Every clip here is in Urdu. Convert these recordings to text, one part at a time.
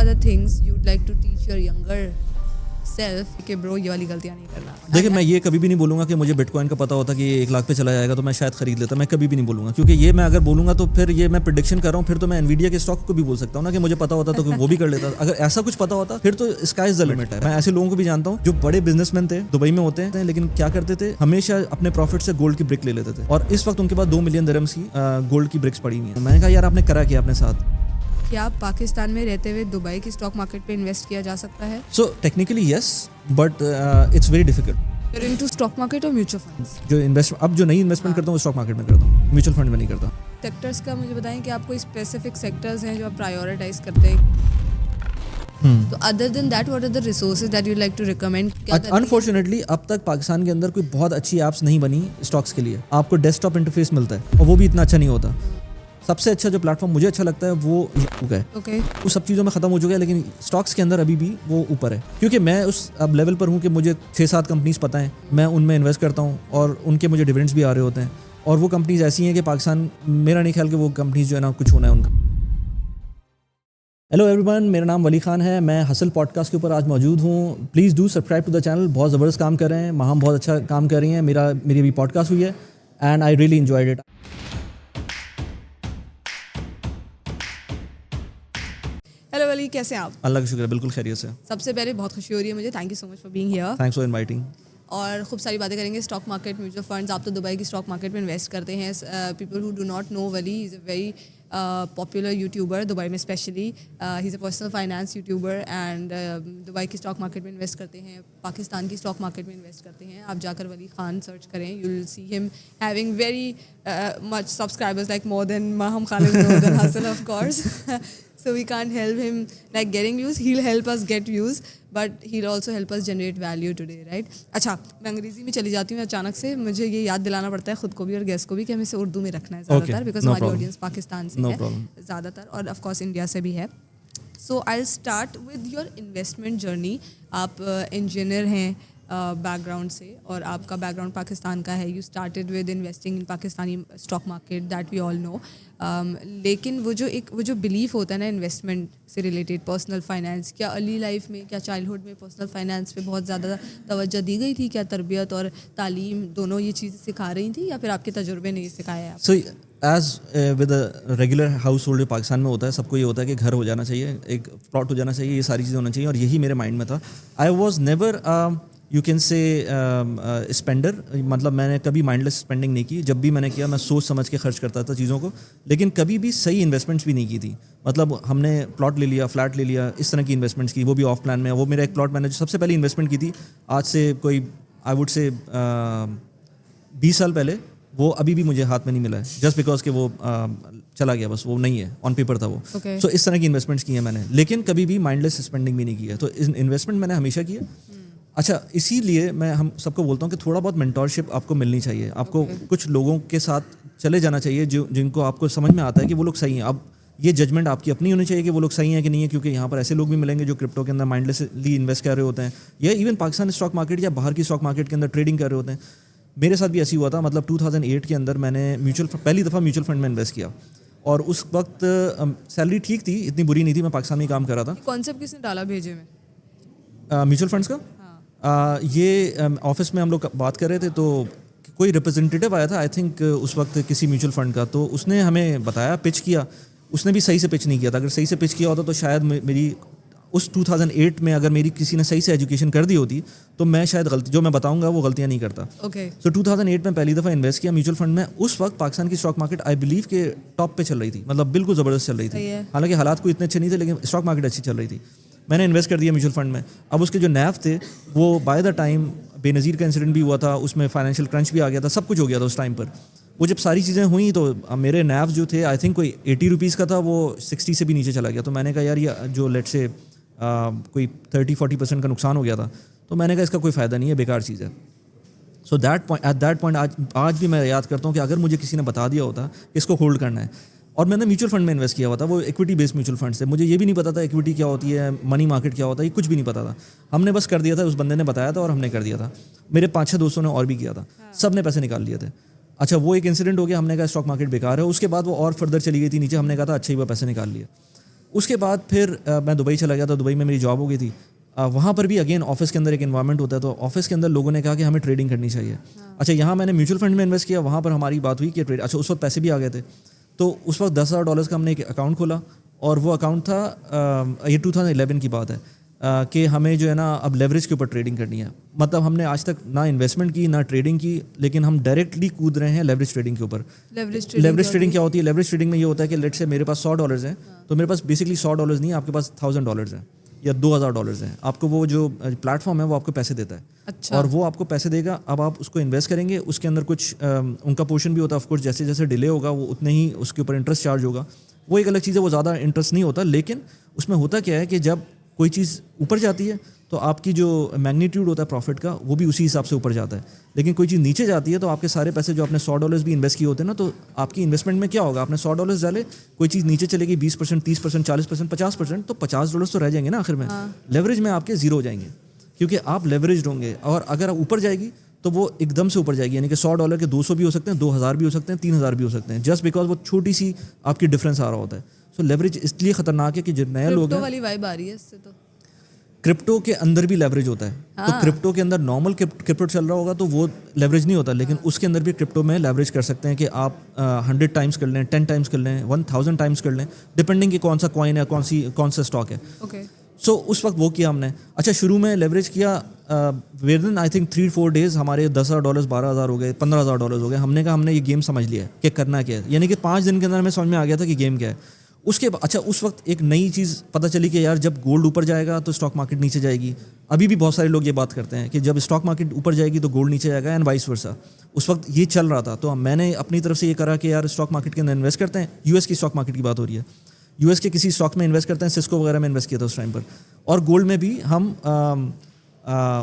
are the things you'd like to teach your younger self کہ bro یہ والی غلطیاں نہیں کرنا. دیکھیں میں یہ کبھی بھی نہیں بولوں گا کہ مجھے بٹ کوائن کا پتا ہوتا کہ یہ 1 لاکھ پہ چلا جائے گا تو میں شاید خرید لیتا. میں کبھی بھی نہیں بولوں گا, کیونکہ یہ میں اگر بولوں گا تو پھر یہ میں پریڈکشن کر رہا ہوں. پھر تو میں انویڈیا کے اسٹاک کو بھی بول سکتا ہوں نا کہ مجھے پتا ہوتا تو وہ بھی کر لیتا. اگر ایسا کچھ پتا ہوتا پھر تو اسکائی از دی لمٹ ہے. میں ایسے لوگوں کو بھی جانتا ہوں جو بڑے بزنس مین تھے, دبئی میں ہوتے ہیں, لیکن کیا کرتے تھے ہمیشہ اپنے پروفٹ سے گولڈ کی برک لے لیتے تھے, اور اس وقت ان کے پاس 2 ملین درہمز کی گولڈ کی برکس پڑی ہوئی ہیں. میں نے کہا یار آپ نے کرا کیا اپنے ساتھ. کیا پاکستان میں رہتے ہوئے دبئی کی اسٹاک مارکیٹ پہ انویسٹ کیا جا سکتا ہے؟ So technically yes, but it's very difficult. You're into stock market اور میوچل فنڈس؟ جو نئی انویسٹمنٹ کرتا ہوں وہ اسٹاک مارکیٹ میں کرتا ہوں, میوچل فنڈ میں نہیں کرتا. سیکٹرز کا مجھے بتائیں کہ آپ کو اسپیسیفک سیکٹرز ہیں جو آپ پرائیورٹائز کرتے ہیں, تو other than that what are the resources that you like to recommend? Unfortunately اب تک پاکستان کے اندر کوئی بہت اچھی ایپس نہیں بنی اسٹاکس کے لیے. آپ کو ڈیسک ٹاپ انٹرفیس ملتا ہے اور وہ بھی اتنا اچھا نہیں ہوتا. سب سے اچھا جو پلیٹ فارم مجھے اچھا لگتا ہے وہ یوٹیوب ہے. وہ سب چیزوں میں ختم ہو چکا ہے, لیکن اسٹاکس کے اندر ابھی بھی وہ اوپر ہے, کیونکہ میں اس اب لیول پر ہوں کہ مجھے 6-7 کمپنیز پتہ ہیں, میں ان میں انویسٹ کرتا ہوں اور ان کے مجھے ڈیویڈنڈس بھی آ رہے ہوتے ہیں. اور وہ کمپنیز ایسی ہیں کہ پاکستان, میرا نہیں خیال کہ وہ کمپنیز جو ہے نا کچھ ہونا ہے ان کا. ہیلو ایوری ون, میرا نام ولی خان ہے, میں ہسل پوڈ کاسٹ کے اوپر آج موجود ہوں. Please do subscribe to the channel. بہت زبردست کام کر رہے ہیں, ماہم بہت اچھا کام کر رہی ہیں. میری ابھی پوڈ کاسٹ ہوئی ہے and I really enjoyed it. Hello ولی, کیسے ہیں آپ؟ اللہ کا شکر ہے, بالکل خیریت سے. سب سے پہلے بہت خوشی ہو رہی ہے مجھے, thank you so much for being here. Thanks for inviting. اور خوب ساری باتیں کریں گے اسٹاک مارکیٹ, میوچل فنڈز. آپ تو دبئی کی اسٹاک مارکیٹ میں انویسٹ کرتے ہیں. People who do not know Wali is a very popular YouTuber Dubai میں especially. He is a personal finance YouTuber and Dubai کی اسٹاک مارکیٹ میں انویسٹ کرتے ہیں, پاکستان کی اسٹاک مارکیٹ میں انویسٹ کرتے ہیں. آپ جا کر ولی خان سرچ کریں, you will see him having very much subscribers, like more than Maham Khalid, more than Hassan of course. So we can't help him like getting views. He'll help us get views, but he'll also help us generate value today, right? اچھا, میں انگریزی میں چلی جاتی ہوں اچانک سے. مجھے یہ یاد دلانا پڑتا ہے خود کو بھی اور گیسٹ کو بھی کہ ہمیں اسے اردو میں رکھنا ہے زیادہ تر, بیکاز ہماری آڈینس پاکستان سے ہے زیادہ تر, اور آف کورس انڈیا سے بھی ہے. So I start with your investment journey. آپ انجینئر ہیں بیک گراؤنڈ سے, اور آپ کا بیک گراؤنڈ پاکستان کا ہے. You started with investing in Pakistani stock market, that we all know. لیکن وہ جو بلیف ہوتا ہے نا انویسٹمنٹ سے ریلیٹڈ, پرسنل فائنانس, کیا ارلی لائف میں, کیا چائلڈہڈ میں پرسنل فائنانس پہ بہت زیادہ توجہ دی گئی تھی؟ کیا تربیت اور تعلیم دونوں یہ چیزیں سکھا رہی تھیں, یا پھر آپ کے تجربے نے یہ سکھایا ہے؟ So as with regular house hold جو پاکستان میں ہوتا ہے, سب کو یہ ہوتا ہے کہ گھر ہو جانا چاہیے, ایک پلاٹ ہو جانا چاہیے, یہ ساری چیزیں ہونا چاہیے, اور یہی میرے مائنڈ میں تھا. I was never you can say spender, مطلب میں نے کبھی مائنڈ لیس اسپینڈنگ نہیں کی. جب بھی میں نے کیا میں سوچ سمجھ کے خرچ کرتا تھا چیزوں کو, لیکن کبھی بھی صحیح انویسٹمنٹس بھی نہیں کی تھی. مطلب ہم نے پلاٹ لے لیا, فلیٹ لے لیا, اس طرح کی انویسٹمنٹس کی, وہ بھی آف پلان میں. وہ میرا ایک پلاٹ میں نے جو سب سے پہلے انویسٹمنٹ کی تھی آج سے کوئی آئی ووڈ سے 20 سال پہلے, وہ ابھی بھی مجھے ہاتھ میں نہیں ملا ہے, جسٹ بیکاز کہ وہ چلا گیا, بس وہ نہیں ہے, آن پیپر تھا وہ. سو اس طرح کی انویسٹمنٹس کی ہیں میں نے, لیکن کبھی بھی مائنڈ لیس اسپینڈنگ بھی نہیں کی ہے. تو انویسٹمنٹ میں نے ہمیشہ کی ہے. اچھا, اسی لیے میں ہم سب کو بولتا ہوں کہ تھوڑا بہت مینٹورشپ آپ کو ملنی چاہیے. آپ کو کچھ لوگوں کے ساتھ چلے جانا چاہیے جن کو آپ کو سمجھ میں آتا ہے کہ وہ لوگ صحیح ہیں. اب یہ ججمنٹ آپ کی اپنی ہونی چاہیے کہ وہ لوگ صحیح ہیں کہ نہیں ہے, کیونکہ یہاں پر ایسے لوگ بھی ملیں گے جو کرپٹو کے اندر مائنڈ لیسلی انویسٹ کر رہے ہوتے ہیں, یا ایون پاکستان اسٹاک مارکیٹ یا باہر کی اسٹاک مارکیٹ کے اندر ٹریڈنگ کر رہے ہوتے ہیں. میرے ساتھ بھی ایسی ہوا تھا. مطلب 2008 کے اندر میں نے پہلی دفعہ میوچل فنڈ میں انویسٹ کیا, اور اس وقت سیلری ٹھیک تھی, اتنی بری نہیں تھی. میں پاکستان میں کام کر رہا تھا. کانسیپٹ کس نے ڈالا بھیجے میں میوچل فنڈس کا؟ یہ آفس میں ہم لوگ بات کر رہے تھے, تو کوئی ریپرزینٹیو آیا تھا آئی تھنک اس وقت کسی میوچل فنڈ کا, تو اس نے ہمیں بتایا, پچ کیا. اس نے بھی صحیح سے پچ نہیں کیا تھا. اگر صحیح سے پچ کیا ہوتا تو شاید میری اس 2008 میں اگر میری کسی نے صحیح سے ایجوکیشن کر دی ہوتی تو میں شاید جو میں بتاؤں گا وہ غلطیاں نہیں کرتا. سو 2008 میں پہلی دفعہ انویسٹ کیا میوچل فنڈ میں. اس وقت پاکستان کی اسٹاک مارکیٹ آئی بلیو کہ ٹاپ پہ چل رہی تھی, مطلب بالکل زبردست چل رہی تھی. حالانکہ حالات کوئی اتنے اچھے نہیں تھے, لیکن اسٹاک مارکیٹ اچھی چل رہی تھی. میں نے انویسٹ کر دیا میوچل فنڈ میں. اب اس کے جو نیف تھے وہ بائی دا ٹائم بے نظیر کا انسیڈنٹ بھی ہوا تھا, اس میں فائنینشیل کرنچ بھی آ گیا تھا, سب کچھ ہو گیا تھا اس ٹائم پر. وہ جب ساری چیزیں ہوئیں تو میرے نیف جو تھے آئی تھنک کوئی 80 روپیز کا تھا, وہ 60 سے بھی نیچے چلا گیا. تو میں نے کہا یار یہ جو لیٹ سے کوئی 30-40% کا نقصان ہو گیا تھا, تو میں نے کہا اس کا کوئی فائدہ نہیں ہے, بیکار چیز ہے. سو ایٹ دیٹ پوائنٹ آج بھی میں یاد کرتا ہوں کہ اگر مجھے کسی نے بتا دیا ہوتا کہ اس کو ہولڈ کرنا ہے, اور میں نے میوچل فنڈ میں انویسٹ کیا ہوا تھا, وہ ایکویٹی بیس میوچل فنڈ سے, مجھے یہ بھی نہیں پتا تھا ایکویٹی کیا ہوتی ہے, منی مارکیٹ کیا ہوتا ہے, یہ کچھ بھی نہیں پتا تھا. ہم نے بس کر دیا تھا, اس بندے نے بتایا تھا اور ہم نے کر دیا تھا. میرے 5-6 دوستوں نے اور بھی کیا تھا, سب نے پیسے نکال لیے تھے. اچھا, وہ ایک انسیڈنٹ ہو گیا, ہم نے کہا اسٹاک مارکیٹ بیکار ہے. اس کے بعد وہ اور فردر چلی گئی تھی نیچے, ہم نے کہا تھا اچھا ہی وہ پیسے نکال لیے. اس کے بعد پھر میں دبئی چلا گیا تھا, دبئی میں میری جاب ہو گئی تھی. وہاں پر بھی اگین آفس کے اندر ایک انوائرمنٹ ہوتا ہے, تو آفس کے اندر لوگوں نے کہا کہ ہمیں ٹریڈنگ کرنی چاہیے. اچھا یہاں میں نے میوچل فنڈ میں انویسٹ کیا, وہاں پر ہماری بات ہوئی کہ اچھا اس وقت پیسے بھی آ گئے تھے, تو اس وقت $10,000 کا ہم نے ایک اکاؤنٹ کھولا, اور وہ اکاؤنٹ تھا یہ 2011 کی بات ہے کہ ہمیں جو ہے نا اب لیوریج کے اوپر ٹریڈنگ کرنی ہے. مطلب ہم نے آج تک نہ انویسٹمنٹ کی نہ ٹریڈنگ کی, لیکن ہم ڈائریکٹلی کود رہے ہیں لیوریج ٹریڈنگ کے اوپر. لیوریج ٹریڈنگ کیا ہوتی ہے؟ لیوریج ٹریڈنگ میں یہ ہوتا ہے کہ لیٹ سے میرے پاس $100 ہیں, تو میرے پاس بیسکلی $100 نہیں ہے, آپ کے پاس $1,000 ہیں یا $2,000 ہیں. آپ کو وہ جو پلیٹ فارم ہے وہ آپ کو پیسے دیتا ہے, اور وہ آپ کو پیسے دے گا. اب آپ اس کو انویسٹ کریں گے, اس کے اندر کچھ ان کا پورشن بھی ہوتا ہے آف کورس, جیسے جیسے ڈیلے ہوگا وہ اتنے ہی اس کے اوپر انٹرسٹ چارج ہوگا. وہ ایک الگ چیز ہے, وہ زیادہ انٹرسٹ نہیں ہوتا, لیکن اس میں ہوتا کیا ہے کہ جب کوئی چیز اوپر جاتی ہے تو آپ کی جو میگنیٹیوڈ ہوتا ہے پروفٹ کا وہ بھی اسی حساب سے اوپر جاتا ہے. لیکن کوئی چیز نیچے جاتی ہے تو آپ کے سارے پیسے جو آپ نے $100 بھی انویسٹ کیے ہوتے ہیں نا, تو آپ کی انویسٹمنٹ میں کیا ہوگا, آپ نے $100 ڈالے, کوئی چیز نیچے چلے گی 20%, 30%, 40%, 50%, تو $50 تو رہ جائیں گے نا آخر میں. لیوریج میں آپ کے زیرو ہو جائیں گے, کیونکہ آپ لیوریجڈ ہوں گے. اور اگر آپ اوپر جائے گی تو وہ ایک دم سے اوپر جائے گی, یعنی کہ $100 کے 200 بھی ہو سکتے ہیں, 2,000 بھی ہو سکتے ہیں, 3,000 بھی ہو سکتے ہیں, جسٹ بیکاز وہ چھوٹی سی آپ کی ڈفرینس آ رہا ہوتا ہے. سو لیوریج اس لیے خطرناک ہے کہ جو نئے لوگ ہیں, والی وائب آ رہی ہے اس سے. تو کرپٹو کے اندر بھی لیوریج ہوتا ہے, تو کرپٹو کے اندر نارمل کرپٹو چل رہا ہوگا تو وہ لیوریج نہیں ہوتا, لیکن اس کے اندر بھی کرپٹو میں لیوریج کر سکتے ہیں کہ آپ 100 ٹائمس کر لیں, 10 ٹائمس کر لیں, 1000 ٹائمس کر لیں, ڈپینڈنگ کہ کون سا کوائن ہے, کون سا اسٹاک ہے. سو اس وقت وہ کیا ہم نے. اچھا شروع میں لیوریج کیا, within I think 3-4 days ہمارے $10,000 $12,000 ہو گئے, $15,000 ہو گئے. ہم نے کہا ہم نے یہ گیم سمجھ لیا ہے کہ کرنا کیا ہے, یعنی کہ 5 دن کے اندر ہمیں سمجھ میں آ گیا تھا کہ گیم کیا ہے. اس کے بعد اچھا اس وقت ایک نئی چیز پتہ چلی کہ یار جب گولڈ اوپر جائے گا تو اسٹاک مارکیٹ نیچے جائے گی. ابھی بھی بہت سارے لوگ یہ بات کرتے ہیں کہ جب اسٹاک مارکیٹ اوپر جائے گی تو گولڈ نیچے جائے گا, اینڈ وائس ورسا. اس وقت یہ چل رہا تھا, تو میں نے اپنی طرف سے یہ کرا کہ یار اسٹاک مارکیٹ کے اندر انویسٹ کرتے ہیں. US کی اسٹاک مارکیٹ کی بات ہو رہی ہے, US کے کسی اسٹاک میں انویسٹ کرتے ہیں, سسکو وغیرہ میں انویسٹ کیا تھا اس ٹائم پر. اور گولڈ میں بھی ہم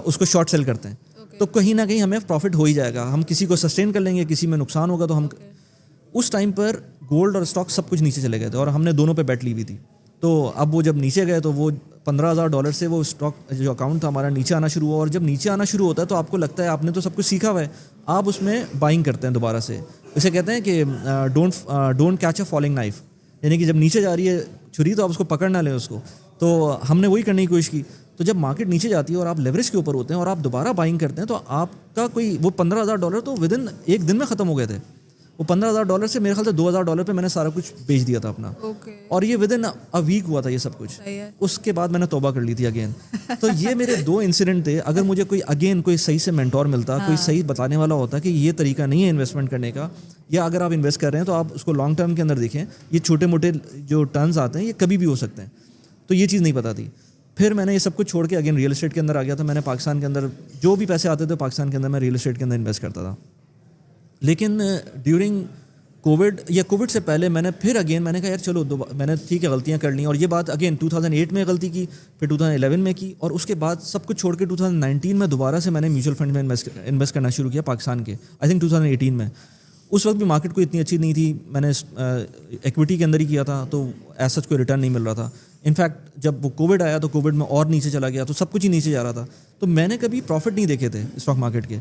اس کو شارٹ سیل کرتے ہیں, تو کہیں نہ کہیں ہمیں پروفٹ ہو ہی جائے گا. ہم کسی کو سسٹین کر لیں گے, کسی میں نقصان ہوگا. تو ہم اس ٹائم پر گولڈ اور اسٹاک سب کچھ نیچے چلے گئے تھے, اور ہم نے دونوں پہ بیٹ لی ہوئی تھی. تو اب وہ جب نیچے گئے تو وہ $15,000 سے وہ اسٹاک جو اکاؤنٹ تھا ہمارا نیچے آنا شروع ہوا. اور جب نیچے آنا شروع ہوتا ہے تو آپ کو لگتا ہے آپ نے تو سب کچھ سیکھا ہوا ہے, آپ اس میں بائنگ کرتے ہیں دوبارہ سے. اسے کہتے ہیں کہ don't catch a falling knife, یعنی کہ جب نیچے جا رہی ہے چھری تو آپ اس کو پکڑ نہ لیں اس کو. تو ہم نے وہی کرنے کی کوشش کی. تو جب مارکیٹ نیچے جاتی ہے اور آپ لیوریج کے اوپر ہوتے ہیں اور آپ دوبارہ بائنگ کرتے ہیں, تو آپ کا کوئی وہ $15,000 تو ود ان ایک دن میں ختم ہو گئے تھے. وہ $15,000 سے میرے خیال سے $2,000 پہ میں نے سارا کچھ بیچ دیا تھا اپنا, اور یہ ود ان اے ویک ہوا تھا یہ سب کچھ. اس کے بعد میں نے توبہ کر لی تھی اگین. تو یہ میرے 2 انسیڈنٹ تھے. اگر مجھے کوئی صحیح سے مینٹور ملتا, کوئی صحیح بتانے والا ہوتا کہ یہ طریقہ نہیں ہے انویسٹمنٹ کرنے کا, یا اگر آپ انویسٹ کر رہے ہیں تو آپ اس کو لانگ ٹرم کے اندر دیکھیں, یہ چھوٹے موٹے جو ٹرنز آتے ہیں یہ کبھی بھی ہو سکتے ہیں. تو یہ چیز نہیں پتہ تھی. پھر میں نے یہ سب کچھ چھوڑ کے اگین ریئل اسٹیٹ کے اندر آ گیا تھا. میں نے پاکستان کے اندر جو بھی پیسے آتے تھے پاکستان کے اندر میں ریئل اسٹیٹ کے اندر انویسٹ کرتا تھا. لیکن ڈیورنگ کووڈ یا کووڈ سے پہلے میں نے پھر اگین میں نے کہا یار چلو میں نے ٹھیک ہے غلطیاں کر لیں, اور یہ بات اگین 2008 میں غلطی کی, پھر 2011 میں کی, اور اس کے بعد سب کچھ چھوڑ کے 2019 میں دوبارہ سے میں نے میوچل فنڈ میں انویسٹ کرنا شروع کیا پاکستان کے. آئی تھنک 2018 میں. اس وقت بھی مارکیٹ کوئی اتنی اچھی نہیں تھی, میں نے ایکویٹی کے اندر ہی کیا تھا, تو ایسا کوئی ریٹرن نہیں مل رہا تھا. انفیکٹ جب وہ کووڈ آیا تو کووڈ میں اور نیچے چلا گیا, تو سب کچھ ہی نیچے جا رہا تھا. تو میں نے کبھی پروفٹ نہیں دیکھے تھے اسٹاک مارکیٹ کے.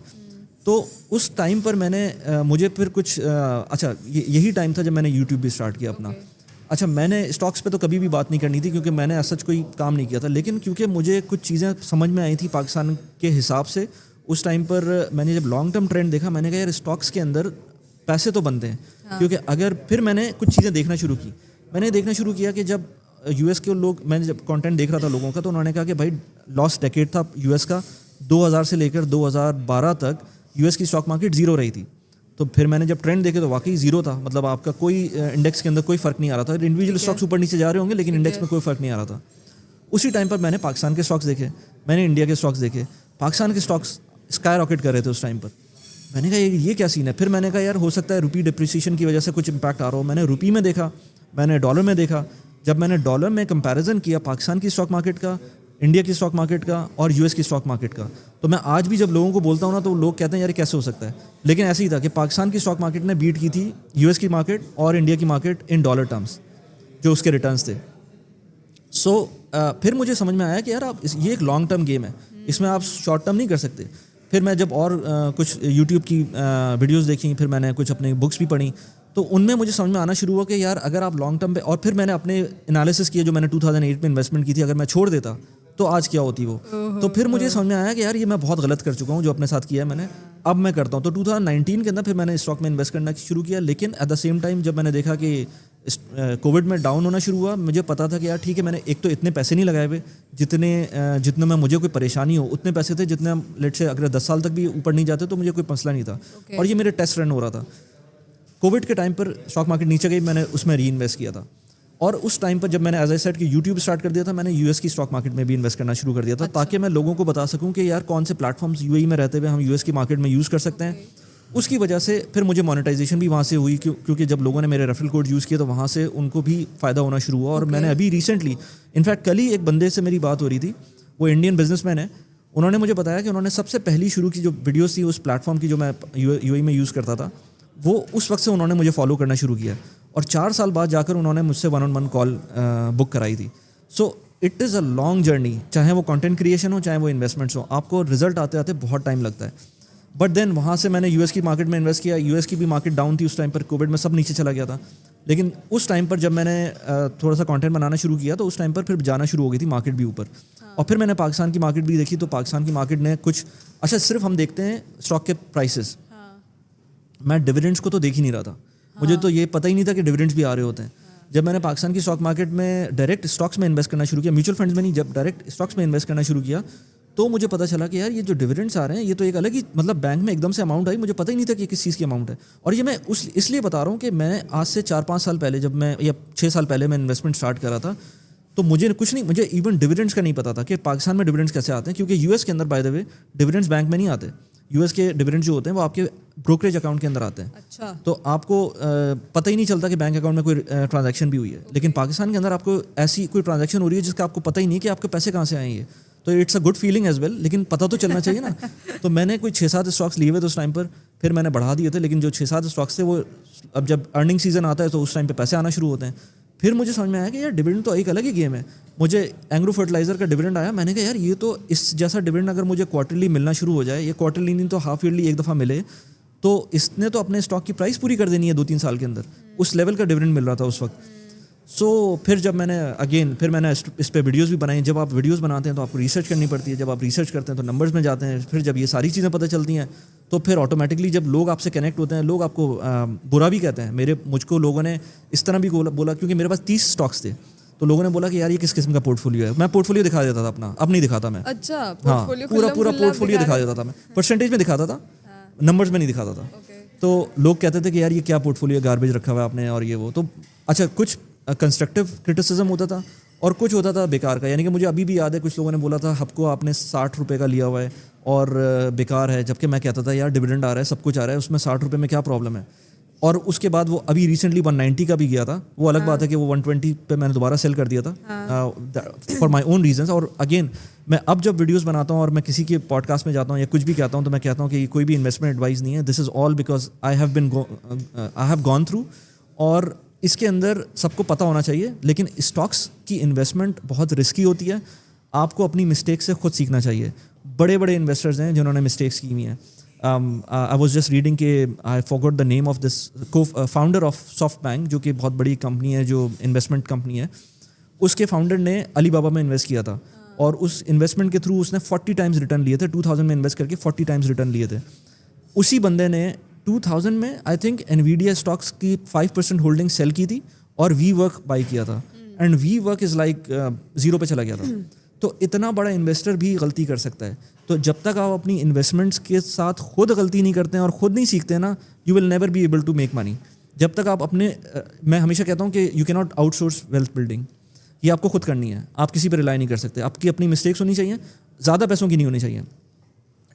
تو اس ٹائم پر میں نے مجھے پھر کچھ اچھا یہی ٹائم تھا جب میں نے یوٹیوب بھی اسٹارٹ کیا اپنا. اچھا میں نے اسٹاکس پہ تو کبھی بھی بات نہیں کرنی تھی کیونکہ میں نے ایسا کوئی کام نہیں کیا تھا, لیکن کیونکہ مجھے کچھ چیزیں سمجھ میں آئی تھی پاکستان کے حساب سے. اس ٹائم پر میں نے جب لانگ ٹرم ٹرینڈ دیکھا, میں نے کہا یار اسٹاکس کے اندر پیسے تو بنتے ہیں, کیونکہ اگر پھر میں نے کچھ چیزیں دیکھنا شروع کی. میں نے دیکھنا شروع کیا کہ جب US کے لوگ, میں نے جب کانٹینٹ دیکھ رہا تھا لوگوں کا, تو انہوں نے کہا کہ بھائی لاسٹ ڈیکیڈ تھا US کا, 2000 سے لے کر 2012 تک US کی اسٹاک مارکیٹ زیرو رہی تھی. تو پھر میں نے جب ٹرینڈ دیکھے تو واقعی زیرو تھا, مطلب آپ کا کوئی انڈیکس کے اندر کوئی فرق نہیں آ رہا تھا. انڈیویجول اسٹاکس اوپر نیچے جا رہے ہوں گے لیکن انڈیکس میں کوئی فرق نہیں آ رہا تھا. اسی ٹائم پر میں نے پاکستان کے اسٹاکس دیکھے, میں نے انڈیا کے اسٹاکس دیکھے. پاکستان کے اسٹاکس اسکائی راکٹ کر رہے تھے اس ٹائم پر. میں نے کہا یہ کیا سین ہے. پھر میں نے کہا یار ہو سکتا ہے روپی ڈپریسیشن کی وجہ سے کچھ امپیکٹ آ رہا ہو. میں نے روپی میں دیکھا, میں نے ڈالر میں دیکھا. جب میں نے ڈالر میں کمپیریزن کیا پاکستان کی اسٹاک مارکیٹ کا, انڈیا کی اسٹاک مارکیٹ کا اور US کی اسٹاک مارکیٹ کا, تو میں آج بھی جب لوگوں کو بولتا ہوں نا تو لوگ کہتے ہیں یار کیسے ہو سکتا ہے. لیکن ایسے ہی تھا کہ پاکستان کی اسٹاک مارکیٹ نے بیٹ کی تھی US کی مارکیٹ اور انڈیا کی مارکیٹ ان ڈالر ٹرمز جو اس کے ریٹرنس تھے. سو پھر مجھے سمجھ میں آیا کہ یار آپ یہ ایک لانگ ٹرم گیم ہے, اس میں آپ شارٹ ٹرم نہیں کر سکتے. پھر میں جب اور کچھ یوٹیوب کی ویڈیوز دیکھیں, پھر میں نے کچھ اپنی بکس بھی پڑھیں, تو ان میں مجھے سمجھ میں آنا شروع ہوا کہ یار اگر آپ لانگ ٹرم پہ, اور پھر میں نے اپنے انالیسس کیا جو میں نے 2008 میں انویسٹمنٹ کی تھی, اگر میں چھوڑ دیتا تو آج کیا ہوتی وہ. تو پھر مجھے سمجھ میں آیا کہ یار یہ میں بہت غلط کر چکا ہوں جو اپنے ساتھ کیا ہے میں نے, اب میں کرتا ہوں. تو 2019 کے اندر پھر میں نے اسٹاک میں انویسٹ کرنا شروع کیا, لیکن ایٹ دا سیم ٹائم جب میں نے دیکھا کہ کووڈ میں ڈاؤن ہونا شروع ہوا, مجھے پتا تھا کہ یار ٹھیک ہے, میں نے ایک تو اتنے پیسے نہیں لگائے ہوئے جتنے میں مجھے کوئی پریشانی ہو, اتنے پیسے تھے جتنے لیٹ سے اگر 10 سال تک بھی اوپر نہیں جاتے تو مجھے کوئی مسئلہ نہیں تھا, اور یہ میرے ٹیسٹ رن ہو رہا تھا. کووڈ کے ٹائم پر اسٹاک مارکیٹ نیچے گئی, میں نے اس میں ری انویسٹ کیا تھا, اور اس ٹائم پر جب میں نے ایز آئی سیٹ کہ یوٹیوب اسٹارٹ کر دیا تھا, میں نے یو ایس کی اسٹاک مارکیٹ میں بھی انویسٹ کرنا شروع کر دیا تھا, تاکہ میں لوگوں کو بتا سکوں کہ یار کون سے پلیٹ فارمز یو اے میں رہتے ہوئے ہم یو ایس کی مارکیٹ میں یوز کر سکتے ہیں. اس کی وجہ سے پھر مجھے مانیٹائزیشن بھی وہاں سے ہوئی, کیونکہ جب لوگوں نے میرے ریفرل کوڈ یوز کیا تو وہاں سے ان کو بھی فائدہ ہونا شروع ہوا. اور میں نے ابھی ریسنٹلی انفیکٹ کل ہی ایک بندے سے میری بات ہو رہی تھی, وہ انڈین بزنس مین ہے, انہوں نے مجھے بتایا کہ انہوں نے سب سے پہلی شروع کی جو ویڈیوز تھی اس پلیٹ فارم کی جو میں یو اے میں یوز کرتا تھا, وہ اس وقت سے انہوں نے مجھے فالو کرنا شروع کیا, اور 4 سال بعد جا کر انہوں نے مجھ سے 1-on-1 کال بک کرائی تھی. سو it is a long journey, چاہے وہ کانٹینٹ کریشن ہو چاہے وہ انویسٹمنٹس ہو, آپ کو رزلٹ آتے آتے بہت ٹائم لگتا ہے. بٹ دین وہاں سے میں نے یو ایس کی مارکیٹ میں انویسٹ کیا, یو ایس کی بھی مارکیٹ ڈاؤن تھی اس ٹائم پر, کووڈ میں سب نیچے چلا گیا تھا, لیکن اس ٹائم پر جب میں نے تھوڑا سا کانٹینٹ بنانا شروع کیا تو اس ٹائم پر پھر جانا شروع ہو گئی تھی مارکیٹ بھی اوپر. اور پھر میں نے پاکستان کی مارکیٹ بھی دیکھی, تو پاکستان کی مارکیٹ نے کچھ اچھا, صرف ہم دیکھتے ہیں اسٹاک کے پرائسز, میں ڈویڈنڈس کو تو دیکھ ہی نہیں رہا تھا, مجھے تو یہ پتہ ہی نہیں تھا کہ ڈویڈنڈس بھی آ رہے ہوتے ہیں. جب میں نے پاکستان کی اسٹاک مارکیٹ میں ڈائریکٹ اسٹاکس میں انویسٹ کرنا شروع کیا, میوچل فنڈز میں نہیں, جب ڈائریکٹ اسٹاکس میں انویسٹ کرنا شروع کیا تو مجھے پتہ چلا کہ یار یہ جو ڈویڈنڈس آ رہے ہیں یہ تو ایک الگ ہی, مطلب بینک میں ایک دم سے اماؤنٹ آئی, مجھے پتہ ہی نہیں تھا کہ کس چیز کی اماؤنٹ ہے. اور یہ میں اس لیے بتا رہا ہوں کہ میں آج سے 4-5 سال پہلے جب میں, یا 6 سال پہلے میں انویسٹمنٹ اسٹارٹ کر رہا تھا, تو مجھے کچھ نہیں, مجھے ایون ڈویڈنڈس کا نہیں پتا تھا کہ پاکستان میں ڈویڈنڈس کیسے آتے ہیں, کیونکہ یو ایس کے اندر by the way dividends bank میں نہیں آتے, یو ایس کے ڈویڈنڈ جو ہوتے ہیں وہ آپ کے بروکریج اکاؤنٹ کے اندر آتے ہیں. اچھا, تو آپ کو پتہ ہی نہیں چلتا کہ بینک اکاؤنٹ میں کوئی ٹرانزیکشن بھی ہوئی ہے, لیکن پاکستان کے اندر آپ کو ایسی کوئی ٹرانزیکشن ہو رہی ہے جس کا آپ کو پتہ ہی نہیں کہ آپ کے پیسے کہاں سے آئیں گے. تو it's a good feeling as well, لیکن پتہ تو چلنا چاہیے نا. تو میں نے کوئی 6-7 اسٹاکس لیے ہوئے تھے اس ٹائم پر, پھر میں نے بڑھا دیے تھے, لیکن جو 6-7 اسٹاکس تھے وہ اب جب ارننگ سیزن آتا ہے تو اس ٹائم پہ پیسے آنا شروع ہوتے ہیں. پھر مجھے سمجھ میں آیا کہ یار ڈویڈنڈ تو ایک الگ ہی گیم ہے. مجھے اینگرو فرٹیلائزر کا ڈویڈنڈ آیا, میں نے کہا یار یہ تو اس جیسا ڈویڈنڈ اگر مجھے کوارٹرلی ملنا شروع ہو جائے, یہ کوارٹرلی نہیں تو ہاف ایئرلی ایک دفعہ ملے, تو اس نے تو اپنے اسٹاک کی پرائس پوری کر دینی ہے 2-3 سال کے اندر. اس لیول کا ڈویڈنڈ مل رہا تھا اس وقت. سو پھر جب میں نے پھر میں نے اس پہ ویڈیوز بھی بنائی. جب آپ ویڈیوز بناتے ہیں تو آپ کو ریسرچ کرنی پڑتی ہے, جب آپ ریسرچ کرتے ہیں تو نمبرز میں جاتے ہیں, پھر جب یہ ساری چیزیں پتہ چلتی ہیں تو پھر آٹومیٹکلی جب لوگ آپ سے کنیکٹ ہوتے ہیں, لوگ آپ کو برا بھی کہتے ہیں. مجھ کو لوگوں نے اس طرح بھی بولا, کیونکہ میرے پاس 30 اسٹاکس تھے, تو لوگوں نے بولا کہ یار یہ کس قسم کا پورٹ فولیو ہے. میں پورٹ فولیو دکھا دیتا تھا اپنا, اب نہیں دکھاتا میں. اچھا, ہاں, پورا پورٹ فولیو دکھا دیتا تھا میں, پرسنٹیج میں دکھاتا تھا, نمبرز میں نہیں دکھاتا تھا. تو لوگ کہتے تھے کہ یار یہ کیا پورٹ فولیو گاربیج رکھا ہوا ہے آپ نے, اور یہ وہ. تو اچھا, کچھ کنسٹرکٹیو کرٹیسزم ہوتا تھا اور کچھ ہوتا تھا بیکار کا. یعنی کہ مجھے ابھی بھی یاد ہے کچھ لوگوں نے بولا تھا ہب کو آپ نے 60 روپے کا لیا ہوا ہے اور بیکار ہے, جبکہ میں کہتا تھا یار ڈویڈنڈ آ رہا ہے, سب کچھ آ رہا ہے, اس میں 60 روپے میں کیا پرابلم ہے. اور اس کے بعد وہ ابھی ریسنٹلی 190 کا بھی گیا تھا. وہ الگ بات ہے کہ وہ 120 پہ میں نے دوبارہ سیل کر دیا تھا فار مائی اون ریزنس. اور اگین میں اب جب ویڈیوز بناتا ہوں اور میں کسی کے پوڈ کاسٹ میں جاتا ہوں یا کچھ بھی کہتا ہوں تو میں کہتا ہوں کہ کوئی بھی انویسٹمنٹ ایڈوائز نہیں ہے, this is all because I have gone through. اور اس کے اندر سب کو پتہ ہونا چاہیے, لیکن اسٹاکس کی انویسٹمنٹ بہت رسکی ہوتی ہے. آپ کو اپنی مسٹیک سے خود سیکھنا چاہیے. بڑے بڑے انویسٹرز ہیں جنہوں نے مسٹیکس کی ہوئی ہیں. I was just reading کہ I forgot the name of this founder of SoftBank, جو کہ بہت بڑی کمپنی ہے, جو انویسٹمنٹ کمپنی ہے. اس کے فاؤنڈر نے علی بابا میں انویسٹ کیا تھا, اور اس انویسٹمنٹ کے تھرو اس نے 40 ٹائمز ریٹرن لیے تھے. 2000 میں انویسٹ کر کے 40 ٹائمز ریٹرن لیے تھے. اسی بندے نے 2000 میں آئی تھنک انویڈیا اسٹاکس کی 5% ہولڈنگ سیل کی تھی اور وی ورک بائی کیا تھا, and we work as like 0 پہ چلا گیا تھا. تو اتنا بڑا انویسٹر بھی غلطی کر سکتا ہے. تو جب تک آپ اپنی انویسٹمنٹس کے ساتھ خود غلطی نہیں کرتے ہیں اور خود نہیں سیکھتے نا, you will never be able to make money. جب تک آپ اپنے, میں ہمیشہ کہتا ہوں کہ یو کی not out source wealth building, یہ آپ کو خود کرنی ہے. آپ کسی پہ ریلائی نہیں کر سکتے. آپ کی اپنی مسٹیکس ہونی چاہیے, زیادہ پیسوں کی نہیں ہونی چاہیے,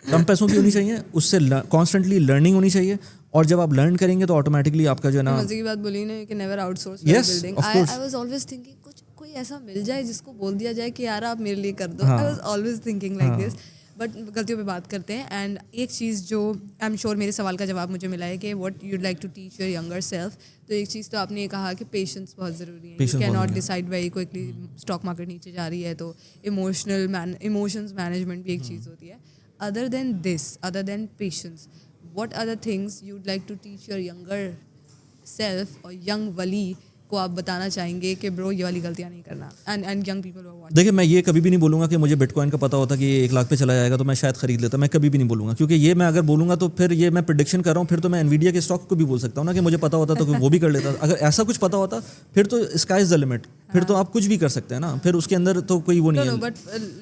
کم پیسوں کی ہونی چاہیے, اس سے کانسٹنٹلی لرننگ ہونی چاہیے. اور جب آپ لرن کریں گے تو آٹومیٹکلی آپ کا جو ہے نا, مزے کی بات بولی نا کہ never out source building. I was always thinking کچھ کوئی ایسا مل جائے جس کو بول دیا جائے کہ یار آپ میرے لیے کر دو. I was always thinking like this. But غلطیوں پہ بات کرتے ہیں. اینڈ ایک چیز جو آئی ایم شیور میرے سوال کا جواب مجھے ملا ہے کہ what you'd like to teach your younger self. تو ایک چیز تو آپ نے یہ کہا کہ پیشنس بہت ضروری ہے. You can not decide very quickly stock market نیچے جا رہی ہے تو ایموشنز مینجمنٹ بھی ایک چیز ہوتی ہے. Other than this, other than patience, what are the things you'd like to teach your younger self or young Wali کو آپ بتانا چاہیں گے کہ برو یہ والی غلطیاں نہیں کرنا and young people who are watching. دیکھیں میں یہ کبھی بھی نہیں بولوں گا کہ مجھے بٹ کوائن کا پتہ ہوتا کہ یہ 1 لاکھ پہ چلا جائے گا تو میں شاید خرید لیتا, میں کبھی بھی نہیں بولوں گا, کیونکہ یہ میں اگر بولوں گا تو پھر یہ میں پریڈکشن کر رہا ہوں, پھر تو میں انویڈیا کے اسٹاک کو بھی بول سکتا ہوں نا کہ مجھے پتہ ہوتا تو وہ بھی کر لیتا. اگر ایسا کچھ پتہ ہوتا پھر تو اسکائی از دا لمٹ, پھر تو آپ کچھ بھی کر سکتے ہیں نا, پھر اس کے اندر تو کوئی وہ نہیں ہے.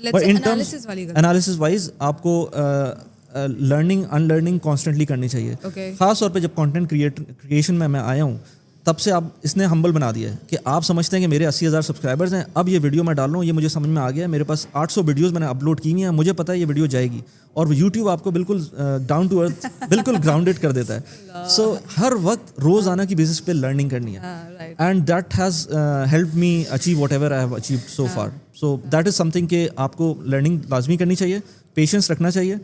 But in terms analysis wise آپ کو لرننگ ان لرننگ کانسٹنٹلی کرنی چاہیے. خاص طور پہ جب کانٹینٹ کریشن میں آیا ہوں تب سے آپ اس نے ہمبل بنا دیا ہے کہ آپ سمجھتے ہیں کہ میرے 80,000 سبسکرائبرز ہیں, اب یہ ویڈیو میں ڈال رہا ہوں, یہ مجھے سمجھ میں آ گیا ہے, میرے پاس 800 ویڈیوز میں نے اپلوڈ کی ہیں, مجھے پتہ ہے یہ ویڈیو جائے گی, اور یوٹیوب آپ کو بالکل ڈاؤن ٹو ارتھ بالکل گراؤنڈڈ کر دیتا ہے. سو ہر وقت روزانہ کی بیسس پہ لرننگ کرنی ہے, and that has help me achieve what ever I have achieved so for. So that is some thing کہ آپ کو لرننگ لازمی کرنی چاہیے, پیشنس رکھنا چاہیے,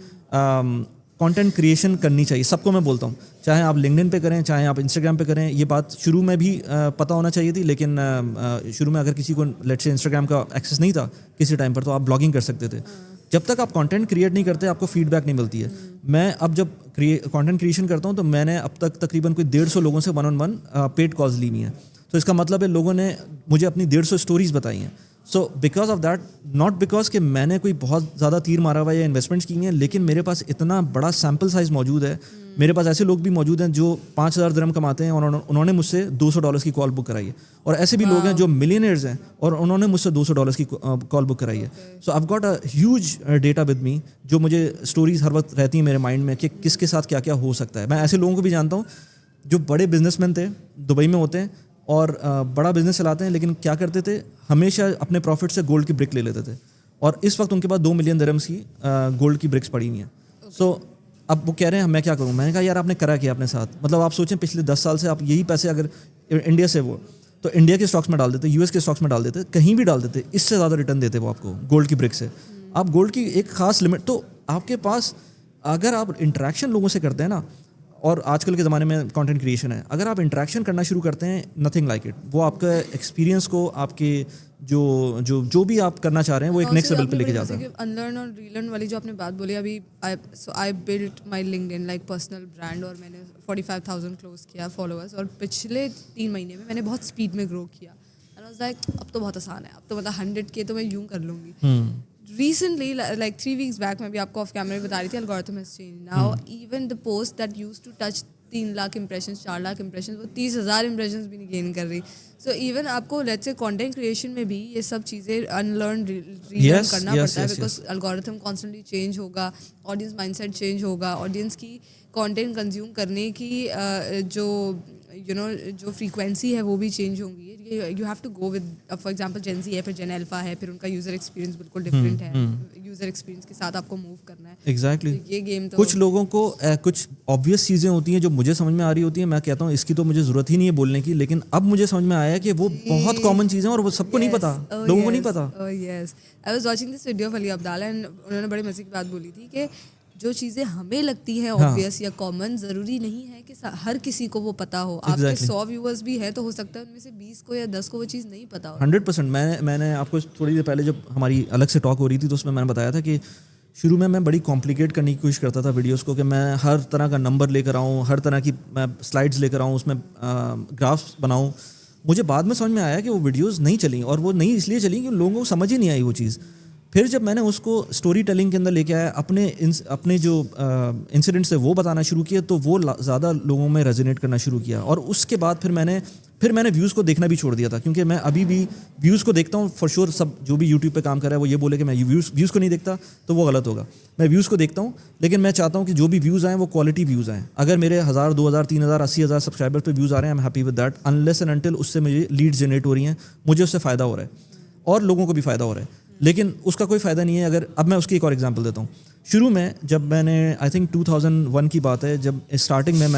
کانٹینٹ کریشن کرنی چاہیے. سب کو میں بولتا ہوں, چاہے آپ لنکڈن پہ کریں, چاہے آپ انسٹاگرام پہ کریں. یہ بات شروع میں بھی پتہ ہونا چاہیے تھی, لیکن شروع میں اگر کسی کو لیٹ سے انسٹاگرام کا ایکسیس نہیں تھا کسی ٹائم پر, تو آپ بلاگنگ کر سکتے تھے. جب تک آپ کانٹینٹ کریٹ نہیں کرتے آپ کو فیڈ بیک نہیں ملتی ہے. میں اب جب کانٹینٹ کریشن کرتا ہوں تو میں نے اب تک تقریباً کوئی 150 لوگوں سے 1-on-1 پیڈ کالز لی ہوئی ہیں. تو اس کا مطلب ہے لوگوں نے مجھے اپنی 150 اسٹوریز بتائی ہیں. So because of that, not because کہ میں نے کوئی بہت زیادہ تیر مارا ہوا یا انویسٹمنٹس کی ہیں, لیکن میرے پاس اتنا بڑا سیمپل سائز موجود ہے. میرے پاس ایسے لوگ بھی موجود ہیں جو 5,000 درہم کماتے ہیں اور انہوں نے مجھ سے $200 کی کال بک کرائی ہے, اور ایسے بھی لوگ ہیں جو ملینئرز ہیں اور انہوں نے مجھ سے $200 کی کال بک کرائی ہے. So I got a huge data with me, جو مجھے اسٹوریز ہر وقت رہتی ہیں میرے مائنڈ میں کہ کس کے ساتھ کیا کیا ہو سکتا ہے. میں ایسے لوگوں کو بھی جانتا ہوں جو بڑے بزنس مین تھے, دبئی میں ہوتے ہیں اور بڑا بزنس چلاتے ہیں, لیکن کیا کرتے تھے, ہمیشہ اپنے پروفٹ سے گولڈ کی برک لے لیتے تھے, اور اس وقت ان کے پاس 2 ملین درہمز کی گولڈ کی برکس پڑی ہوئی ہیں. سو اب وہ کہہ رہے ہیں میں کیا کروں. میں نے کہا یار آپ نے کرا کیا اپنے ساتھ, مطلب آپ سوچیں پچھلے 10 سال سے آپ یہی پیسے اگر انڈیا سے وہ تو انڈیا کے اسٹاکس میں ڈال دیتے, US کے اسٹاکس میں ڈال دیتے, کہیں بھی ڈال دیتے, اس سے زیادہ ریٹرن دیتے وہ آپ کو گولڈ کی برک سے. آپ گولڈ کی ایک خاص لمٹ, تو آپ کے پاس اگر آپ انٹریکشن لوگوں سے کرتے ہیں نا, اور آج کل کے زمانے میں کانٹینٹ کریشن ہے, اگر آپ انٹریکشن کرنا شروع کرتے ہیں, نتھنگ لائک اٹ, وہ آپ کا ایکسپیرینس کو, آپ کے جو بھی آپ کرنا چاہ رہے ہیں وہ ایک نیکسٹ لیول پہ لے کے جاتا ہے. انلرن اور ریلرن والی جو آپ نے بات بولی ابھی, آئی بلڈ مائی لنکڈن لائک پرسنل برانڈ, اور میں نے 45,000 کلوز کیا فالوورس, اور پچھلے 3 مہینے میں نے بہت اسپیڈ میں گرو کیا. اب تو بہت آسان ہے, اب تو مطلب 100K تو میں یوں کر لوں گی. ریسنٹلی لائک 3 weeks بیک میں بھی آپ کو آف کیمرے بتا رہی تھی, algorithm has change now. Even the post that used to touch 3 lakh impressions, 4 lakh impressions, وہ 30,000 امپریشنز بھی نہیں گین کر رہی. سو ایون آپ کو لیٹس سے کانٹینٹ کریشن میں بھی یہ سب چیزیں انلرن ریلرن کرنا پڑتا ہے, بیکاز الگورتھم کانسٹنٹلی چینج ہوگا, آڈینس مائنڈ سیٹ چینج ہوگا, آڈینس کی کانٹینٹ کنزیوم کرنے کی جو فریکوینسی ہے وہ بھی چینج ہوں گی. You have to go with, for example gen Z ہے, پھر جین الفا ہے, پھر ان کا یوزر ایکسپیرینس بالکل ڈفرینٹ ہے, یوزر ایکسپیرینس کے ساتھ آپ کو موو کرنا ہے. ایگزیکٹلی. یہ گیم تو کچھ لوگوں کو کچھ آبویس چیزیں ہوتی ہیں جو مجھے سمجھ میں آ رہی ہوتی ہیں, میں کہتا ہوں اس کی تو مجھے ضرورت ہی نہیں ہے بولنے کی, لیکن اب مجھے سمجھ میں آیا کہ وہ بہت کامن چیزیں اور وہ سب کو نہیں پتا, لوگوں کو نہیں پتا. Yes, I was watching this video of Ali Abdullah, and انہوں نے بڑے مزے کی بات بولی تھی کہ جو چیزیں ہمیں لگتی ہیں obvious یا common, ضروری نہیں ہے کہ ہر کسی کو وہ پتہ ہو. آپ کے 100 ویورز بھی ہیں تو ہو سکتا ہے ان میں سے 20 کو یا 10 کو وہ چیز نہیں پتہ ہو. 100%. میں نے آپ کو تھوڑی دیر پہلے جب ہماری الگ سے ٹاک ہو رہی تھی تو اس میں نے بتایا تھا کہ شروع میں بڑی کمپلیکیٹ کرنے کی کوشش کرتا تھا ویڈیوز کو, کہ میں ہر طرح کا نمبر لے کر آؤں, ہر طرح کی میں سلائڈز لے کر آؤں, اس میں گرافس بناؤں. مجھے بعد میں سمجھ میں آیا کہ وہ ویڈیوز نہیں چلیں, اور وہ نہیں اس لیے چلیں کہ لوگوں کو سمجھ ہی نہیں آئی وہ چیز. پھر جب میں نے اس کو اسٹوری ٹیلنگ کے اندر لے کے آیا, اپنے جو انسیڈنٹس تھے وہ بتانا شروع کیے, تو وہ زیادہ لوگوں میں ریزونیٹ کرنا شروع کیا. اور اس کے بعد پھر میں نے ویوز کو دیکھنا بھی چھوڑ دیا تھا, کیونکہ میں ابھی بھی ویوز کو دیکھتا ہوں. فار شیور سب جو بھی یوٹیوب پہ کام کر رہا ہے وہ یہ بولے کہ میں ویوز کو نہیں دیکھتا تو وہ غلط ہوگا. میں ویوز کو دیکھتا ہوں, لیکن میں چاہتا ہوں کہ جو بھی ویوز آئیں وہ کوالٹی ویوز آئیں. اگر میرے 1,000 2,000 3,000 80,000 سبسکرائبر پہ ویوز آ رہے ہیں, I am happy with that, unless and until اس سے مجھے لیڈ جنریٹ ہو رہی ہیں, مجھے اس سے فائدہ ہو رہا ہے اور لوگوں کو بھی فائدہ ہو رہا ہے. لیکن اس کا کوئی فائدہ نہیں ہے اگر, اب میں اس کی ایک اور ایگزامپل دیتا ہوں. شروع میں جب میں نے آئی تھنک 2001 کی بات ہے, جب اسٹارٹنگ میں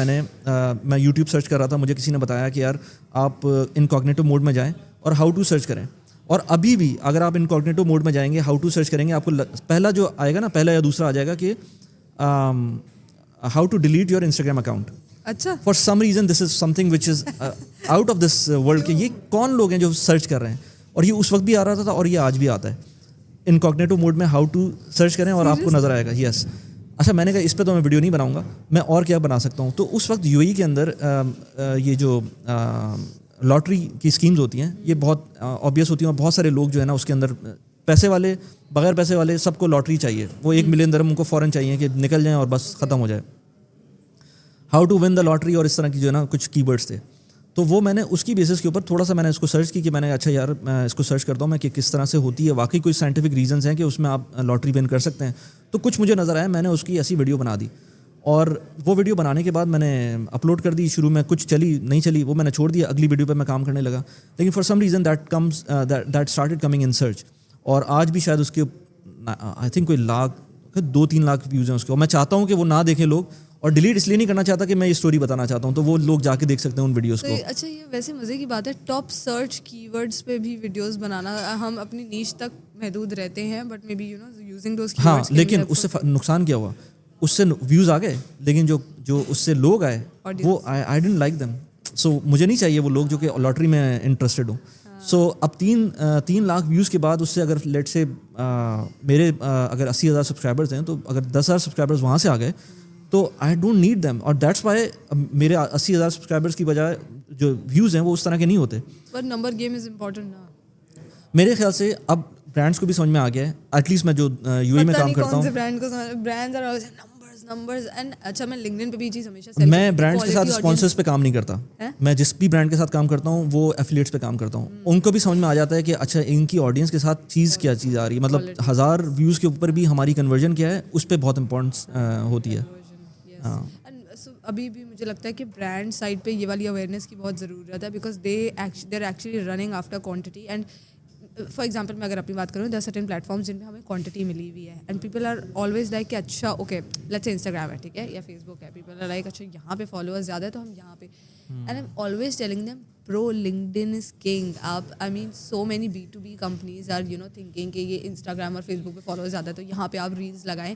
میں یوٹیوب سرچ کر رہا تھا, مجھے کسی نے بتایا کہ یار آپ انکوگنیٹو موڈ میں جائیں اور ہاؤ ٹو سرچ کریں. اور ابھی بھی اگر آپ انکوگنیٹو موڈ میں جائیں گے, ہاؤ ٹو سرچ کریں گے, آپ کو پہلا جو آئے گا نا, پہلا یا دوسرا آ جائے گا کہ how to delete your Instagram account. اچھا, for some reason this is something which is out of this world, کہ یہ کون لوگ ہیں جو سرچ کر رہے ہیں. اور یہ اس وقت بھی آ رہا تھا اور یہ آج بھی آتا ہے. انکوگنیٹو موڈ میں ہاؤ ٹو سرچ کریں اور آپ کو نظر آئے گا. یس. اچھا میں نے کہا اس پہ تو میں ویڈیو نہیں بناؤں گا, میں اور کیا بنا سکتا ہوں. تو اس وقت UAE کے اندر یہ جو لاٹری کی اسکیمز ہوتی ہیں یہ بہت آبویس ہوتی ہیں, اور بہت سارے لوگ جو ہے نا اس کے اندر پیسے والے بغیر پیسے والے سب کو لاٹری چاہیے, وہ 1 ملین درہم ان کو فوراً چاہیے کہ نکل جائیں اور بس ختم ہو جائے. How to win the lottery اور اس طرح کی جو ہے نا کچھ کی ورڈس تھے. تو وہ میں نے اس کی بیسس کے اوپر تھوڑا سا میں نے اس کو سرچ کی کہ میں نے اچھا یار میں اس کو سرچ کرتا ہوں میں کہ کس طرح سے ہوتی ہے, واقعی کوئی سائنٹیفک ریزنس ہیں کہ اس میں آپ لاٹری ون کر سکتے ہیں. تو کچھ مجھے نظر آیا, میں نے اس کی ایسی ویڈیو بنا دی, اور وہ ویڈیو بنانے کے بعد میں نے اپلوڈ کر دی. شروع میں کچھ چلی نہیں چلی, وہ میں نے چھوڑ دیا, اگلی ویڈیو پہ میں کام کرنے لگا. لیکن for some reason that started coming in search, اور آج بھی شاید اس کے آئی تھنک کوئی 2-3 لاکھ ویوز ہیں اس کے. اور میں چاہتا ہوں کہ وہ نہ دیکھیں لوگ, اور ڈیلیٹ اس لیے نہیں کرنا چاہتا کہ میں یہ اسٹوری بتانا چاہتا ہوں, تو وہ لوگ جا کے دیکھ سکتے ہیں ان ویڈیوز کو. اچھا یہ ویسے مزے کی بات ہے, ٹاپ سرچ کی ورڈس پہ بھی ویڈیوز بنانا. ہم اپنی نیش تک محدود رہتے ہیں, but maybe you know using those keywords. ہاں لیکن اس سے نقصان کیا ہوا, اس سے ویوز آ گئے, لیکن جو اس سے لوگ آئے وہ آئی ڈنٹ لائک دیم. سو مجھے نہیں چاہیے وہ لوگ جو کہ لاٹری میں انٹرسٹڈ ہوں. سو اب 3 لاکھ ویوز کے بعد اس سے اگر لیٹ سے میرے اگر 80,000 سبسکرائبرز ہیں, تو اگر 10,000 سبسکرائبرز وہاں سے آ گئے تو آئی ڈونٹ نیڈ دیم. اور دیٹس وائی میرے 80,000 سبسکرائبرز کی بجائے جو ویوز ہیں وہ اس طرح کے نہیں ہوتے. But number game is important نا. میرے خیال سے اب برانڈس کو بھی سمجھ میں آ گیا ہے, ایٹ لیسٹ میں جو UAE میں کام کرتا ہوں. Brands are numbers. اینڈ اچھا میں لنکڈن پہ بھی چیز ہمیشہ میں برانڈس کے ساتھ اسپانسرز پہ کام نہیں کرتا. میں جس بھی برانڈ کے ساتھ کام کرتا ہوں وہ ایفیلیٹس پہ کام کرتا ہوں. ان کو بھی سمجھ میں آ جاتا ہے کہ اچھا ان کی آڈینس کے ساتھ کیا چیز آ رہی ہے, مطلب 1000 ویوز کے اوپر بھی ہماری کنورژن کیا ہے اس پہ بہت امپورٹنس ہوتی ہے. ابھی بھی مجھے لگتا ہے کہ برانڈ سائڈ پہ یہ والی اویئرنیس کی بہت ضرورت ہے, because they are actually running after quantity. And for example میں اگر اپنی بات کروں, دیر آر سرٹن پلیٹفارمس جن پہ ہمیں کوانٹٹی ملی ہوئی ہے, and people are always like کہ اچھا اوکے لیٹس سے انسٹاگرام ہے ٹھیک ہے یا فیس بک ہے, پیپل آر لائک اچھا یہاں پہ فالوورز زیادہ ہے تو ہم یہاں پہ. And I am always telling them bro LinkedIn is king. آپ I mean so many B2B companies are you know thinking کہ یہ انسٹاگرام اور فیس بک پہ فالوورز زیادہ ہے تو یہاں پہ آپ ریلز لگائیں,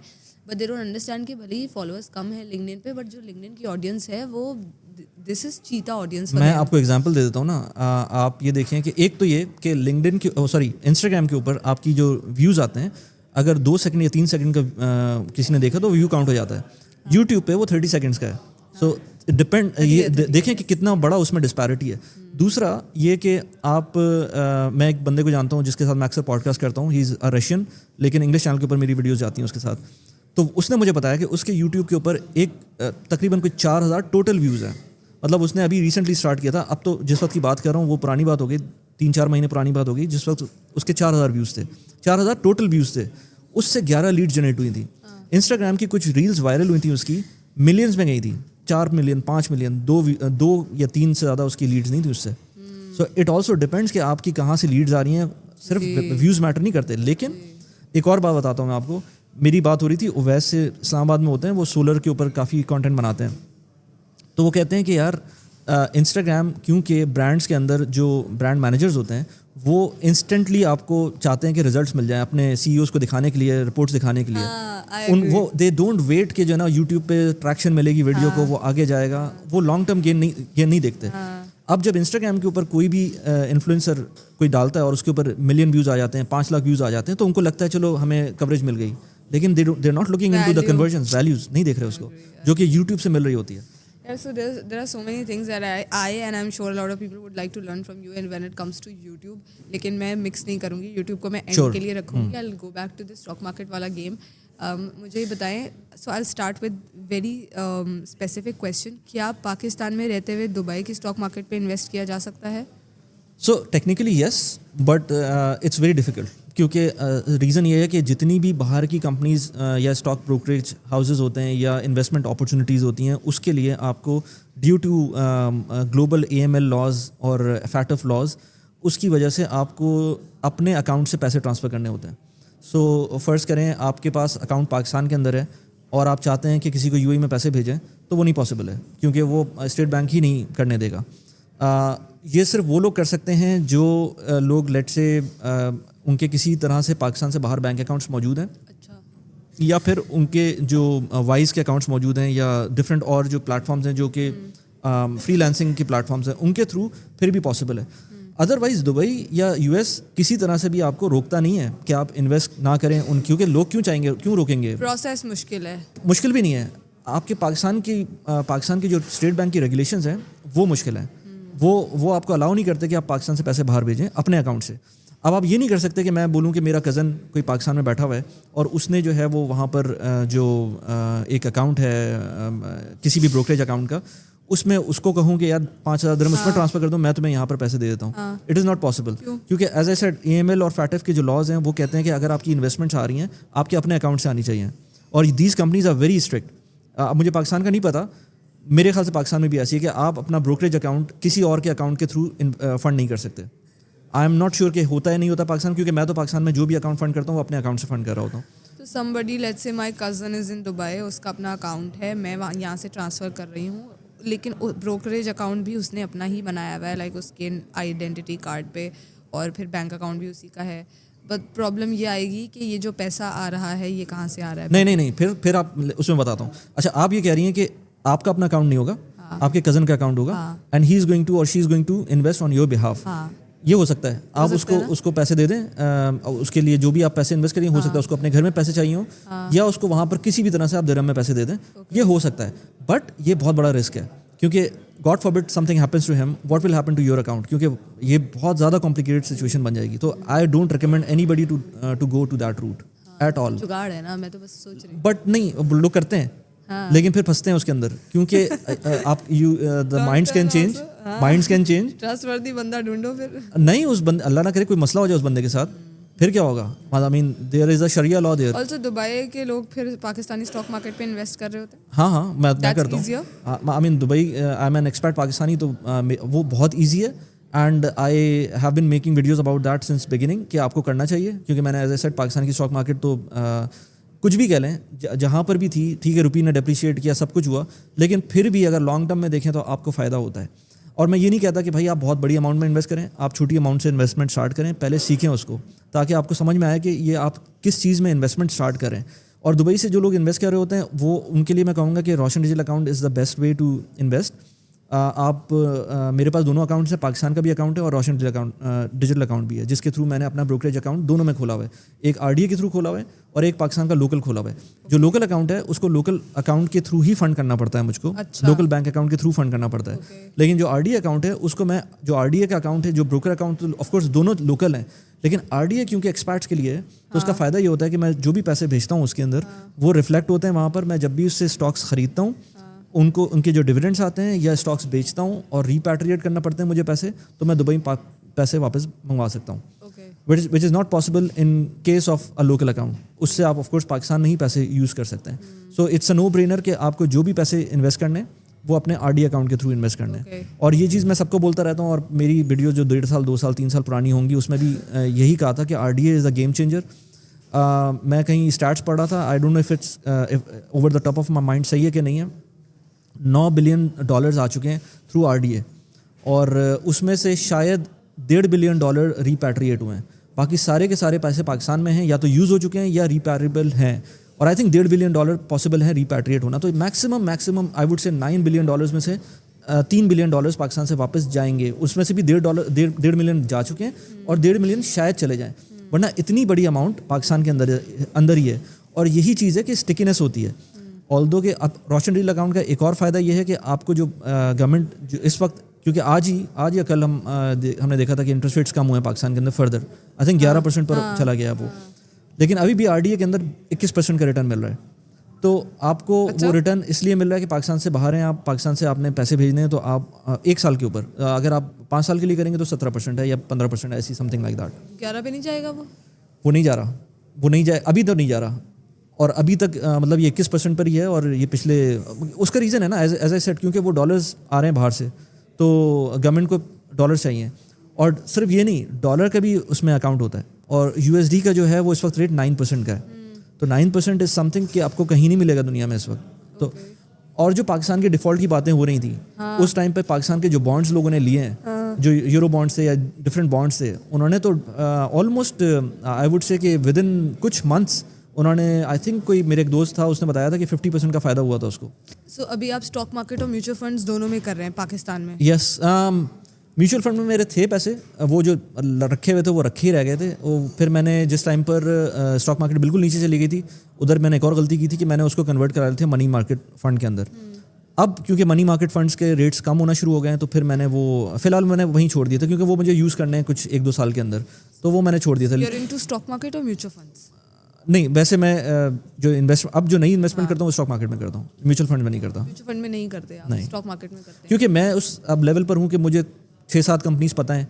بٹ دے ڈونٹ انڈرسٹینڈ کہ بھلے ہی فالوورز کم ہے لنکڈن پہ, بٹ جو لنکڈن کی آڈینس ہے وہ دس از چیتا آڈینس. میں آپ کو ایگزامپل دے دیتا ہوں نا. آپ یہ دیکھیں کہ ایک تو یہ کہ لنکڈن کی انسٹاگرام کے اوپر آپ کی جو ویوز آتے ہیں اگر 2 سیکنڈ یا 3 سیکنڈ کا کسی نے دیکھا تو ویو کاؤنٹ ہو جاتا ہے. یوٹیوب پہ وہ 30 سیکنڈس کا ہے. سو ڈپینڈ, یہ دیکھیں کہ کتنا بڑا اس میں ڈسپیرٹی ہے. دوسرا یہ کہ آپ میں ایک بندے کو جانتا ہوں جس کے ساتھ میں اکثر پوڈ کاسٹ کرتا ہوں, ہی از اے رشین, لیکن انگلش چینل کے اوپر میری ویڈیوز جاتی ہیں اس کے ساتھ. تو اس نے مجھے بتایا کہ اس کے یوٹیوب کے اوپر ایک تقریباً کوئی 4,000 ٹوٹل ویوز ہیں. مطلب اس نے ابھی ریسنٹلی اسٹارٹ کیا تھا, اب تو جس وقت کی بات کر رہا ہوں وہ پرانی بات ہو گئی, 3-4 مہینے پرانی بات ہو گئی, جس وقت اس کے 4,000 ویوز تھے, 4,000 ٹوٹل ویوز تھے. اس سے 11 لیڈ جنریٹ ہوئی تھیں. انسٹاگرام کی کچھ ریلز وائرل ہوئی تھیں, اس کی ملینز میں گئی تھیں, 4 ملین 5 ملین 2 یا 3 سے زیادہ اس کی لیڈز نہیں تھیں اس سے. سو اٹ آلسو ڈپینڈس کہ آپ کی کہاں سے لیڈز آ رہی ہیں, صرف ویوز میٹر نہیں کرتے. لیکن ایک اور بات بتاتا ہوں میں آپ کو, میری بات ہو رہی تھی اویس سے, اسلام آباد میں ہوتے ہیں, وہ سولر کے اوپر کافی کانٹینٹ بناتے ہیں. تو وہ کہتے ہیں کہ یار انسٹاگرام کیونکہ برانڈس کے اندر جو برانڈ مینیجرز ہوتے ہیں وہ انسٹنٹلی آپ کو چاہتے ہیں کہ ریزلٹس مل جائیں اپنے CEOs کو دکھانے کے لیے, رپورٹس دکھانے کے لیے. وہ دے ڈونٹ ویٹ کہ جو ہے نا یوٹیوب پہ ٹریکشن ملے گی ویڈیو کو, وہ آگے جائے گا, وہ لانگ ٹرم گین نہیں دیکھتے. اب جب انسٹاگرام کے اوپر کوئی بھی انفلوئنسر کوئی ڈالتا ہے اور اس کے اوپر ملین ویوز آ جاتے ہیں, 5 لاکھ ویوز آ جاتے ہیں, تو ان کو لگتا ہے چلو ہمیں کوریج مل گئی, لیکن they are not looking into the conversions, values نہیں دیکھ رہے اس کو جو کہ یوٹیوب سے مل رہی ہوتی ہے. So there are so many things that I and I'm sure a lot of people would like to learn from you, and when it comes to YouTube, لیکن میں mix نہیں کروں گی, YouTube کو میں end کے لیے رکھوں گی. I'll go back to the stock market والا game. مجھے بتائیں, so I'll start with very specific question. کیا پاکستان میں رہتے ہوئے دبئی کی اسٹاک مارکیٹ پہ انویسٹ کیا جا سکتا ہے؟ So technically yes, but it's very difficult, کیونکہ ریزن یہ ہے کہ جتنی بھی باہر کی کمپنیز یا اسٹاک بروکریج ہاؤسز ہوتے ہیں یا انویسٹمنٹ اپارچونیٹیز ہوتی ہیں, اس کے لیے آپ کو due to global AML laws اور FATF لاز, اس کی وجہ سے آپ کو اپنے اکاؤنٹ سے پیسے ٹرانسفر کرنے ہوتے ہیں. سو فرض کریں آپ کے پاس اکاؤنٹ پاکستان کے اندر ہے اور آپ چاہتے ہیں کہ کسی کو UAE میں پیسے بھیجیں, تو وہ نہیں پاسبل ہے, کیونکہ وہ اسٹیٹ بینک ہی نہیں کرنے دے گا. یہ صرف وہ لوگ کر سکتے ہیں جو لوگ لیٹ سے ان کے کسی طرح سے پاکستان سے باہر بینک اکاؤنٹس موجود ہیں, یا پھر ان کے جو وائز کے اکاؤنٹس موجود ہیں, یا ڈفرینٹ اور جو پلیٹ فارمز ہیں جو کہ فری لانسنگ کی پلیٹ فارمز ہیں, ان کے تھرو پھر بھی پاسبل ہے. ادروائز دبئی یا یو ایس کسی طرح سے بھی آپ کو روکتا نہیں ہے کہ آپ انویسٹ نہ کریں ان، کیونکہ لوگ کیوں چاہیں گے، کیوں روکیں گے؟ پروسیس مشکل ہے. مشکل بھی نہیں ہے. آپ کے پاکستان کی جو اسٹیٹ بینک کی ریگولیشنز ہیں وہ مشکل ہیں. وہ آپ کو الاؤ نہیں کرتے کہ آپ پاکستان سے پیسے باہر بھیجیں اپنے اکاؤنٹ سے. اب آپ یہ نہیں کر سکتے کہ میں بولوں کہ میرا کزن کوئی پاکستان میں بیٹھا ہوا ہے اور اس نے جو ہے وہ وہاں پر جو ایک اکاؤنٹ ہے کسی بھی بروکریج اکاؤنٹ کا، اس میں اس کو کہوں کہ یار 5,000 درہم اس میں ٹرانسفر کر دو، میں تمہیں یہاں پر پیسے دے دیتا ہوں. اٹ از ناٹ پاسبل، کیونکہ ایز اے سیڈ AML اور FATF کے جو لاز ہیں وہ کہتے ہیں کہ اگر آپ کی انویسٹمنٹس آ رہی ہیں آپ کے اپنے اکاؤنٹ سے آنی چاہیے. اور these companies are very strict. اب مجھے پاکستان کا نہیں پتا، میرے خیال سے پاکستان میں بھی ایسی ہے کہ آپ اپنا بروکریج اکاؤنٹ کسی اور کے اکاؤنٹ کے تھرو فنڈ نہیں کر سکتے. آئی ایم ناٹ شیور کہ ہوتا ہے نہیں ہوتا پاکستان، کیونکہ میں تو پاکستان میں جو بھی اکاؤنٹ فنڈ کرتا ہوں وہ اپنے اکاؤنٹ سے فنڈ کر رہا ہوتا ہوں. تو somebody let's say my cousin is in Dubai, اس کا اپنا اکاؤنٹ ہے، میں یہاں سے ٹرانسفر کر رہی ہوں، لیکن بروکریج اکاؤنٹ بھی اس نے اپنا ہی بنایا ہوا ہے، لائک اس کے آئیڈینٹی کارڈ پہ، اور پھر بینک اکاؤنٹ بھی اسی کا ہے. بٹ پرابلم یہ آئے گی کہ یہ جو پیسہ آ رہا ہے یہ کہاں سے آ رہا ہے؟ نہیں پھر آپ اس میں بتاتا ہوں. اچھا آپ یہ کہہ رہی ہیں کہ آپ کا اپنا اکاؤنٹ نہیں ہوگا، آپ کے کزن کا اکاؤنٹ ہوگا and he is going to or she is going to invest on your behalf. یہ ہو سکتا ہے آپ اس کو پیسے دے دیں، اس کے لیے جو بھی آپ پیسے انویسٹ کریں، ہو سکتا ہے اس کو اپنے گھر میں پیسے چاہیے ہوں، یا اس کو وہاں پر کسی بھی طرح سے آپ درہم میں پیسے دے دیں، یہ ہو سکتا ہے. بٹ یہ بہت بڑا رسک ہے، کیونکہ God forbid something happens to him, what will happen to your account, کیونکہ یہ بہت زیادہ کمپلیکیٹڈ سچویشن بن جائے گی. تو I don't recommend anybody to go to that route at all. جگاڑ ہے نا، میں تو بس سوچ رہی ہوں. بٹ نہیں، لوگ کرتے ہیں لیکن پھر پھنستے ہیں اس کے اندر، کیونکہ آپ دا مائنڈس کین چینج. ٹرسٹ وردی بندہ ڈھونڈو پھر. نہیں اس بندے، اللہ نہ کرے کوئی مسئلہ ہو جائے اس بندے کے ساتھ، پھر کیا ہوگا؟ I mean there is a Sharia law there. Also Dubai کے لوگ پھر پاکستانی اسٹاک مارکیٹ پہ انویسٹ کر رہے ہوتے ہیں. ہاں میں کرتا ہوں. I mean Dubai, I am an expert Pakistani, تو وہ بہت ایزی ہے and I have been making videos about that since beginning کہ آپ کو کرنا چاہیے. کیونکہ میں نے ایز اے سیٹ پاکستان کی اسٹاک مارکیٹ تو کچھ بھی کہہ لیں جہاں پر بھی تھی، ٹھیک ہے روپی نے ڈیپریشیٹ کیا، سب کچھ ہوا، لیکن پھر بھی اگر لانگ ٹرم میں دیکھیں تو آپ کو فائدہ ہوتا ہے. اور میں یہ نہیں کہتا کہ بھائی آپ بہت بڑی اماؤنٹ میں انویسٹ کریں، آپ چھوٹی اماؤنٹ سے انویسٹمنٹ اسٹارٹ کریں، پہلے سیکھیں اس کو تاکہ آپ کو سمجھ میں آئے کہ یہ آپ کس چیز میں انویسٹمنٹ اسٹارٹ کریں. اور دبئی سے جو لوگ انویسٹ کر رہے ہوتے ہیں وہ ان کے لیے میں کہوں گا کہ Roshan digital account is the best way to invest. آپ میرے پاس دونوں اکاؤنٹس ہیں، پاکستان کا بھی اکاؤنٹ ہے اور روشن ڈیجیٹل اکاؤنٹ بھی ہے، جس کے تھرو میں نے اپنا بروکریج اکاؤنٹ دونوں میں کھولا ہوا ہے. ایک RDA کے تھرو کھولا ہوا ہے اور ایک پاکستان کا لوکل کھولا ہوا ہے. جو لوکل اکاؤنٹ ہے اس کو لوکل اکاؤنٹ کے تھرو ہی فنڈ کرنا پڑتا ہے مجھ کو، لوکل بینک اکاؤنٹ کے تھرو فنڈ کرنا پڑتا ہے. لیکن جو RDA اکاؤنٹ ہے اس کو میں، جو RDA کا اکاؤنٹ ہے، جو بروکر اکاؤنٹ، آف کورس دونوں لوکل ہیں، لیکن RDA کیونکہ ایکسپرٹس کے لیے ہے تو اس کا فائدہ یہ ہوتا ہے کہ میں جو بھی پیسے بھیجتا ہوں اس کے اندر وہ ریفلیکٹ ہوتے ہیں وہاں پر. میں جب بھی اس سے اسٹاکس خریدتا ہوں، ان کے جو ڈیویڈنڈس آتے ہیں یا اسٹاکس بیچتا ہوں اور ریپیٹریٹ کرنا پڑتے ہیں مجھے پیسے، تو میں دبئی پیسے واپس منگوا سکتا ہوں، which is not possible in case of a local account. اس سے آپ آف کورس پاکستان میں ہی پیسے یوز کر سکتے ہیں. So it's a know Brenner کہ آپ کو جو بھی پیسے انویسٹ کرنے وہ اپنے RDA اکاؤنٹ کے تھرو انویسٹ کرنے. اور یہ چیز میں سب کو بولتا رہتا ہوں، اور میری ویڈیو جو 1.5 سال 2 سال 3 سال پرانی ہوں گی اس میں بھی یہی کہا تھا کہ RDA is a game changer. میں کہیں اسٹیٹس پڑھ رہا تھا، I don't know if it's over the top of my mind صحیح ہے کہ نہیں ہے، $9 بلین آ چکے ہیں تھرو RDA، اور اس میں سے شاید $1.5 بلین ریپیٹریٹ ہوئے ہیں. باقی سارے کے سارے پیسے پاکستان میں ہیں، یا تو یوز ہو چکے ہیں یا ریپیٹریبل ہیں. اور آئی تھنک $1.5 بلین پاسبل ہے ریپیٹریٹ ہونا. تو maximum I would say $9 billion میں سے $3 بلین پاکستان سے واپس جائیں گے. اس میں سے بھی $1.5 ملین جا چکے ہیں اور $1.5 ملین شاید چلے جائیں، ورنہ اتنی بڑی اماؤنٹ پاکستان کے اندر ہی ہے. اور یہی چیز ہے کہ اسٹکنیس ہوتی ہے. آلدو کہ اب روشن ڈیجیٹل اکاؤنٹ کا ایک اور فائدہ یہ ہے کہ آپ کو جو گورنمنٹ جو اس وقت، کیونکہ آج یا کل ہم نے دیکھا تھا کہ انٹرسٹ ریٹس کم ہوئے ہیں پاکستان کے اندر، فردر آئی تھنک 11% پر چلا گیا وہ، لیکن ابھی بھی RDA کے اندر 21% کا ریٹرن مل رہا ہے. تو آپ کو وہ ریٹرن اس لیے مل رہا ہے کہ پاکستان سے باہر ہیں آپ، پاکستان سے آپ نے پیسے بھیجنے ہیں، تو آپ 1 سال کے اوپر اگر آپ 5 سال کے لیے کریں گے تو 17% ہے یا 15% ایسی سم تھنگ لائک دیٹ. 11 پہ نہیں جائے گا وہ نہیں جا رہا، وہ نہیں جائے، ابھی تو نہیں جا رہا. اور ابھی تک مطلب یہ 21% پر ہی ہے. اور یہ پچھلے اس کا ریزن ہے نا ایز اے سیٹ، کیونکہ وہ ڈالرز آ رہے ہیں باہر سے، تو گورنمنٹ کو ڈالرز چاہیے. اور صرف یہ نہیں، ڈالر کا بھی اس میں اکاؤنٹ ہوتا ہے، اور USD کا جو ہے وہ اس وقت ریٹ 9% کا ہے. تو 9% از سم تھنگ کہ آپ کو کہیں نہیں ملے گا دنیا میں اس وقت. تو اور جو پاکستان کے ڈیفالٹ کی باتیں ہو رہی تھیں اس ٹائم پہ، پاکستان کے جو بانڈز لوگوں نے لیے ہیں، جو یورو بانڈس تھے یا ڈفرینٹ بانڈس تھے، انہوں نے تو آلموسٹ آئی ووڈ سے کہ ود ان کچھ منتھس انہوں نے، آئی تھنک کوئی میرے ایک دوست تھا اس نے بتایا تھا کہ 50% کا فائدہ ہوا تھا اس کو. سو ابھی آپ اسٹاک مارکیٹ اور میوچل فنڈس دونوں میں کر رہے ہیں پاکستان میں؟ یس. میوچل فنڈ میں میرے تھے پیسے, وہ جو رکھے ہوئے تھے وہ رکھے ہی رہ گئے تھے. پھر میں نے جس ٹائم پر اسٹاک مارکیٹ بالکل نیچے چلی گئی تھی, ادھر میں نے ایک اور غلطی کی تھی کہ میں نے اس کو کنورٹ کرا لیے تھے منی مارکیٹ فنڈ کے اندر. اب کیونکہ منی مارکیٹ فنڈس کے ریٹس کم ہونا شروع ہو گئے ہیں تو پھر میں نے وہ فی الحال میں نے وہیں چھوڑ دیا تھا, کیونکہ وہ مجھے یوز کرنے ہیں کچھ 1-2 سال کے اندر, تو وہ میں نے چھوڑ دیا تھا. You're into stock market or mutual funds? نہیں, ویسے میں جو اب جو نئی انویسٹمنٹ کرتا ہوں اسٹاک مارکیٹ میں کرتا ہوں, میوچل فنڈ میں نہیں کرتا. میوچل فنڈ میں نہیں کرتے آپ, اسٹاک مارکیٹ میں کرتے ہیں. کیونکہ میں اس اب لیول پر ہوں کہ مجھے 6-7 کمپنیز پتہ ہیں,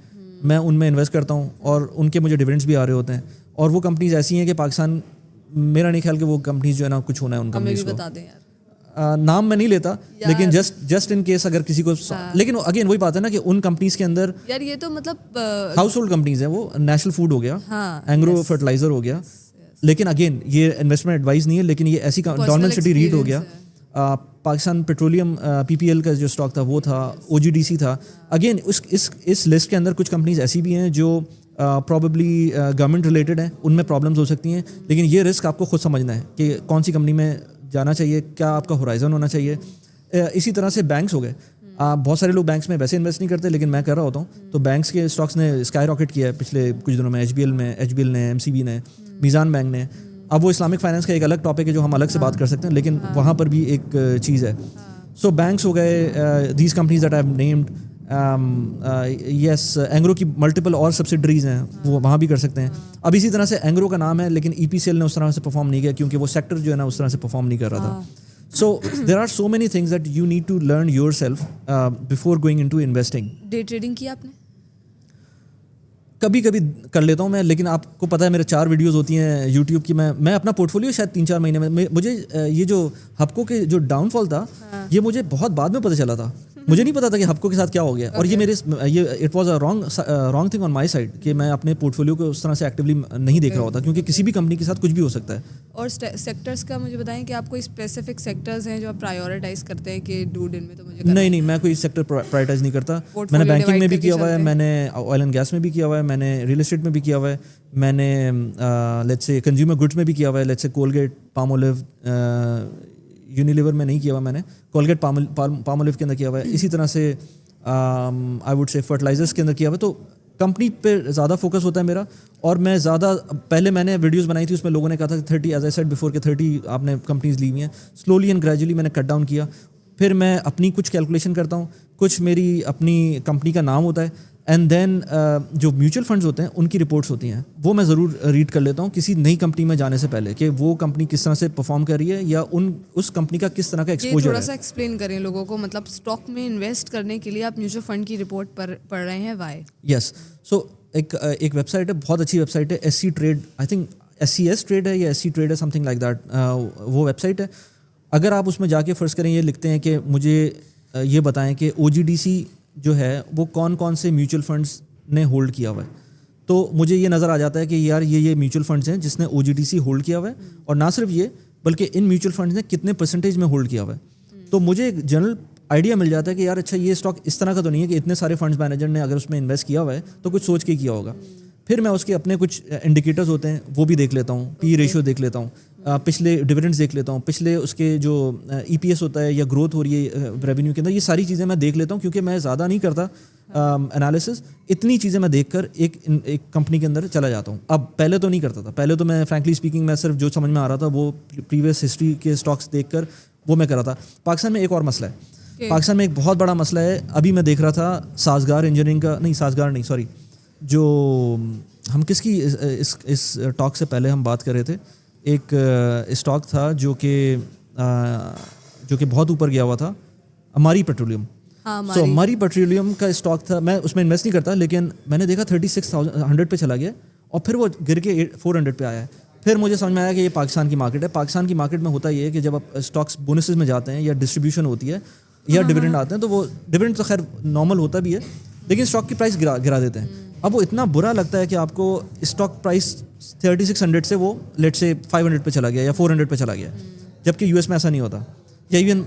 میں ان میں انویسٹ کرتا ہوں اور ان کے مجھے ڈیویڈنڈس بھی آ رہے ہوتے ہیں, اور وہ کمپنیز ایسی ہیں کہ پاکستان, میرا نہیں خیال کہ وہ کمپنیز جو ہے نا کچھ ہونا ہے ان کمپنیز کو. بتا دیں یار, نام میں نہیں لیتا, لیکن جسٹ ان کیس اگر کسی کو, لیکن اگین وہی بات ہے نا کہ ان کمپنیز کے اندر یار یہ تو مطلب ہاؤس ہولڈ کمپنیز ہیں, وہ نیشنل فوڈ ہو گیا, اینگرو فرٹیلائزر ہو گیا. لیکن اگین یہ انویسٹمنٹ ایڈوائز نہیں ہے, لیکن یہ ایسی ڈالمن سٹی ریٹ ہو گیا, پاکستان پیٹرولیم PPL کا جو اسٹاک تھا وہ تھا, OGDC تھا. اگین اس لسٹ کے اندر کچھ کمپنیز ایسی بھی ہیں جو پرابیبلی گورنمنٹ ریلیٹڈ ہیں, ان میں پرابلمز ہو سکتی ہیں, لیکن یہ رسک آپ کو خود سمجھنا ہے کہ کون سی کمپنی میں جانا چاہیے, کیا آپ کا ہورائزن ہونا چاہیے. اسی طرح سے بینکس ہو گئے, بہت سارے لوگ بینکس میں ویسے انویسٹ نہیں کرتے, لیکن میں کر رہا ہوتا ہوں. تو بینکس کے اسٹاکس نے اسکائی راکٹ کیا ہے پچھلے کچھ دنوں میں, HBL نے, MCB نے, میزان بینک نے. اب وہ اسلامک فائنینس کا ایک الگ ٹاپک ہے جو ہم الگ سے بات کر سکتے ہیں, لیکن وہاں پر بھی ایک چیز ہے. سو بینکس ہو گئے, these companies that I have named, yes Engro کی ملٹیپل اور سبسڈریز ہیں, وہ وہاں بھی کر سکتے ہیں. اب اسی طرح سے اینگرو کا نام ہے, لیکن EPCL نے اس طرح سے پرفارم نہیں کیا, کیونکہ وہ سیکٹر جو ہے نا اس طرح سے پرفارم نہیں کر رہا تھا. So there are so many things that you need to learn yourself before going into investing. Day trading کی آپ نے؟ کبھی کبھی کر لیتا ہوں میں, لیکن آپ کو پتہ ہے میرے 4 ویڈیوز ہوتی ہیں یوٹیوب کی. میں اپنا پورٹ فولیو شاید 3-4 مہینے میں, مجھے یہ جو ہپکو کے جو ڈاؤن فال تھا یہ مجھے بہت بعد میں پتہ چلا تھا. مجھے نہیں پتا تھا کہ ہپکو کے ساتھ کیا ہو گیا, اور یہ it was a wrong thing on my side کہ میں اپنے پورٹ فولیو کو اس طرح سے ایکٹیولی نہیں دیکھ رہا ہوتا, کیونکہ کسی بھی کمپنی کے ساتھ کچھ بھی ہو سکتا ہے. اور سیکٹرز کا مجھے بتائیں کہ آپ کوئی اسپیسیفک سیکٹرز ہیں جو آپ پرائیورٹائز کرتے ہیں کہ ڈوڈ ان میں تو مجھے نہیں, میں کوئی سیکٹر پرائیورٹائز نہیں کرتا. میں نے بینکنگ میں بھی کیا ہوا ہے, میں نے آئل اینڈ گیس میں بھی کیا ہوا ہے, میں نے ریئل اسٹیٹ میں بھی کیا ہوا ہے, میں نے لیٹس سے کنزیومر گڈس میں بھی کیا ہوا ہے. Let's say Colgate, Palmolive, Unilever میں نہیں کیا ہوا, میں نے کولگیٹ پالمولیو کے اندر کیا ہوا ہے. اسی طرح سے آئی ووڈ سے فرٹیلائزرس کے اندر کیا ہوا ہے. تو کمپنی پہ زیادہ فوکس ہوتا ہے میرا, اور میں زیادہ پہلے میں نے ویڈیوز بنائی تھی, اس میں لوگوں نے کہا تھا کہ 30 ایز آئی سیڈ بفور کہ 30 آپ نے کمپنیز لی ہوئی ہیں. سلولی اینڈ گریجولی میں نے کٹ ڈاؤن کیا. پھر میں اپنی کچھ کیلکولیشن کرتا ہوں, کچھ میری اپنی کمپنی کا نام ہوتا ہے, اینڈ دین جو میوچل فنڈز ہوتے ہیں ان کی رپورٹس ہوتی ہیں, وہ میں ضرور ریڈ کر لیتا ہوں کسی نئی کمپنی میں جانے سے پہلے, کہ وہ کمپنی کس طرح سے پرفارم کر رہی ہے یا اس کمپنی کا کس طرح کا ایکسپوجر ہے. تھوڑا سا ایکسپلین کریں لوگوں کو, مطلب اسٹاک میں انویسٹ کرنے کے لیے آپ میوچل فنڈ کی رپورٹ پڑھ رہے ہیں, وائی؟ یس, سو ایک ویب سائٹ ہے, بہت اچھی ویب سائٹ ہے, SC trade, I think SCS trade ہے یا SC ٹریڈ ہے, سم تھنگ لائک دیٹ, وہ ویب سائٹ ہے. اگر آپ اس میں جا کے فرض کریں, یہ لکھتے ہیں کہ مجھے یہ بتائیں کہ OGDC جو ہے وہ کون سے میوچل فنڈس نے ہولڈ کیا ہوا ہے, تو مجھے یہ نظر آ جاتا ہے کہ یار یہ میوچل فنڈس ہیں جس نے OGDC ہولڈ کیا ہوا ہے, اور نہ صرف یہ بلکہ ان میوچل فنڈس نے کتنے پرسنٹیج میں ہولڈ کیا ہوا ہے. تو مجھے ایک جنرل آئیڈیا مل جاتا ہے کہ یار اچھا یہ اسٹاک اس طرح کا تو نہیں ہے کہ اتنے سارے فنڈز مینیجر نے اگر اس میں انویسٹ کیا ہوا ہے تو کچھ سوچ کے کیا ہوگا. پھر میں اس کے اپنے کچھ انڈیکیٹرز ہوتے ہیں وہ بھی دیکھ لیتا ہوں, PE ریشیو دیکھ لیتا ہوں, پچھلے ڈویڈنڈس دیکھ لیتا ہوں, پچھلے اس کے جو EPS ہوتا ہے یا گروتھ ہو رہی ہے ریونیو کے اندر, یہ ساری چیزیں میں دیکھ لیتا ہوں, کیونکہ میں زیادہ نہیں کرتا انالیسس. اتنی چیزیں میں دیکھ کر ایک کمپنی کے اندر چلا جاتا ہوں. اب پہلے تو نہیں کرتا تھا, پہلے تو میں فرینکلی اسپیکنگ میں صرف جو سمجھ میں آ رہا تھا وہ پریویس ہسٹری کے اسٹاکس دیکھ کر وہ میں کر رہا تھا. پاکستان میں ایک اور مسئلہ ہے, پاکستان میں ایک بہت بڑا مسئلہ ہے. ابھی میں دیکھ رہا تھا سازگار انجینئرنگ کا, نہیں سازگار نہیں, سوری, جو ہم کس کی اس ٹاک سے پہلے ہم بات کر رہے تھے, ایک اسٹاک تھا جو کہ بہت اوپر گیا ہوا تھا, اماری پیٹرولیم. سو اماری پیٹرولیم کا اسٹاک تھا, میں اس میں انویسٹ نہیں کرتا, لیکن میں نے دیکھا 36,100 پہ چلا گیا اور پھر وہ گر کے 400 پہ آیا ہے. پھر مجھے سمجھ میں آیا کہ یہ پاکستان کی مارکیٹ ہے. پاکستان کی مارکیٹ میں ہوتا یہ ہے کہ جب آپ اسٹاکس بونسز میں جاتے ہیں یا ڈسٹریبیوشن ہوتی ہے یا ڈویڈنڈ آتے ہیں, تو وہ ڈویڈنڈ تو خیر نارمل ہوتا بھی ہے, لیکن اسٹاک کی پرائس گرا دیتے ہیں. اب وہ اتنا برا لگتا ہے کہ آپ کو اسٹاک پرائس 3600 سے وہ لیٹ سے 500 پہ چلا گیا یا 400 پہ چلا گیا, جبکہ US میں ایسا نہیں ہوتا, یا ایون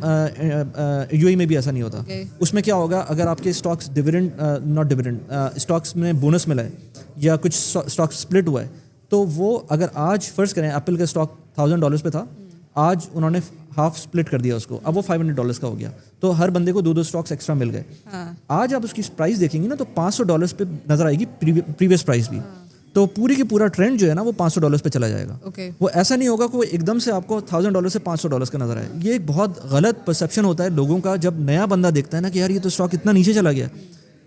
UAE میں بھی ایسا نہیں ہوتا. اس میں کیا ہوگا, اگر آپ کے اسٹاکس اسٹاکس میں بونس ملا ہے یا کچھ اسٹاک اسپلٹ ہوا ہے, تو وہ اگر آج فرض کریں ایپل کا اسٹاک $1,000 پہ تھا, آج انہوں نے ہاف اسپلٹ کر دیا اس کو, اب وہ $500 کا ہو گیا, تو ہر بندے کو 2 اسٹاکس ایکسٹرا مل گئے. آج آپ اس کی پرائز دیکھیں گے نا تو $500 پہ نظر آئے گی پریویس پرائز بھی, تو پوری کی پورا ٹرینڈ جو ہے نا وہ $500 پہ چلا جائے گا. وہ ایسا نہیں ہوگا کہ وہ ایک دم سے آپ کو $1000 سے $500 کا نظر آئے. یہ ایک بہت غلط پرسیپشن ہوتا ہے لوگوں کا جب نیا بندہ دیکھتا ہے نا کہ یار یہ تو اسٹاک اتنا نیچے چلا گیا.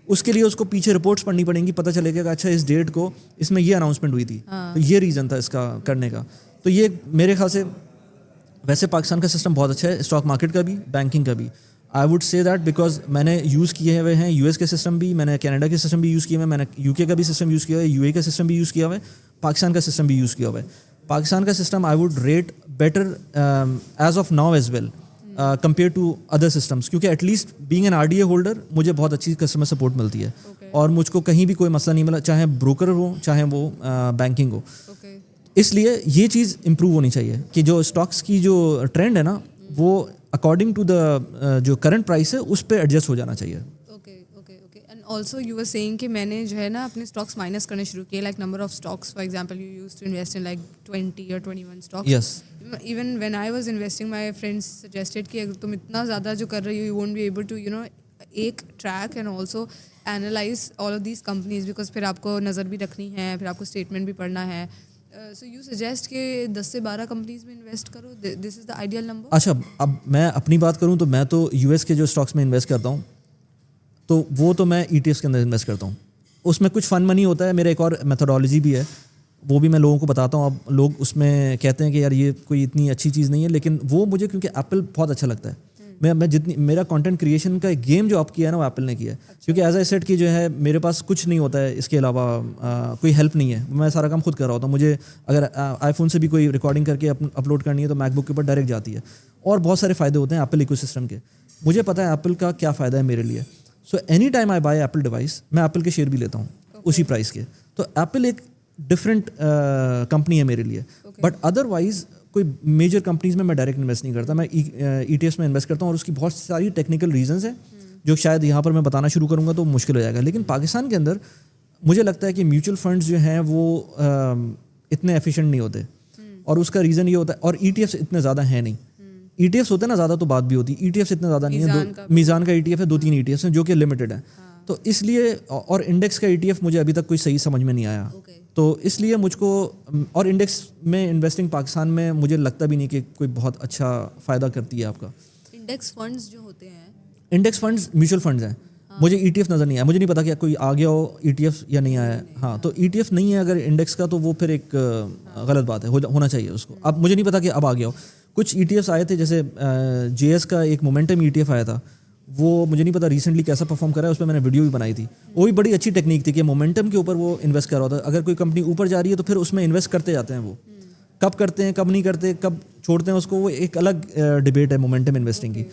اس کے لیے اس کو پیچھے رپورٹس پڑھنی پڑیں گی, پتہ چلے گا کہ اچھا اس ڈیٹ کو اس میں یہ اناؤنسمنٹ ہوئی تھی, تو یہ ریزن تھا اس کا کرنے کا. تو یہ میرے خیال سے ویسے پاکستان کا سسٹم بہت اچھا ہے, اسٹاک مارکیٹ کا بھی, بینکنگ کا بھی. I would say that because میں نے یوز کیے ہوئے ہیں US کے سسٹم بھی, میں نے کینیڈا کے سسٹم بھی یوز کیے ہوئے ہیں, میں نے UK کا بھی سسٹم یوز کیا ہوا ہے, UAE کا سسٹم بھی یوز کیا ہوا ہے, پاکستان کا سسٹم بھی یوز کیا ہوا ہے. پاکستان کا system I would rate better as of now as well compare to other systems, کیونکہ at least being an RDA holder مجھے بہت اچھی کسٹمر سپورٹ ملتی ہے, اور مجھ کو کہیں بھی کوئی مسئلہ نہیں ملا, چاہے بروکر ہو چاہے وہ بینکنگ ہو. اس لیے یہ چیز امپروو ہونی چاہیے کہ جو اسٹاکس کی جو ٹرینڈ ہے نا وہ اکارڈنگ ٹو دا جو کرنٹ پرائس ہے اس پہ ایڈجسٹ ہو جانا چاہیے. And also you were seeing کہ میں نے جو ہے نا اپنے اسٹاکس مائنس کرنے شروع کیے, like number of stocks. For example you use to invest in like 20 or 21 stocks. Yes, even when I was investing my friends suggested کہ اگر تم اتنا زیادہ جو کر رہی ہو you won't be able to ایک track and also analyse all of these companies, because پھر آپ کو نظر بھی رکھنی ہے, پھر آپ کو اسٹیٹمنٹ بھی پڑھنا ہے. سو یو سجیسٹ کہ 10 سے 12 کمپنیز میں انویسٹ کرو, دس از دا آئیڈیل نمبر. اچھا اب میں اپنی بات کروں تو میں تو US کے جو اسٹاکس میں انویسٹ کرتا ہوں تو وہ تو میں ETFs کے اندر انویسٹ کرتا ہوں. اس میں کچھ فن منی ہوتا ہے, میرا ایک اور میتھڈالوجی بھی ہے, وہ بھی میں لوگوں کو بتاتا ہوں. اب لوگ اس میں کہتے ہیں کہ یار یہ کوئی اتنی اچھی چیز نہیں ہے, لیکن وہ مجھے کیونکہ ایپل بہت اچھا لگتا ہے. میں جتنی میرا کانٹینٹ کریشن کا ایک گیم جو آپ کیا ہے نا وہ ایپل نے کیا ہے, کیونکہ ایز اے سیٹ کی جو ہے میرے پاس کچھ نہیں ہوتا ہے اس کے علاوہ, کوئی ہیلپ نہیں ہے, میں سارا کام خود کر رہا ہوتا ہوں. مجھے اگر آئی فون سے بھی کوئی ریکارڈنگ کر کے اپلوڈ کرنی ہے تو میک بک کے اوپر ڈائریکٹ جاتی ہے, اور بہت سارے فائدے ہوتے ہیں ایپل ایکو سسٹم کے. مجھے پتہ ہے ایپل کا کیا فائدہ ہے میرے لیے. So any time I by apple device میں ایپل کے شیئر بھی لیتا ہوں اسی پرائز کے. تو ایپل ایک ڈفرینٹ کمپنی ہے میرے لیے, بٹ ادروائز کوئی میجر کمپنیز میں ڈائریکٹ انویسٹ نہیں کرتا. میں ETFs میں انویسٹ کرتا ہوں, اور اس کی بہت ساری ٹیکنیکل ریزنز ہیں جو شاید یہاں پر میں بتانا شروع کروں گا تو مشکل ہو جائے گا. لیکن پاکستان کے اندر مجھے لگتا ہے کہ میوچل فنڈز جو ہیں وہ اتنے ایفیشینٹ نہیں ہوتے, اور اس کا ریزن یہ ہوتا ہے, اور ETFs اتنے زیادہ ہیں نہیں. ETFs ہوتے ہیں نا زیادہ تو بات بھی ہوتی ہے, ETFs اتنے زیادہ نہیں ہیں. میزان کا ETF ہے, 2-3 ETFs ہیں جو کہ لمیٹڈ ہیں. تو اس لیے, اور انڈیکس کا ETF مجھے ابھی تک کوئی صحیح سمجھ میں نہیں آیا. تو اس لیے مجھ کو, اور انڈیکس میں انویسٹنگ پاکستان میں مجھے لگتا بھی نہیں کہ کوئی بہت اچھا فائدہ کرتی ہے آپ کا. انڈیکس فنڈز جو ہوتے ہیں, انڈیکس فنڈز میوچل فنڈز ہیں. مجھے ETF نظر نہیں آیا, مجھے نہیں پتا کہ کوئی آ گیا ہو ETF یا نہیں آیا ہے. ہاں, تو ETF نہیں ہے اگر انڈیکس کا تو وہ پھر ایک غلط بات ہے, ہونا چاہیے اس کو. اب مجھے نہیں پتا کہ اب آ گیا ہو. کچھ ETFs آئے تھے, جیسے JS کا ایک مومنٹم ETF آیا تھا, وہ مجھے نہیں پتا ریسنٹلی کیسا پرفارم کرا ہے, اس پہ میں نے ویڈیو بھی بنائی تھی. وہ بھی بڑی اچھی ٹیکنیک تھی کہ مومنٹم کے اوپر وہ انویسٹ کر رہا ہوتا ہے. اگر کوئی کمپنی اوپر جا رہی ہے تو پھر اس میں انویسٹ کرتے جاتے ہیں. وہ کب کرتے ہیں کب نہیں کرتے, کب چھوڑتے ہیں اس کو, وہ ایک الگ ڈبیٹ ہے مومنٹم انویسٹنگ کی.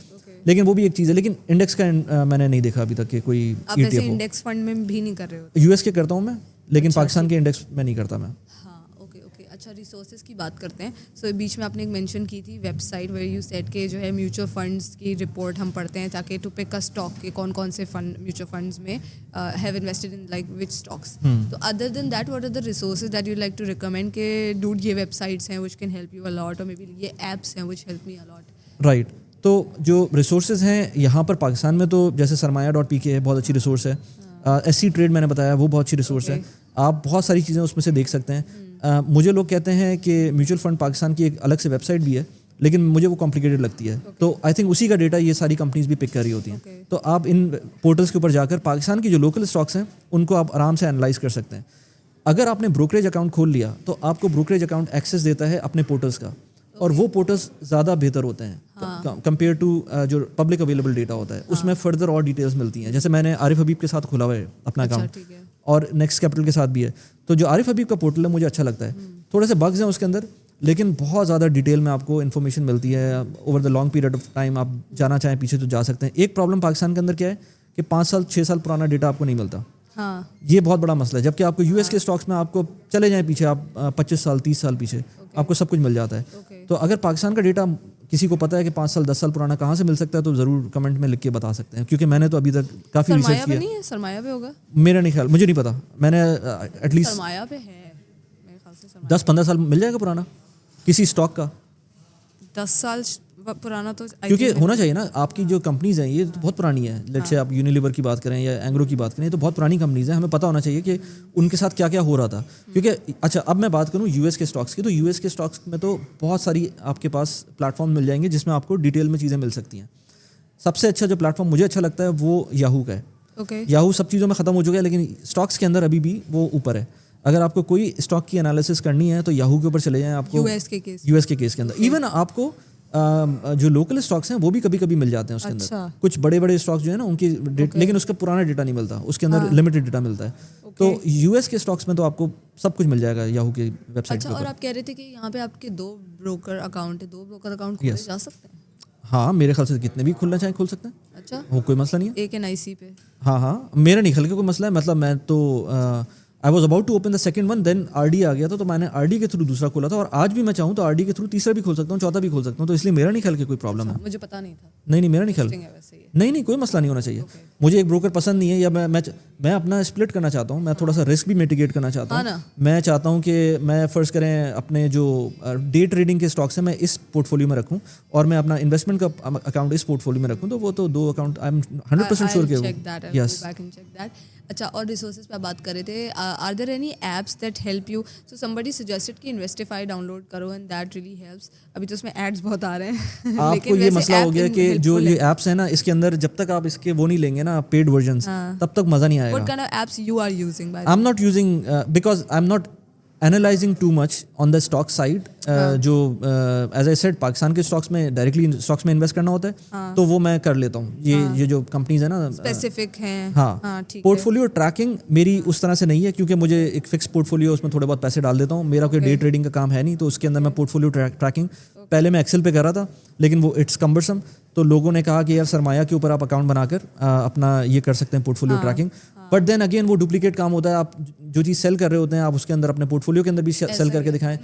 لیکن وہ بھی ایک چیز ہے. لیکن انڈیکس کا میں نے نہیں دیکھا ابھی تک کہ کوئی ETF ہو. انڈیکس فنڈ میں بھی نہیں کر رہے ہو. US کے کرتا ہوں میں, لیکن پاکستان کے انڈیکس میں نہیں کرتا میں. اچھا, ریسورسز کی بات کرتے ہیں. سو بیچ میں آپ نے ایک مینشن کی تھی website where you set کہ جو ہے میوچل فنڈس کی رپورٹ ہم پڑھتے ہیں تاکہ ٹو پک اے اسٹاک کے کون کون سے فنڈ میوچل فنڈس میں have invested in like which stocks. تو other than that what are the resources that you like to recommend کہ ڈوڈ یہ ویب سائٹس ہیں وچ کین ہیلپ یو الاٹ, اور مے بی یہ ایپس ہیں وچ ہیلپ می الاٹ. رائٹ, تو جو ریسورسز ہیں یہاں پر پاکستان میں تو جیسے سرمایہ.pk ہے, بہت اچھی ریسورس ہے. SC ٹریڈ میں نے بتایا وہ بہت اچھی ریسورس ہے. آپ بہت ساری چیزیں اس میں سے دیکھ سکتے ہیں. مجھے لوگ کہتے ہیں کہ میوچل فنڈ پاکستان کی ایک الگ سے ویب سائٹ بھی ہے, لیکن مجھے وہ کمپلیکیٹڈ لگتی ہے. تو آئی تھنک اسی کا ڈیٹا یہ ساری کمپنیز بھی پک کر رہی ہوتی ہیں. تو آپ ان پورٹلس کے اوپر جا کر پاکستان کی جو لوکل اسٹاکس ہیں ان کو آپ آرام سے انالائز کر سکتے ہیں. اگر آپ نے بروکریج اکاؤنٹ کھول لیا تو آپ کو بروکریج اکاؤنٹ ایکسیس دیتا ہے اپنے پورٹلس کا, اور وہ پورٹلس زیادہ بہتر ہوتے ہیں کمپیئر ٹو جو پبلک اویلیبل ڈیٹا ہوتا ہے. اس میں فردر اور ڈیٹیلس ملتی ہیں. جیسے میں نے عارف حبیب کے ساتھ کھولا ہوا ہے اپنا اکاؤنٹ, اور نیکسٹ کیپٹل کے ساتھ بھی ہے. تو جو عارف حبیب کا پورٹل ہے مجھے اچھا لگتا ہے. تھوڑے سے بگز ہیں اس کے اندر, لیکن بہت زیادہ ڈیٹیل میں آپ کو انفارمیشن ملتی ہے. Over the long period of time آپ جانا چاہیں پیچھے تو جا سکتے ہیں. ایک پرابلم پاکستان کے اندر کیا ہے کہ 5 سال 6 سال پرانا ڈیٹا آپ کو نہیں ملتا. یہ بہت بڑا مسئلہ ہے. جبکہ آپ کو US کے اسٹاکس میں آپ کو چلے جائیں پیچھے, آپ 25 سال 30 سال پیچھے آپ کو سب کچھ مل جاتا ہے. تو اگر پاکستان کا ڈیٹا کسی کو پتہ ہے کہ 5 سال 10 سال پرانا کہاں سے مل سکتا ہے تو ضرور کمنٹ میں لکھ کے بتا سکتے ہیں, کیونکہ میں نے تو ابھی تک کافی ریسرچ کیا. سرمایہ پہ ہوگا میرا نہیں خیال, مجھے نہیں پتا. میں نے ایٹ لیسٹ سرمایہ پہ ہے 10-15 سال مل جائے گا پرانا کسی اسٹاک کا. 10 سال پرانا تو کیونکہ ہونا چاہیے نا. آپ کی جو کمپنیز ہیں یہ تو بہت پرانی ہے. لیٹ سے آپ یونیلیور کی بات کریں یا اینگرو کی بات کریں, تو بہت پرانی کمپنیز ہیں. ہمیں پتہ ہونا چاہیے کہ ان کے ساتھ کیا کیا ہو رہا تھا. کیونکہ اچھا اب میں بات کروں یو ایس کے اسٹاکس کی, تو یو ایس کے اسٹاکس میں تو بہت ساری آپ کے پاس پلیٹ فارم مل جائیں گے جس میں آپ کو ڈیٹیل میں چیزیں مل سکتی ہیں. سب سے اچھا جو پلیٹ فارم مجھے اچھا لگتا ہے وہ یاہو کا ہے. یاہو سب چیزوں میں ختم ہو چکا ہے لیکن اسٹاکس کے اندر ابھی بھی وہ اوپر ہے. اگر آپ کو کوئی اسٹاک کی انالیسس کرنی ہے تو یاہو کے اوپر چلے جائیں. آپ کو یو ایس کے کیس کے اندر ایون آپ کو جو لوکل اسٹاکس ہیں وہ بھی کبھی کبھی مل جاتے ہیں اس کے اندر. کچھ بڑے بڑے اسٹاکس جو ہیں نا ان کی لیکن اس کا پرانا ڈیٹا نہیں ملتا, اس کے اندر لمیٹڈ ڈیٹا ملتا ہے. تو یو ایس کے اسٹاکس میں تو آپ کو سب کچھ مل جائے گا یاہو کی ویب سائٹ پر. اور آپ کہہ رہے تھے کہ یہاں پہ آپ کے 2 بروکر اکاؤنٹ کھولے جا سکتے ہیں. ہاں میرے خیال سے کتنے بھی کھلنا چاہیں کھول سکتے ہیں. اچھا وہ کوئی مسئلہ نہیں ہے. ایک NIC پہ. ہاں میرا نہیں خیال کہ کوئی مسئلہ ہے. مطلب میں تو I was about to open the second one, then RD آ گیا تھا تو میں نے RD کے تھرو دوسرا کھولا تھا, اور آج بھی میں چاہوں تو RD کے تھرو تیسرا بھی کھول سکتا ہوں, چوتھا بھی کھول سکتا ہوں. تو اس لیے میرا نہیں خیال کہ کوئی پرابلم ہے. مجھے پتا نہیں تھا. نہیں میرا نہیں خیال. نہیں کوئی مسئلہ نہیں ہونا چاہیے. مجھے ایک بروکر پسند نہیں ہے یا میں اپنا اسپلٹ کرنا چاہتا ہوں. میں تھوڑا سا رسک بھی میٹیگیٹ کرنا چاہتا ہوں. میں چاہتا ہوں کہ میں فرض کریں اپنے جو ڈے ٹریڈنگ کے اسٹاکس ہیں میں اس پورٹ فولیو میں رکھوں, اور میں اپنا انویسٹمنٹ کا اکاؤنٹ اس پورٹ فولیو میں رکھوں. تو وہ تو 2 اکاؤنٹ آئی ایم 100% شیور کہ یس. اچھا, اور ریسورسز پہ بات کر رہے تھے. Are there any apps that help you? So somebody suggested کہ انویسٹیفائی ڈاؤن لوڈ کرو اینڈ دیٹ ریلی ہیلپس. ابھی تو اس میں ایڈس بہت آ رہے ہیں. آپ کو یہ مسئلہ ہو گیا کہ جو یہ ایپس ہیں نا اس کے اندر جب تک آپ اس کے وہ نہیں لیں گے نا پیڈ ورژنس, تب تک مزہ نہیں آئے گا. What kind of apps you are using? I'm not using because I'm not analyzing too much on the stock side. جو ایز آئی سیڈ پاکستان کے اسٹاکس میں ڈائریکٹلی اسٹاکس میں انویسٹ کرنا ہوتا ہے تو وہ میں کر لیتا ہوں. یہ جو کمپنیز ہیں نا اسپیسیفک ہیں. ہاں پورٹ فولیو ٹریکنگ میری اس طرح سے نہیں ہے کیونکہ مجھے ایک فکس پورٹ فولیو اس میں تھوڑے بہت پیسے ڈال دیتا ہوں. میرا کوئی ڈے ٹریڈنگ کا کام ہے نہیں, تو اس کے اندر میں پورٹ فولیو ٹریکنگ پہلے میں ایکسل پہ کر رہا تھا لیکن وہ اٹس کمبرسم. تو لوگوں نے کہا کہ یار سرمایہ کے اوپر آپ اکاؤنٹ بنا کر اپنا یہ کر سکتے ہیں portfolio tracking. But then again وہ ڈپلیکیٹ کام ہوتا ہے. آپ جو چیز سیل کر رہے ہوتے ہیں آپ اس کے اندر اپنے پورٹ فولیو کے اندر بھی سیل کر کے دکھائیں.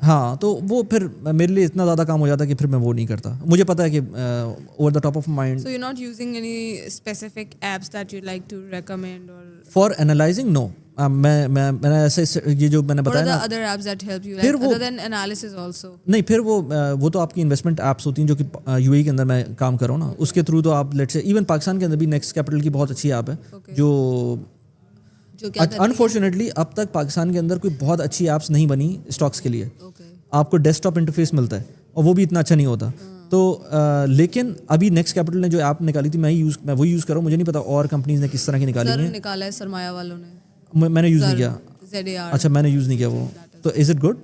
ہاں تو وہ پھر میرے لیے اتنا زیادہ کام ہو جاتا ہے کہ پھر میں وہ نہیں کرتا. مجھے پتا ہے کہ over the top of mind. So you're not using any specific apps that you like to recommend or for analyzing? No. میں ایسے یہ جو میں نے بتایا نا other apps that help you like other than analysis also. نہیں پھر وہ تو آپ کی انویسٹمنٹ ایپس ہوتی ہیں جو کہ UAE کے اندر میں کام کر رہا ہوں نا, اس کے تھرو تو آپ لیٹ سے ایون پاکستان کے اندر بھی نیکسٹ کیپٹل کی بہت اچھی ایپ ہے جو انفارچونیٹلی اب تک پاکستان کے اندر کوئی بہت اچھی ایپس نہیں بنی اسٹاکس کے لیے. آپ کو ڈیسک ٹاپ انٹرفیس ملتا ہے اور وہ بھی اتنا اچھا نہیں ہوتا. تو لیکن ابھی نیکسٹ کیپٹل نے جو ایپ نکالی تھی میں وہی یوز کر رہا ہوں. مجھے نہیں پتا اور کمپنیز نے کس طرح کی نکالی ہیں. نکالا ہے سرمایہ والوں نے. میں نے یوز نہیں کیا. اچھا میں نے یوز نہیں کیا وہ. تو از اٹ گڈ؟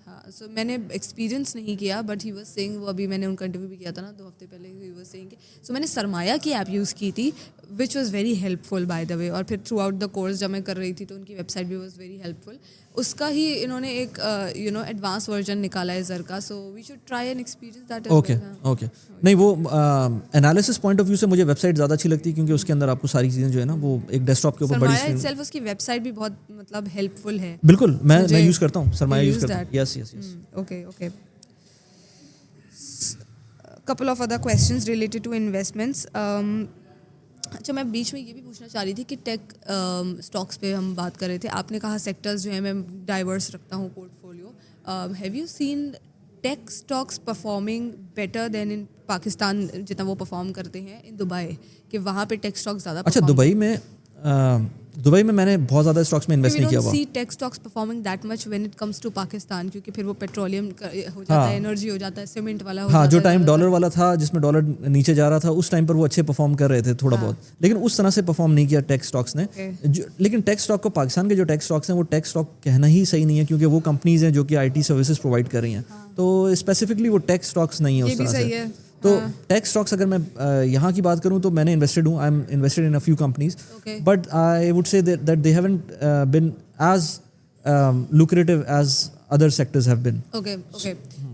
ہاں سو میں نے ایکسپیرینس نہیں کیا بٹ ہی واز سیئنگ, وہ ابھی میں نے ان کا انٹرویو بھی کیا تھا نا 2 ہفتے پہلے. ہی واز سیئنگ سو میں نے سرمایہ کی ایپ یوز کی تھی which was very helpful by the way. اور پھر تھرو آؤٹ دا کورس جب میں کر رہی تھی تو ان کی ویب سائٹ بھی واز ویری ہیلپ فل. اس کا ہی انہوں نے ایک ایڈوانس ورژن نکالا ہے زر کا. So we should try an experience that is. Okay نہیں وہ انالیسس پوائنٹ آف ویو سے مجھے ویب سائٹ زیادہ اچھی لگتی ہے کیونکہ اس کے اندر آپ کو ساری چیزیں جو ہے نا وہ ایک ڈیسک ٹاپ کے اوپر بڑی سرمایہ سیلف اس کی ویب سائٹ بھی بہت مطلب ہیلپ فل ہے. بالکل میں یوز کرتا ہوں سرمایہ یوز کرتا ہوں. Yes. Okay couple of other questions related to investments. اچھا میں بیچ میں یہ بھی پوچھنا چاہ رہی تھی کہ ٹیک اسٹاکس پہ ہم بات کر رہے تھے. آپ نے کہا سیکٹرز جو ہیں میں ڈائیورس رکھتا ہوں portfolio. Have you seen tech stocks performing better than in Pakistan جتنا وہ پرفارم کرتے ہیں ان دبئی, کہ وہاں پہ ٹیک اسٹاکس زیادہ؟ اچھا دبئی میں نے بہت زیادہ اسٹاکس میں انویسٹ نہیں کیا ہوا. See tech stocks performing that much when it comes to Pakistan, کیونکہ پھر وہ پیٹرولیم ہو جاتا ہے, انرجی ہو جاتا ہے, سیمنٹ والا ہو جاتا ہے. ہاں جو ٹائم ڈالر والا تھا جس میں ڈالر نیچے جا رہا تھا اس ٹائم پر وہ اچھے پرفارم کر رہے تھے تھوڑا بہت, لیکن اس طرح سے پرفارم نہیں کیا ٹیک اسٹاکس نے. لیکن ٹیک اسٹاک کو پاکستان کے جو ٹیک اسٹاکس ہیں وہ ٹیک اسٹاک کہنا ہی صحیح نہیں ہے کیونکہ وہ کمپنیز ہیں جو کہ IT سروسز پرووائڈ کر رہی ہیں. تو اسپیسیفکلی وہ ٹیک اسٹاکس نہیں ہے اس طرح سے. تو ٹیک اسٹاکس اگر میں یہاں کی بات کروں تو میں نے انویسٹڈ ہوں. I am invested in a few companies but I would say that they haven't been as lucrative as other sectors have been. Okay.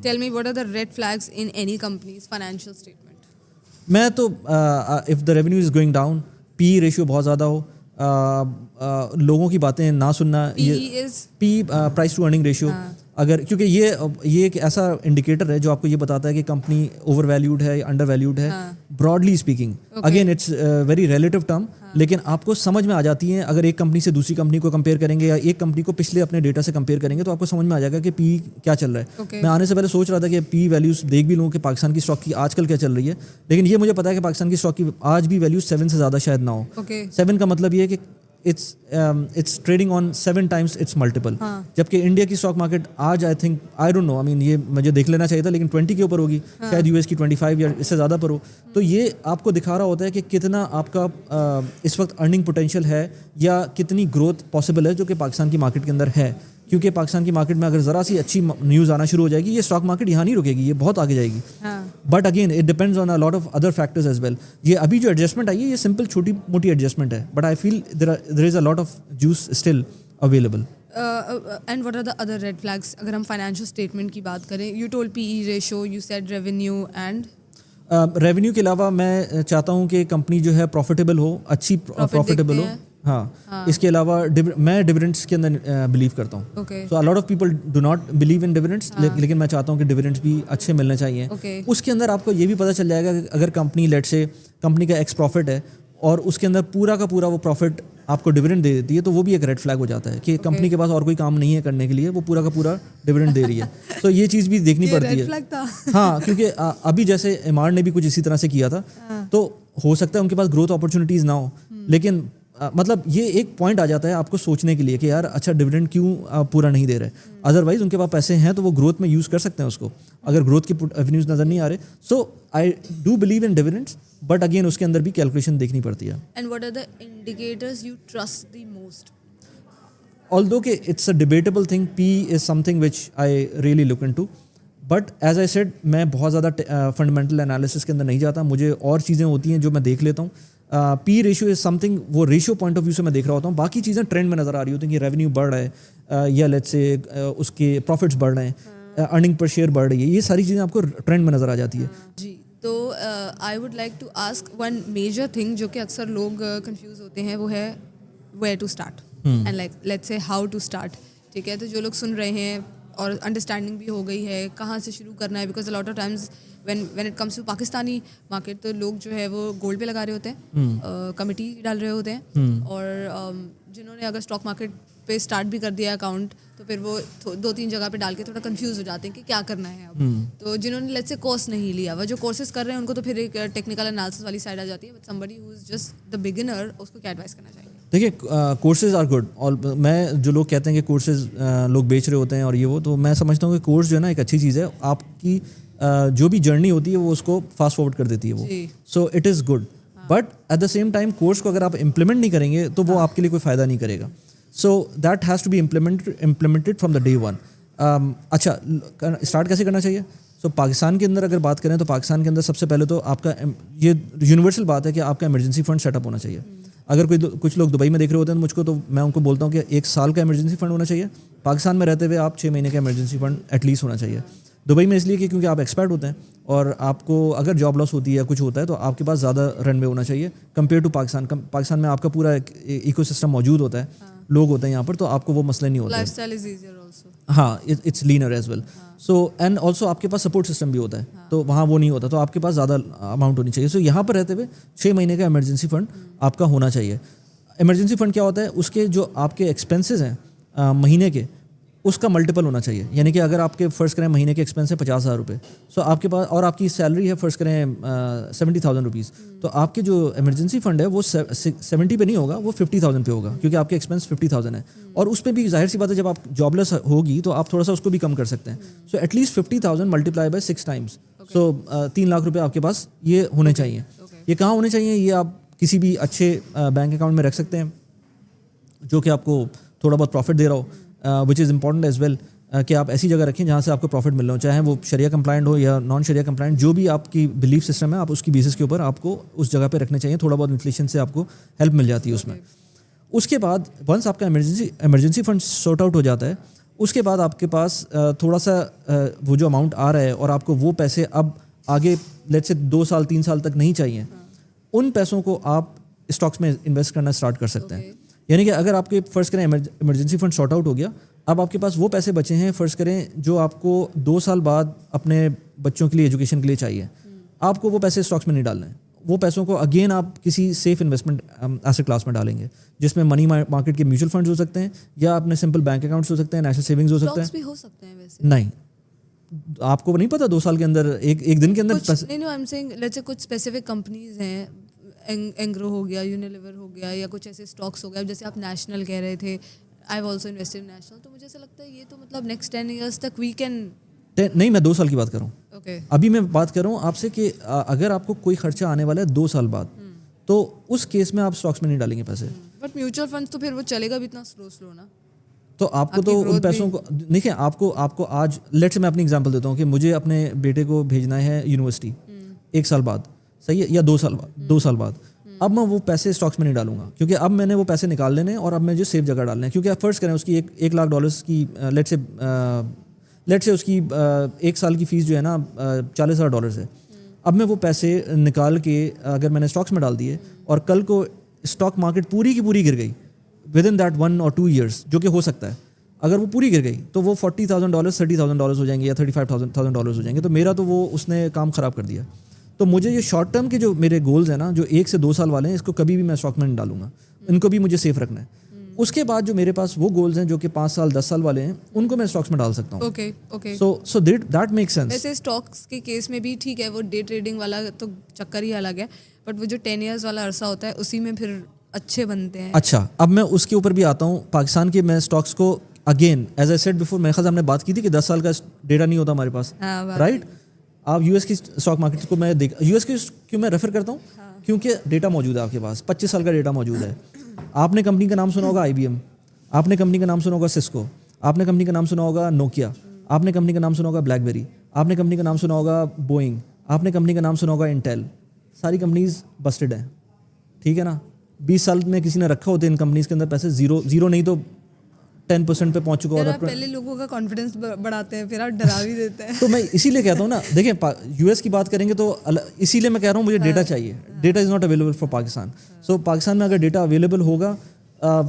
Tell me what are the red flags in any company's financial statement? میں تو if the revenue is going down, PE ratio بہت زیادہ ہو, لوگوں کی باتیں نہ سننا. PE price to earning ratio. اگر کیونکہ یہ ایک ایسا انڈیکیٹر ہے جو آپ کو یہ بتاتا ہے کہ کمپنی اوور ویلیوڈ ہے یا انڈر ویلیوڈ ہے, broadly speaking. Again it's very relative term, لیکن آپ کو سمجھ میں آ جاتی ہیں. اگر ایک کمپنی سے دوسری کمپنی کو کمپیئر کریں گے یا ایک کمپنی کو پچھلے اپنے ڈیٹا سے کمپیئر کریں گے تو آپ کو سمجھ میں آ جائے گا کہ پی کیا چل رہا ہے. میں آنے سے پہلے سوچ رہا تھا کہ پی ویلیوز دیکھ بھی لوں کہ پاکستان کی اسٹاک کی آج کل کیا چل رہی ہے, لیکن یہ مجھے پتا ہے کہ پاکستان کی اسٹاک کی آج بھی ویلیو 7 سے زیادہ شاید نہ ہو. 7 کا مطلب یہ ہے کہ it's trading on 7 times its multiple. جبکہ انڈیا کی اسٹاک مارکیٹ آج آئی تھنک آئی ڈونٹ نو, یہ مجھے دیکھ لینا چاہیے تھا, لیکن 20 کے اوپر ہوگی, شاید US کی 25 یا اس سے زیادہ پر ہو. تو یہ آپ کو دکھا رہا ہوتا ہے کہ کتنا آپ کا اس وقت ارننگ پوٹینشیل ہے یا کتنی گروتھ پاسبل ہے جو کہ پاکستان کی مارکیٹ کے اندر ہے. کیونکہ پاکستان کی مارکیٹ میں اگر ذرا سی اچھی نیوز آنا شروع ہو جائے گی, یہ اسٹاک مارکیٹ یہاں نہیں رکے گی, یہ بہت آگے جائے گی. But again it depends on a lot of other factors as well. یہ ابھی جو ایڈجسٹمنٹ آئی ہے یہ سمپل چھوٹی موٹی ایڈجسٹمنٹ ہے, but I feel there is a lot of juice still available. And what are the other red flags اگر ہم فائنینشیل اسٹیٹمنٹ کی بات کریں؟ You told P E ratio, you said revenue, and revenue کے علاوہ میں چاہتا ہوں کہ کمپنی جو ہے پروفیٹیبل ہو, اچھی پروفیٹیبل ہو. ہاں, اس کے علاوہ میں ڈیویڈنڈس کے اندر بلیو کرتا ہوں. So a lot of people do not believe in dividends, لیکن میں چاہتا ہوں کہ ڈیویڈنڈس بھی اچھے ملنے چاہیے. اس کے اندر آپ کو یہ بھی پتہ چل جائے گا کہ اگر کمپنی لیٹ سے کمپنی کا ایکس پروفٹ ہے اور اس کے اندر پورا کا پورا وہ پروفٹ آپ کو ڈیویڈنڈ دے دیتی ہے, تو وہ بھی ایک ریڈ فلیگ ہو جاتا ہے کہ کمپنی کے پاس اور کوئی کام نہیں ہے کرنے کے لیے, وہ پورا کا پورا ڈیویڈنڈ دے رہی ہے. تو یہ چیز بھی دیکھنی پڑتی ہے. ہاں, کیونکہ ابھی جیسے ایمار نے بھی کچھ اسی طرح سے کیا تھا, تو ہو سکتا ہے ان کے پاس گروتھ اپرچونیٹیز نہ ہو, لیکن مطلب یہ ایک پوائنٹ آ جاتا ہے آپ کو سوچنے کے لیے کہ یار اچھا ڈیویڈنڈ کیوں پورا نہیں دے رہے. ادروائز ان کے پاس پیسے ہیں تو وہ گروتھ میں یوز کر سکتے ہیں اس کو, اگر گروتھ کی ایونیوز نظر نہیں آ رہے. So I do believe in dividends, but again اس کے اندر بھی کیلکولیشن دیکھنی پڑتی ہے. And what are the indicators you trust the most? although کہ it's a debatable thing, P is something which I really look into, but as I said میں بہت زیادہ فنڈامنٹل انالیسس کے اندر نہیں جاتا. مجھے اور چیزیں ہوتی ہیں جو میں دیکھ لیتا ہوں. P ratio is some thing, وہ ریشو پوائنٹ آف ویو سے میں دیکھ رہا ہوتا ہوں. باقی چیزیں ٹرینڈ میں نظر آ رہی ہوتی ہیں کہ ریونیو بڑھ رہا ہے یا لیٹس سے اس کے پروفٹس بڑھ رہے ہیں, ارننگ پر شیئر بڑھ رہی ہے, یہ ساری چیزیں آپ کو ٹرینڈ میں نظر آ جاتی ہے. جی, تو I would like to ask one major thing جو کہ اکثر لوگ کنفیوز ہوتے ہیں, وہ ہے where to start and like let's say how to start. ٹھیک ہے, تو جو لوگ سن رہے ہیں اور انڈرسٹینڈنگ بھی ہو گئی ہے کہاں سے شروع کرنا ہے, because a lot of times when it comes to Pakistani market تو لوگ جو ہے وہ گولڈ پہ لگا رہے ہوتے ہیں, کمیٹی ڈال رہے ہوتے ہیں, اور جنہوں نے اگر اسٹاک مارکیٹ پہ اسٹارٹ بھی کر دیا اکاؤنٹ تو پھر وہ 2-3 جگہ پہ ڈال کے تھوڑا کنفیوز ہو جاتے ہیں کہ کیا کرنا ہے اب. تو جنہوں نے لیٹس سے کورس نہیں لیا, وہ جو کورسز کر رہے ہیں ان کو تو پھر ایک ٹیکنیکل انالیسس والی سائڈ آ جاتی ہے, but somebody who is just the beginner اس کو کیا ایڈوائز کرنا چاہیے؟ دیکھیے, کورسز آر گڈ, اور میں جو لوگ کہتے ہیں کہ کورسز لوگ بیچ رہے ہوتے ہیں اور یہ وہ, تو میں سمجھتا ہوں کہ کورس جو ہے نا ایک اچھی چیز ہے. آپ کی جو بھی جرنی ہوتی ہے وہ اس کو فاسٹ فارورڈ کر دیتی ہے وہ, so it is good. But at the same time course کو اگر آپ امپلیمنٹ نہیں کریں گے تو وہ آپ کے لیے کوئی فائدہ نہیں کرے گا. So that has to be implemented from the day one. اچھا, اسٹارٹ کیسے کرنا چاہیے؟ سو پاکستان کے اندر اگر بات کریں تو پاکستان کے اندر سب سے پہلے تو آپ کا یہ یونیورسل بات ہے کہ آپ کا ایمرجنسی فنڈ سیٹ اپ ہونا چاہیے. اگر کچھ لوگ دبئی میں دیکھ رہے ہوتے ہیں مجھ کو, تو میں ان کو بولتا ہوں کہ 1 سال کا ایمرجنسی فنڈ ہونا چاہیے. پاکستان میں رہتے ہوئے آپ 6 مہینے کا ایمرجنسی فنڈ ایٹ لیسٹ ہونا چاہیے. دبئی میں اس لیے کہ کیونکہ آپ ایکسپرٹ ہوتے ہیں اور آپ کو اگر جاب لاس ہوتی ہے یا کچھ ہوتا ہے تو آپ کے پاس زیادہ رن وے ہونا چاہیے کمپیئر ٹو پاکستان. پاکستان میں آپ کا پورا ایکو سسٹم موجود ہوتا ہے, لوگ ہوتے ہیں یہاں پر, تو آپ کو وہ مسئلہ نہیں ہوتا. Lifestyle is easier also. ہاں, it's leaner as well. So and also آپ کے پاس سپورٹ سسٹم بھی ہوتا ہے, تو وہاں وہ نہیں ہوتا, تو آپ کے پاس زیادہ اماؤنٹ ہونی چاہیے. سو یہاں پر رہتے ہوئے 6 مہینے کا ایمرجنسی فنڈ آپ کا ہونا چاہیے. ایمرجنسی فنڈ کیا ہوتا ہے؟ اس کے جو آپ کے ایکسپینسز ہیں مہینے کے, اس کا ملٹیپل ہونا چاہیے. یعنی کہ اگر آپ کے فرض کریں مہینے کے ایکسپینس ہے 50,000 روپے, سو آپ کے پاس, اور آپ کی سیلری ہے فرض کریں 70,000 روپیز, تو آپ کے جو ایمرجنسی فنڈ ہے وہ 70 پہ نہیں ہوگا, وہ 50,000 پہ ہوگا, کیونکہ آپ کے ایکسپینس 50,000 ہے. اور اس پہ بھی ظاہر سی بات ہے جب آپ جاب لیس ہوگی تو آپ تھوڑا سا اس کو بھی کم کر سکتے ہیں. So at least 50,000 multiply by 6 times, so 3 lakh روپے آپ کے پاس یہ ہونے چاہیے. یہ کہاں ہونے چاہیے؟ یہ آپ کسی بھی اچھے بینک اکاؤنٹ میں رکھ سکتے ہیں جو کہ آپ کو تھوڑا بہت پروفٹ دے رہا ہو, وچ از امپورٹنٹ ایز ویل, کہ آپ ایسی جگہ رکھیں جہاں سے آپ کو پروفٹ مل رہا ہو, چاہے وہ شریعہ کمپلائنٹ ہو یا نان شریعہ کمپلائنٹ, جو بھی آپ کی بلیف سسٹم ہے آپ اس کی بیسس کے اوپر آپ کو اس جگہ پہ رکھنے چاہیے. تھوڑا بہت انفلیشن سے آپ کو ہیلپ مل جاتی ہے اس میں. اس کے بعد ونس آپ کا ایمرجنسی فنڈ سارٹ آؤٹ ہو جاتا ہے, اس کے بعد آپ کے پاس تھوڑا سا وہ جو اماؤنٹ آ رہا ہے اور آپ کو وہ پیسے اب آگے لیٹ سے 2 سال 3 سال تک نہیں چاہیے, ان پیسوں کو آپ اسٹاکس میں انویسٹ کرنا اسٹارٹ کر سکتے ہیں. یعنی کہ اگر آپ کے فرض کریں ایمرجنسی فنڈ سارٹ آؤٹ ہو گیا, اب آپ کے پاس وہ پیسے بچے ہیں فرض کریں جو آپ کو 2 سال بعد اپنے بچوں کے لیے ایجوکیشن کے لیے چاہیے. آپ کو وہ پیسے اسٹاکس میں نہیں ڈالنے ہیں. وہ پیسوں کو اگین آپ کسی سیف انویسٹمنٹ ایسٹ کلاس میں ڈالیں گے, جس میں منی مارکیٹ کے میوچل فنڈز ہو سکتے ہیں, یا اپنے سمپل بینک اکاؤنٹس ہو سکتے ہیں, نیشنل سیونگز ہو سکتے ہیں. بھی ہو سکتے ہیں ویسے. نہیں, آپ کو نہیں پتا 2 سال کے اندر ایک دن کے اندر نہیں, no I am seeing let's say کچھ اسپیسیفک کمپنیز ہیں, اینگرو ہو گیا, یونیلیور ہو گیا, یا کچھ ایسے اسٹاکس ہو گیا, جیسے آپ نیشنل کہہ رہے تھے, I have also invested in national. تو مجھے ایسا لگتا ہے یہ تو مطلب نیکسٹ 10 ایئرس تک وی کین. نہیں, میں 2 سال کی بات کر رہا ہوں. اوکے, ابھی میں بات کر رہا ہوں آپ سے کہ اگر آپ کو کوئی خرچہ آنے والا ہے 2 سال بعد, تو اس کیس میں آپ اسٹاکس میں نہیں ڈالیں گے پیسے. بٹ میوچل فنڈس تو پھر وہ چلے گا بھی اتنا سلو نا. تو آپ کو تو ان پیسوں کو دیکھیں, آپ کو آج لیٹ سے میں اپنی ایگزامپل دیتا ہوں کہ مجھے اپنے بیٹے کو بھیجنا ہے یونیورسٹی 1 سال بعد, صحیح ہے, یا 2 سال بعد. اب میں وہ پیسے اسٹاکس میں نہیں ڈالوں گا, کیونکہ اب میں نے وہ پیسے نکال لینے اور اب مجھے سیف جگہ ڈالنے ہیں. کیونکہ آپ فرض کریں اس کی $1 لاکھ کی لیٹ سے اس کی 1 سال کی فیس جو ہے نا $40,000 ہے. اب میں وہ پیسے نکال کے اگر میں نے اسٹاکس میں ڈال دیے اور کل کو اسٹاک مارکیٹ پوری کی پوری گر گئی with in that 1 or 2 years, جو کہ ہو سکتا ہے, اگر وہ پوری گر گئی تو وہ $40,000 $30,000 ہو جائیں گے یا $35,000 ہو جائیں گے. تو میرا تو وہ اس نے کام خراب کر دیا. تو مجھے یہ شارٹ ٹرم کے جو میرے گولز ہیں نا, جو 1 سے 2 سال والے ہیں, اس کو کبھی بھی میں اسٹاک میں نہیں ڈالوں گا. ان کو بھی مجھے سیف رکھنا ہے. اس کے بعد جو میرے پاس وہ گولز ہیں جو کہ 5 سال 10 سال والے ہیں, ان کو میں اسٹاکس میں ڈال سکتا ہوں. Okay, so that make sense. ویسے اسٹاکس کے کیس میں بھی ٹھیک ہے, وہ ڈے ٹریڈنگ والا تو چکر ہی الگ ہے, بٹ وہ جو 10 ایئرس والا عرصہ ہوتا ہے اسی میں پھر اچھے بنتے ہیں. اچھا, اب میں اس کے اوپر بھی آتا ہوں. پاکستان کے میں اسٹاکس کو again as I said before, میرے خیال ہم نے بات کی تھی کہ 10 سال کا ڈیٹا نہیں ہوتا ہمارے پاس, رائٹ. آپ US کی اسٹاک مارکیٹ کو میں US کی کیوں میں ریفر کرتا ہوں, کیونکہ ڈیٹا موجود ہے آپ کے پاس, 25 سال کا ڈیٹا موجود ہے. آپ نے کمپنی کا نام سنا ہوگا IBM, آپ نے کمپنی کا نام سنا ہوگا سسکو, آپ نے کمپنی کا نام سنا ہوگا نوکیا, آپ نے کمپنی کا نام سنا ہوگا بلیک بیری, آپ نے کمپنی کا نام سنا ہوگا بوئنگ, آپ نے کمپنی کا نام سنا ہوگا انٹیل. ساری کمپنیز بسٹڈ ہیں, ٹھیک ہے نا. 20 سال میں کسی نے رکھا ہوتے ان کمپنیز کے اندر پیسے, زیرو نہیں تو 10% پہ پہنچ چکا ہوتا ہے. پہلے لوگوں کا کانفیڈنس بڑھاتے ہیں, پھر آپ ڈرا بھی دیتے ہیں. تو میں اسی لیے کہتا ہوں نا, دیکھیں US کی بات کریں گے تو اسی لیے میں کہہ رہا ہوں مجھے ڈیٹا چاہیے. Data is not available for Pakistan. So Pakistan میں اگر ڈیٹا اویلیبل ہوگا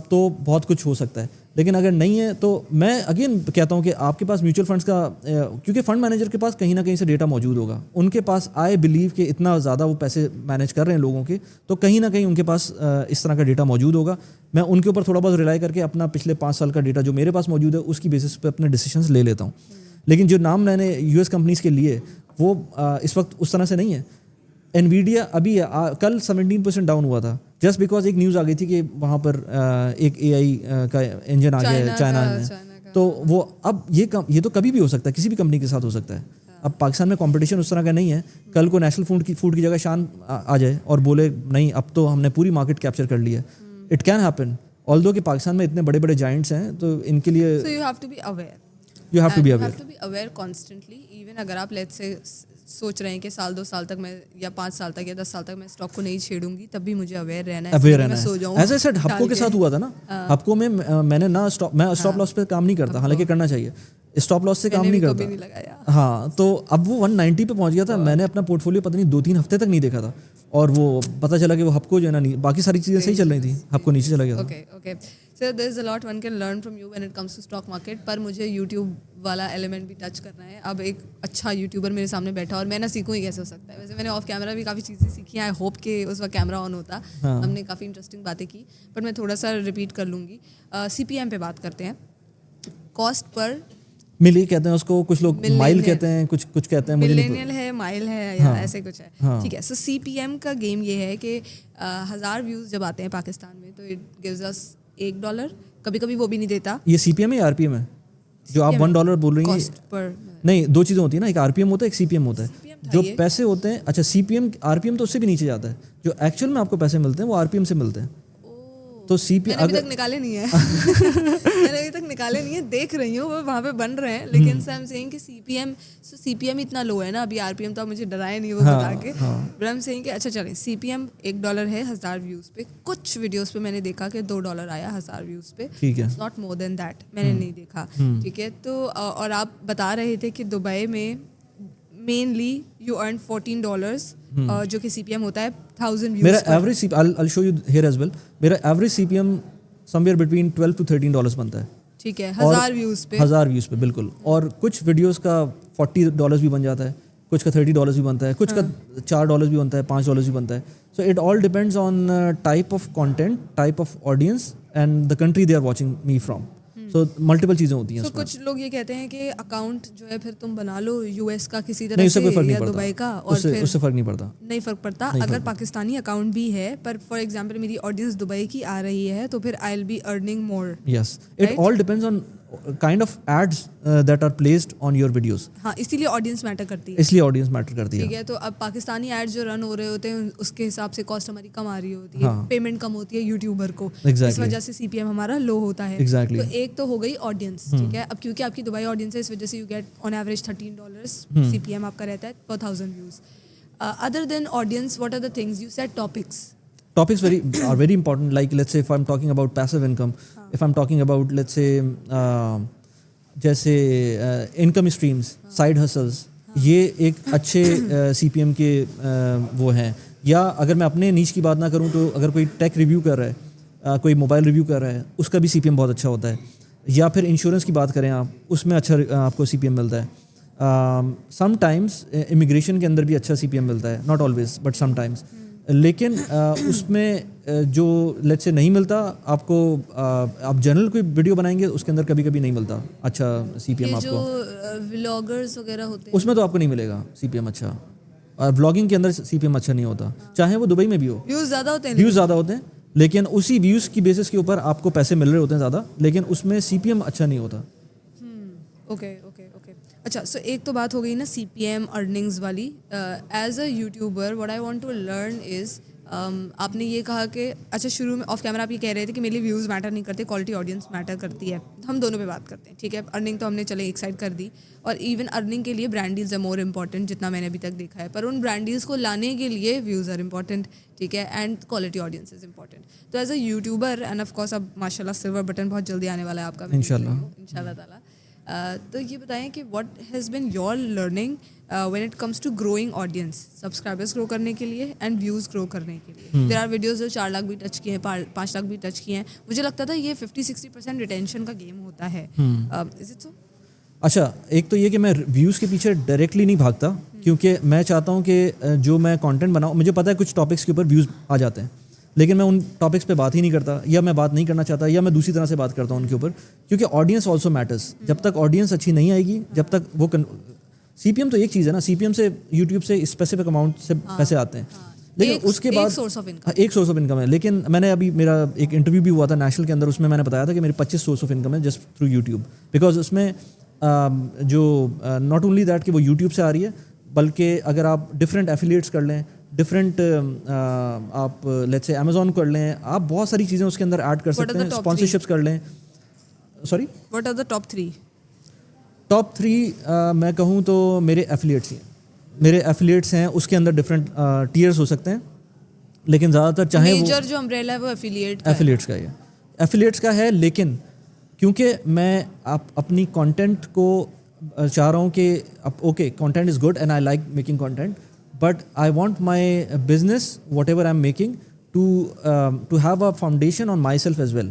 تو بہت کچھ ہو سکتا ہے, لیکن اگر نہیں ہے تو میں اگین کہتا ہوں کہ آپ کے پاس میوچل فنڈس کا, کیونکہ فنڈ مینیجر کے پاس کہیں نہ کہیں سے ڈیٹا موجود ہوگا, ان کے پاس آئی بلیو کہ اتنا زیادہ وہ پیسے مینیج کر رہے ہیں لوگوں کے, تو کہیں نہ کہیں ان کے پاس اس طرح کا ڈیٹا موجود ہوگا. میں ان کے اوپر تھوڑا بہت ریلائی کر کے اپنا پچھلے 5 سال کا ڈیٹا جو میرے پاس موجود ہے اس کی بیسس پہ اپنے ڈیسیشنز لے لیتا ہوں. لیکن جو نام میں نے US کمپنیز کے لیے وہ اس وقت اس طرح سے نہیں ہے. انویڈیا ابھی کل 17% ڈاؤن ہوا تھا, جسٹ بیکاز ایک نیوز آ گئی تھی کہ وہاں پر ایک AI کا انجن آ گیا ہے چائنا میں. تو وہ اب یہ تو کبھی بھی ہو سکتا ہے, کسی بھی کمپنی کے ساتھ ہو سکتا ہے. اب پاکستان میں کمپٹیشن اس طرح کا نہیں ہے. کل کو نیشنل فوڈ کی جگہ شان آ جائے اور بولے نہیں اب تو ہم نے پوری مارکیٹ کیپچر کر لی ہے. اٹ کین ہیپن, آلدو کہ پاکستان میں اتنے بڑے بڑے جائنٹس ہیں, تو ان کے لیے So you have to be aware. You have to be aware. You have to be aware constantly. Even اگر آپ لیٹ سے سوچ رہے ہیں کہ 2 سال تک میں یا 5 سال تک یا 10 سال تک میں اسٹاک کو نہیں چھیڑوں گی, تب بھی مجھے اویئر رہنا ہے. میں سو جاؤں. ایز اے سیڈ ہپکو کے ساتھ ہوا تھا نا, ہپکو میں میں نے میں اسٹاپ لاس پہ کام نہیں کرتا, حالانکہ کرنا چاہیے. اسٹاپ لاس سے کام نہیں کرتا. ہاں, تو اب وہ 190 پہ پہنچ گیا تھا. میں نے اپنا پورٹ فولیو پتہ نہیں 2-3 ہفتے تک نہیں دیکھا تھا, اور وہ پتہ چلا کہ وہ ہپکو جو ہے نا, باقی ساری چیزیں صحیح چل رہی تھیں, ہپکو نیچے چلا گیا تھا. Okay sir, there is a lot one can learn from you when it comes to stock market. پر مجھے یوٹیوب والا ایلیمنٹ بھی ٹچ کرنا ہے. اب ایک اچھا یوٹیوبر میرے سامنے بیٹھا اور میں نہ سیکھوں ہی کیسے ہو سکتا ہے. ویسے میں نے آف کیمرہ بھی کافی چیزیں سیکھی ہیں, آئی ہوپ کہ اس وقت کیمرہ آن ہوتا, ہم نے کافی انٹرسٹنگ باتیں کی, بٹ میں تھوڑا سا ریپیٹ کر لوں گی. CPM پہ بات کرتے ہیں. کاسٹ پر ملی کہتے ہیں اس کو, کچھ لوگ مائل کہتے ہیں, کچھ کہتے ہیں, ملینیل ہے, مائل ہے, یا ایسے کچھ ہے, ٹھیک ہے. سو CPM کا گیم یہ ہے کہ 1000 ویوز جب آتے ہیں پاکستان میں تو اٹ گیوز اس $1. کبھی کبھی وہ بھی نہیں دیتا. یہ CPM ہے یا RPM ہے جو آپ $1 بول رہی ہیں؟ نہیں, 2 چیزیں ہوتی ہیں نا, ایک RPM ہوتا ہے, ایک CPM ہوتا ہے. جو پیسے ہوتے ہیں, اچھا RPM تو اس سے بھی نیچے جاتا ہے. جو ایکچوئل میں آپ کو پیسے ملتے ہیں وہ RPM سے ملتے ہیں. تو CPM ابھی تک نکالے نہیں ہیں, میں نے ابھی تک نکالے نہیں ہیں, دیکھ رہی ہوں وہ وہاں پہ بن رہے ہیں. لیکن سر سیئنگ کہ CPM اتنا لو ہے نا, ابھی RPM تو آپ مجھے ڈرائے نہیں وہ بتا کے, بٹ آئی ایم سیئنگ کہ اچھا چلیں CPM $1 ہے 1000 ویوز پہ. کچھ ویڈیوز پہ میں نے دیکھا کہ $2 آیا 1000 ویوز پہ, ناٹ مور دین دیٹ, میں نے نہیں دیکھا, ٹھیک ہے. تو اور آپ بتا رہے تھے کہ دبئی میں مینلی یو ارن $14, جو کہ CPM ہوتا ہے 1000 ویوز. میرا average I'll show you here as well. میرا average CPM somewhere between $12 to $13 بنتا ہے. ٹھیک ہے, 1000 ویوز پہ, 1000 ویوز پہ بالکل. اور کچھ ویڈیوز کا $40 بھی بن جاتا ہے, کچھ کا $30 بھی بنتا ہے, کچھ کا $4 بھی بنتا ہے, $5 بھی بنتا ہے. So it all depends on type of content, type of audience and the country they are watching me from. So multiple چیزیں ہوتی ہیں. تو کچھ لوگ یہ کہتے ہیں کہ اکاؤنٹ جو ہے پھر تم بنا لو US کا کسی طرح سے یا دبئی کا, اور پھر اس سے فرق نہیں پڑتا. نہیں فرق پڑتا اگر پاکستانی اکاؤنٹ بھی ہے, پر فار ایگزامپل میری آڈینس دبئی کی آ رہی ہے تو پھر I will be earning more. Yes, it all depends on kind of ads that are placed on your videos. ہاں, اسی لیے آڈینس میٹر کرتی ہے. اس لیے آڈینس میٹر کرتی ہے. ٹھیک ہے, تو اب پاکستانی ایڈ جو رن ہو رہے ہوتے ہیں اس کے حساب سے کاسٹ ہماری کم آ رہی ہوتی ہے, پیمنٹ کم ہوتی ہے یوٹیوبر کو, اس وجہ سے CPM ہمارا لو ہوتا ہے. تو ایک تو ہو گئی آڈینس, ٹھیک ہے. اب کیونکہ آپ کی دبئی آڈینس ہے اس وجہ سے you get on average $13 CPM آپ کا رہتا ہے per 1000 views. Other than audience, what are the things you said? Topics are very important. Like let's say if I'm talking about passive income, if I'm talking about let's say جیسے انکم اسٹریمس, سائڈ ہسلز, یہ ایک اچھے CPM کے وہ ہیں. یا اگر میں اپنے نیچ کی بات نہ کروں تو اگر کوئی ٹیک ریویو کر رہا ہے, کوئی موبائل ریویو کر رہا ہے, اس کا بھی CPM بہت اچھا ہوتا ہے. یا پھر انشورنس کی بات کریں آپ, اس میں اچھا آپ کو CPM ملتا ہے. سم ٹائمس امیگریشن کے اندر بھی اچھا CPM ملتا ہے, not always but some times. لیکن اس میں جو لیٹ سے نہیں ملتا آپ کو, آپ جنرل کوئی ویڈیو بنائیں گے اس کے اندر کبھی کبھی نہیں ملتا اچھا CPM آپ کو. جو ولاگرز وغیرہ ہوتے ہیں اس میں تو آپ کو نہیں ملے گا CPM اچھا. ولاگنگ کے اندر CPM اچھا نہیں ہوتا, چاہے وہ دبئی میں بھی ہو. ویوز زیادہ ہوتے ہیں لیکن اسی ویوز کی بیسس کے اوپر آپ کو پیسے مل رہے ہوتے ہیں زیادہ, لیکن اس میں CPM اچھا نہیں ہوتا. اوکے. اچھا, سو ایک تو بات ہو گئی نا CPM ارننگز والی. As a YouTuber what I want to learn is, آپ نے یہ کہا کہ اچھا شروع میں آف کیمرہ آپ یہ کہہ رہے تھے کہ میرے ویوز میٹر نہیں کرتے, کوالٹی آڈینس میٹر کرتی ہے. ہم دونوں پہ بات کرتے ہیں, ٹھیک ہے. ارننگ تو ہم نے چلے ایک سائڈ کر دی, اور ایون ارننگ کے لیے brand deals are more important جتنا میں نے ابھی تک دیکھا ہے, پر ان برانڈ ڈیلز کو لانے کے لیے ویوز آر امپورٹنٹ, ٹھیک ہے, and quality audience is important. تو as a YouTuber and of course اب ماشاء اللہ سلور بٹن بہت جلدی آنے والا ہے آپ کا ان شاء اللہ تعالیٰ. تو یہ بتائیں کہ what has been your learning when it comes to growing audience, subscribers grow کرنے کے لیے اینڈ ویوز گرو کرنے کے لیے. دیر آر ویڈیوز جو 4 لاکھ بھی ٹچ کیے ہیں, 5 لاکھ بھی ٹچ کیے ہیں. مجھے لگتا تھا یہ 50-60% ریٹینشن کا گیم ہوتا ہے. Is it so? اچھا, ایک تو یہ کہ میں ویوز کے پیچھے ڈائریکٹلی نہیں بھاگتا, کیونکہ میں چاہتا ہوں کہ جو میں کانٹینٹ بناؤں, مجھے پتہ ہے کچھ ٹاپکس کے اوپر ویوز آ جاتے ہیں, لیکن میں ان ٹاپکس پہ بات ہی نہیں کرتا, یا میں بات نہیں کرنا چاہتا, یا میں دوسری طرح سے بات کرتا ہوں ان کے اوپر, کیونکہ آڈینس آلسو میٹرس. جب تک آڈینس اچھی نہیں آئے گی, جب تک وہ CPM تو ایک چیز ہے نا, CPM سے یوٹیوب سے اسپیسیفک اماؤنٹ سے پیسے آتے ہیں, لیکن اس کے بعد ایک سورس آف انکم ہے. لیکن میں نے ابھی میرا ایک انٹرویو بھی ہوا تھا نیشنل کے اندر, اس میں نے بتایا تھا کہ میرے 25 سورس آف انکم ہے جسٹ تھرو یوٹیوب, بیکاز اس میں جو ناٹ اونلی دیٹ کہ وہ یوٹیوب سے آ رہی ہے, بلکہ اگر آپ ڈفرینٹ ایفیلیٹس کر لیں, ڈفرینٹ آپ لیٹس سے امیزون کر لیں, آپ بہت ساری چیزیں اس کے اندر ایڈ کر سکتے ہیں, اسپانسرشپس کر لیں. Sorry, what are the top 3 میں کہوں تو میرے ایفیلیٹس ہیں. میرے ایفیلیٹس ہیں, اس کے اندر ڈفرینٹ ٹیئرس ہو سکتے ہیں, لیکن زیادہ تر چاہے میجر جو امبریلا ہے وہ ایفیلیٹس کا ہے, ایفیلیٹس کا ہے. لیکن کیونکہ میں اپنی کانٹینٹ کو چاہ رہا ہوں کہ okay content is good and I like making content, but I want my business whatever I am making to have a foundation on myself as well.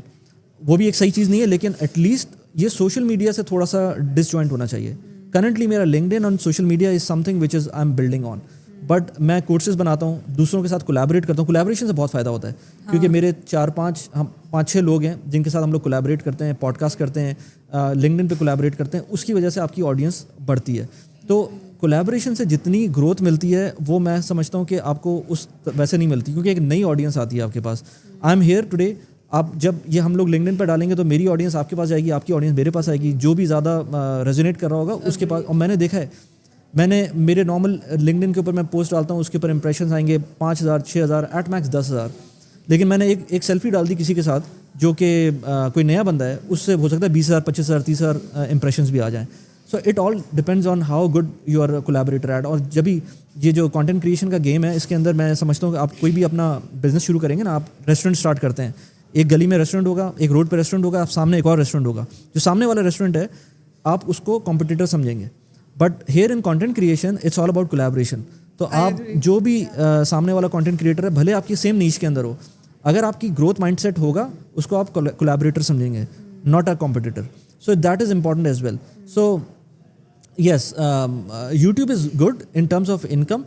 وہ بھی ایک صحیح چیز نہیں ہے, لیکن ایٹ لیسٹ یہ سوشل میڈیا سے تھوڑا سا ڈس جوائنٹ ہونا چاہیے. کرنٹلی میرا LinkedIn on social media is something which is I am building on, but میں کورسز بناتا ہوں, دوسروں کے ساتھ کولیبریٹ کرتا ہوں. کولیبریشن سے بہت فائدہ ہوتا ہے, کیونکہ میرے 5-6 لوگ ہیں جن کے ساتھ ہم لوگ کولیبریٹ کرتے ہیں, پوڈ کاسٹ کرتے ہیں, LinkedIn پہ کولیبریٹ کرتے ہیں, اس کی وجہ سے آپ کی آڈینس بڑھتی ہے. تو کولیبریشن سے جتنی گروتھ ملتی ہے وہ میں سمجھتا ہوں کہ آپ کو اس ویسے نہیں ملتی, کیونکہ ایک نئی آڈینس آتی ہے آپ کے پاس. آئی ایم ہیئر ٹوڈے, آپ جب یہ ہم لوگ LinkedIn پہ ڈالیں گے تو میری آڈینس آپ کے پاس جائے گی, آپ کی آڈینس میرے پاس آئے گی, جو بھی زیادہ ریزونیٹ کر رہا ہوگا اس کے پاس. اور میں نے دیکھا ہے, میں نے میرے نارمل LinkedIn کے اوپر میں پوسٹ ڈالتا ہوں, اس کے اوپر امپریشنس آئیں گے 5,000 6,000 ایٹ میکس 10,000. لیکن میں نے ایک سیلفی ڈال دی کسی کے ساتھ جو کہ کوئی نیا بندہ ہے, اس سے ہو سکتا ہے 20,000 25,000 30,000 امپریشنس بھی آ جائیں. So it all depends on how good you are collaborator at. اور جب بھی یہ جو کانٹینٹ کریشن کا گیم ہے, اس کے اندر میں سمجھتا ہوں کہ آپ کوئی بھی اپنا بزنس شروع کریں گے نا, آپ ریسٹورینٹ اسٹارٹ کرتے ہیں, ایک گلی میں ریسٹورینٹ ہوگا, ایک روڈ پہ ریسٹورینٹ ہوگا, آپ سامنے ایک اور ریسٹورینٹ ہوگا. جو سامنے والا ریسٹورینٹ ہے آپ اس کو کمپٹیٹر سمجھیں گے, but here in content creation it's all about collaboration. تو آپ جو بھی سامنے والا کانٹینٹ کریٹر ہے, بھلے آپ کی سیم نیچ کے اندر ہو, اگر آپ کی گروتھ مائنڈ سیٹ ہوگا اس کو آپ کولیبریٹر سمجھیں گے. not a competitor. So that is important as well. So yes, YouTube is good in terms of income,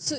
So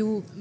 you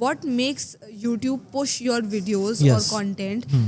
what makes YouTube push your videos or content?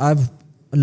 I've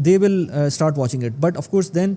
they will start watching it. But of course then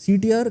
CTR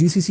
GCC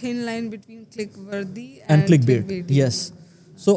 thin line between click-worthy and clickbait. Yes. So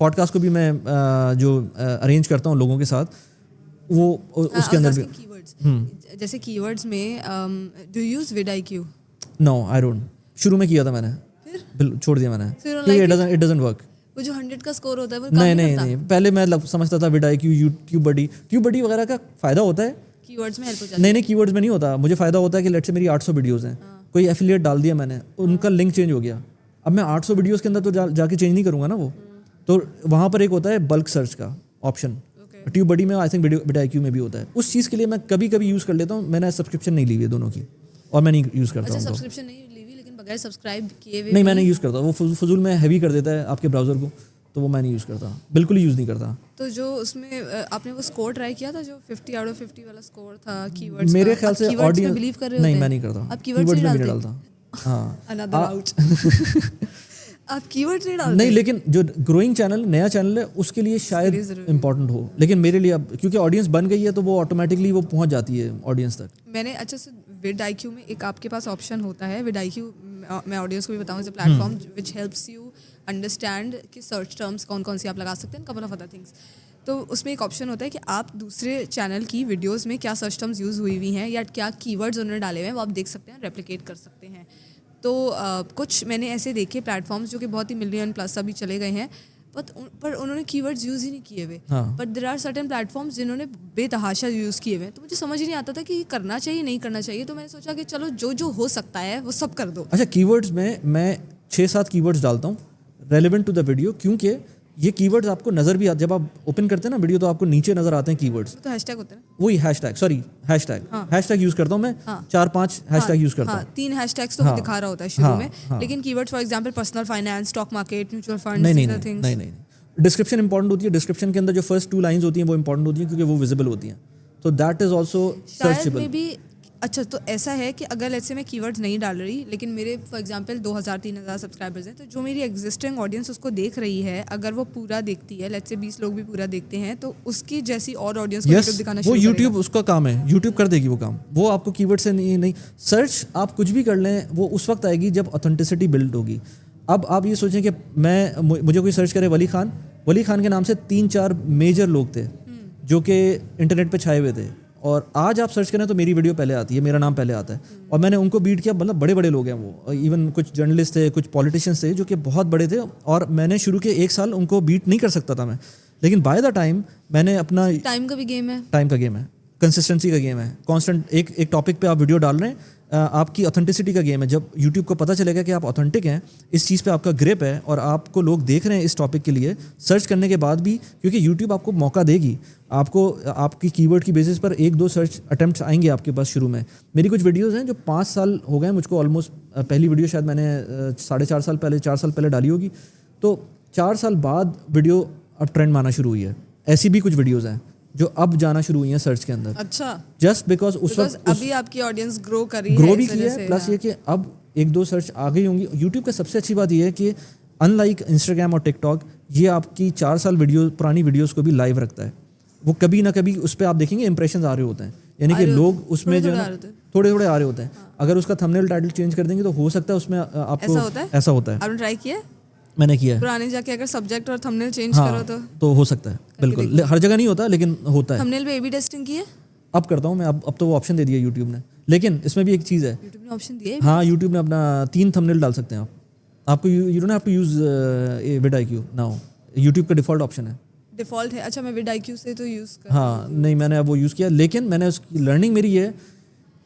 podcast کو بھی میں جو ارینج کرتا ہوں لوگوں کے ساتھ, وہ اس کے اندر بھی. جیسے کی ورڈز میں do you use vidIQ؟ No I don't. شروع میں کیا تھا میں نے, چھوڑ دیا میں نے, کیونکہ اٹ ڈزنٹ ورک. وہ جو 100 کا اسکور ہوتا ہے وہ نہیں, پہلے میں سمجھتا تھا vidIQ, ٹیوب بڈی وغیرہ کا فائدہ ہوتا ہے کی ورڈز میں ہیلپ ہو جاتی ہے. نہیں کی ورڈز میں نہیں ہوتا. مجھے فائدہ ہوتا ہے کہ لیٹ سے میری 800 ویڈیوز ہیں, کوئی ایفیلیٹ ڈال دیا میں نے, ان کا لنک چینج ہو گیا, اب میں 800 ویڈیوز کے اندر تو جا کے چینج نہیں کروں گا نا وہ. تو وہاں پر ایک ہوتا ہے بلک سرچ کا آپشن, ٹیوب بڈی میں آئی تھنک vidIQ میں بھی ہوتا ہے. اس چیز کے لیے میں کبھی کبھی یوز کر لیتا ہوں. میں نے سبسکرپشن نہیں لی ہوئی ہے دونوں کی, اور میں نہیں یوز کرتا ہوں. سبسکرپشن نہیں لی ہوئی لیکن بغیر سبسکرائب کیے ہوئے نہیں میں نہیں یوز کرتا. وہ فضول میں ہیوی کر دیتا ہے آپ کے براؤزر کو, تو وہ میں نہیں یوز کرتا, بالکل ہی یوز نہیں کرتا. تو جو اس میں آپ نے وہ اسکور ٹرائی کیا تھا جو 50 out of 50 والا اسکور تھا کی ورڈز, میرے خیال سے آڈینس بلیو کر رہے ہوتے ہیں. نہیں میں نہیں کرتا. آپ کی ورڈز میں بھی نہیں ڈالتا. ہاں another out. آپ کی ورڈز نہیں ڈالتے؟ نہیں, لیکن جو گروئنگ چینل, نیا چینل ہے, اس کے لیے شاید امپورٹنٹ ہو, لیکن میرے لیے اب کیونکہ آڈینس بن گئی ہے تو وہ آٹومیٹکلی وہ پہنچ جاتی ہے آڈینس تک. میں نے اچھا سے vidIQ میں ایک آپ کے پاس آپشن ہوتا ہے. vidIQ میں آڈینس کو بھی بتاؤں, is a platform which helps you understand کہ سرچ ٹرمس کون کون سی آپ لگا سکتے ہیں, کپل آف ادر تھنگس. تو اس میں ایک آپشن ہوتا ہے کہ آپ دوسرے چینل کی ویڈیوز میں کیا سرچ ٹرمز یوز ہوئی ہوئی ہیں یا کیا کی ورڈز انہوں نے ڈالے ہوئے ہیں وہ آپ دیکھ سکتے ہیں, ریپلیکیٹ کر سکتے ہیں. تو کچھ میں نے ایسے دیکھے پلیٹ فارمس جو کہ بہت ہی ملین پلس ابھی چلے گئے ہیں, پر انہوں نے کی ورڈز یوز ہی نہیں کیے ہوئے. But there are certain platforms جنہوں نے بے تحاشا یوز کیے ہوئے ہیں. تو مجھے سمجھ نہیں آتا تھا کہ یہ کرنا چاہیے نہیں کرنا چاہیے. تو میں نے سوچا کہ چلو جو ہو سکتا ہے وہ سب کر دو. اچھا, کی ورڈز میں 6-7 کی ورڈز ڈالتا ہوں ریلیونٹ ٹو دا ویڈیو, کیونکہ یہ کی ورڈز آپ کو نظر بھی آتے, جب آپ اوپن کرتے ہیں نا ویڈیو تو آپ کو نیچے نظر آتے ہیں کی ورڈز. تو ہیش ٹیگ ہوتے ہیں, وہی ہیش ٹیگ یوز کرتا ہوں میں, 4-5 ہیش ٹیگ یوز کرتا ہوں. 3 ہیش ٹیگس تو دکھا رہا ہوتا ہے شروع میں, لیکن کی word for example personal finance, stock market, mutual fund, نہیں. ڈسکرپشن امپورٹنٹ ہوتی ہے. ڈسکرپشن کے اندر جو فرسٹ 2 لائنز ہوتی ہیں وہ امپورٹنٹ ہوتی ہیں کیونکہ وہ ویزیبل ہوتی ہیں. تو دیٹ از آلسو سرچیبل. اچھا تو ایسا ہے کہ اگر لیٹس سے میں کی ورڈز نہیں ڈال رہی لیکن میرے فار ایگزامپل 2000-3000 سبسکرائبرز ہیں, تو جو میری ایگزسٹنگ آڈینس اس کو دیکھ رہی ہے, اگر وہ پورا دیکھتی ہے, لیٹس سے 20 لوگ بھی پورا دیکھتے ہیں, تو اس کی جیسی اور آڈینس کو یوٹیوب دکھانا شروع کرے گا. وہ یوٹیوب اس کا کام ہے, یوٹیوب کر دے گی وہ کام. وہ آپ کو کی ورڈ سے نہیں سرچ آپ کچھ بھی کر لیں, وہ اس وقت آئے گی جب اوتھینٹسٹی بلڈ ہوگی. اب آپ یہ سوچیں کہ مجھے کوئی سرچ کرے ولی خان کے نام سے 3-4 میجر لوگ تھے جو کہ انٹرنیٹ پہ چھائے ہوئے تھے, اور آج آپ سرچ کریں تو میری ویڈیو پہلے آتی ہے, میرا نام پہلے آتا ہے, اور میں نے ان کو بیٹ کیا. مطلب بڑے بڑے لوگ ہیں وہ, ایون کچھ جرنلسٹ تھے, کچھ پولیٹیشینس تھے جو کہ بہت بڑے تھے, اور میں نے شروع کے 1 سال ان کو بیٹ نہیں کر سکتا تھا میں, لیکن بائی دا ٹائم میں نے اپنا ٹائم کا بھی گیم ہے, کنسسٹنسی کا گیم ہے, کانسٹنٹ ایک ٹاپک پہ آپ ویڈیو ڈال رہے ہیں, آپ کی اوتھینٹسٹی کا گیم ہے. جب یوٹیوب کو پتہ چلے گا کہ آپ اوتھینٹک ہیں, اس چیز پہ آپ کا گرپ ہے اور آپ کو لوگ دیکھ رہے ہیں اس ٹاپک کے لیے, سرچ کرنے کے بعد بھی, کیونکہ یوٹیوب آپ کو موقع دے گی, آپ کو آپ کی کی ورڈ کی بیسس پر 1-2 سرچ اٹیمپٹس آئیں گے آپ کے پاس شروع میں. میری کچھ ویڈیوز ہیں جو 5 سال ہو گئے مجھ کو آلموسٹ, پہلی ویڈیو شاید میں نے 4.5 سال پہلے 4 سال پہلے ڈالی ہوگی, تو 4 سال بعد ویڈیو اب ٹرینڈ مارنا شروع ہوئی ہے. ایسی بھی کچھ ویڈیوز ہیں جو اب جانا شروع ہوئی ہیں سرچ کے اندر. اچھا, جسٹ بیکاز اس وقت ابھی آپ کی آڈینس گرو بھی کی ہے, پلس یہ کہ اب 1-2 سرچ آ گئی ہوں گی. یوٹیوب کا سب سے اچھی بات یہ ہے کہ ان لائک انسٹاگرام اور ٹک ٹاک, یہ آپ کی 4 سال پرانی ویڈیوز کو بھی لائیو رکھتا ہے. وہ کبھی نہ کبھی اس پہ آپ دیکھیں گے امپریشنز آ رہے ہوتے ہیں, یعنی کہ لوگ اس میں جو ہے تھوڑے آ رہے ہوتے ہیں. اگر اس کا تھمبنیل ٹائٹل چینج کر دیں گے تو ہو سکتا ہے اس میں آپ کو ایسا ہوتا ہے. آپ نے ٹرائی کیا؟ میں نے کیا ہے. پرانے جا کے اگر سبجیکٹ اور تھمبنیل چینج کرو تو ہو سکتا ہے, بالکل ہر جگہ نہیں ہوتا لیکن ہوتا ہے. تھمبنیل پہ اے بی ٹیسٹنگ کی ہے؟ اب کرتا ہوں میں, اب تو وہ آپشن دے دیا یوٹیوب نے. لیکن اس میں بھی ایک چیز ہے, یوٹیوب نے آپشن دیا ہے. ہاں, یوٹیوب نے اپنا 3 تھمبنیل ڈال سکتے ہیں آپ کو. You don't have to use vidIQ now, YouTube کا ڈیفالٹ آپشن ہے. ڈیفالٹ ہے؟ اچھا, میں vidIQ سے تو یوز کر, ہاں نہیں میں نے اب وہ یوز کیا, لیکن میں نے اس کی لرننگ میری یہ ہے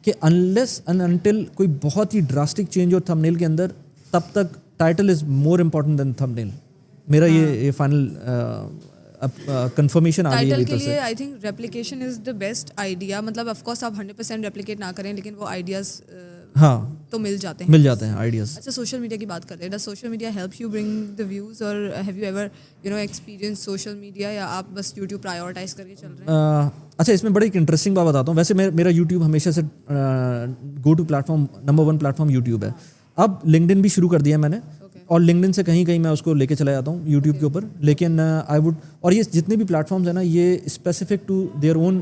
کہ انلیس اینڈ انٹل کوئی بہت ہی ڈراسٹک چینج ہو تھمبنیل کے اندر, تب تک ٹائٹل از مور امپورٹنٹ دین تھمبنیل. میرا یہ فائنل کنفرمیشن آ گئی ہے. ٹائٹل کے لیے I think replication is the best idea. مطلب آف کورس آپ 100% ریپلیکیٹ نہ کریں, لیکن وہ آئیڈیاز ہاں تو مل جاتے ہیں آئیڈیاز. اچھا, سوشل میڈیا کی بات کرتے ہیں. Does social media help you bring the views, اور have you ever experience social media, یا آپ بس یوٹیوب پرائیورٹائز کر کے چل رہے ہیں؟ اچھا, اس میں بڑی ایک انٹرسٹنگ بات بتاتا ہوں. ویسے میرا یوٹیوب ہمیشہ سے go to platform, number 1 platform YouTube ہے. اب لنکڈن بھی شروع کر دیا میں نے, اور لنکڈن سے کہیں میں اس کو لے کے چلا جاتا ہوں یوٹیوب کے اوپر. لیکن آئی ووڈ, اور یہ جتنے بھی پلیٹ فارمز ہیں نا, یہ specific to their own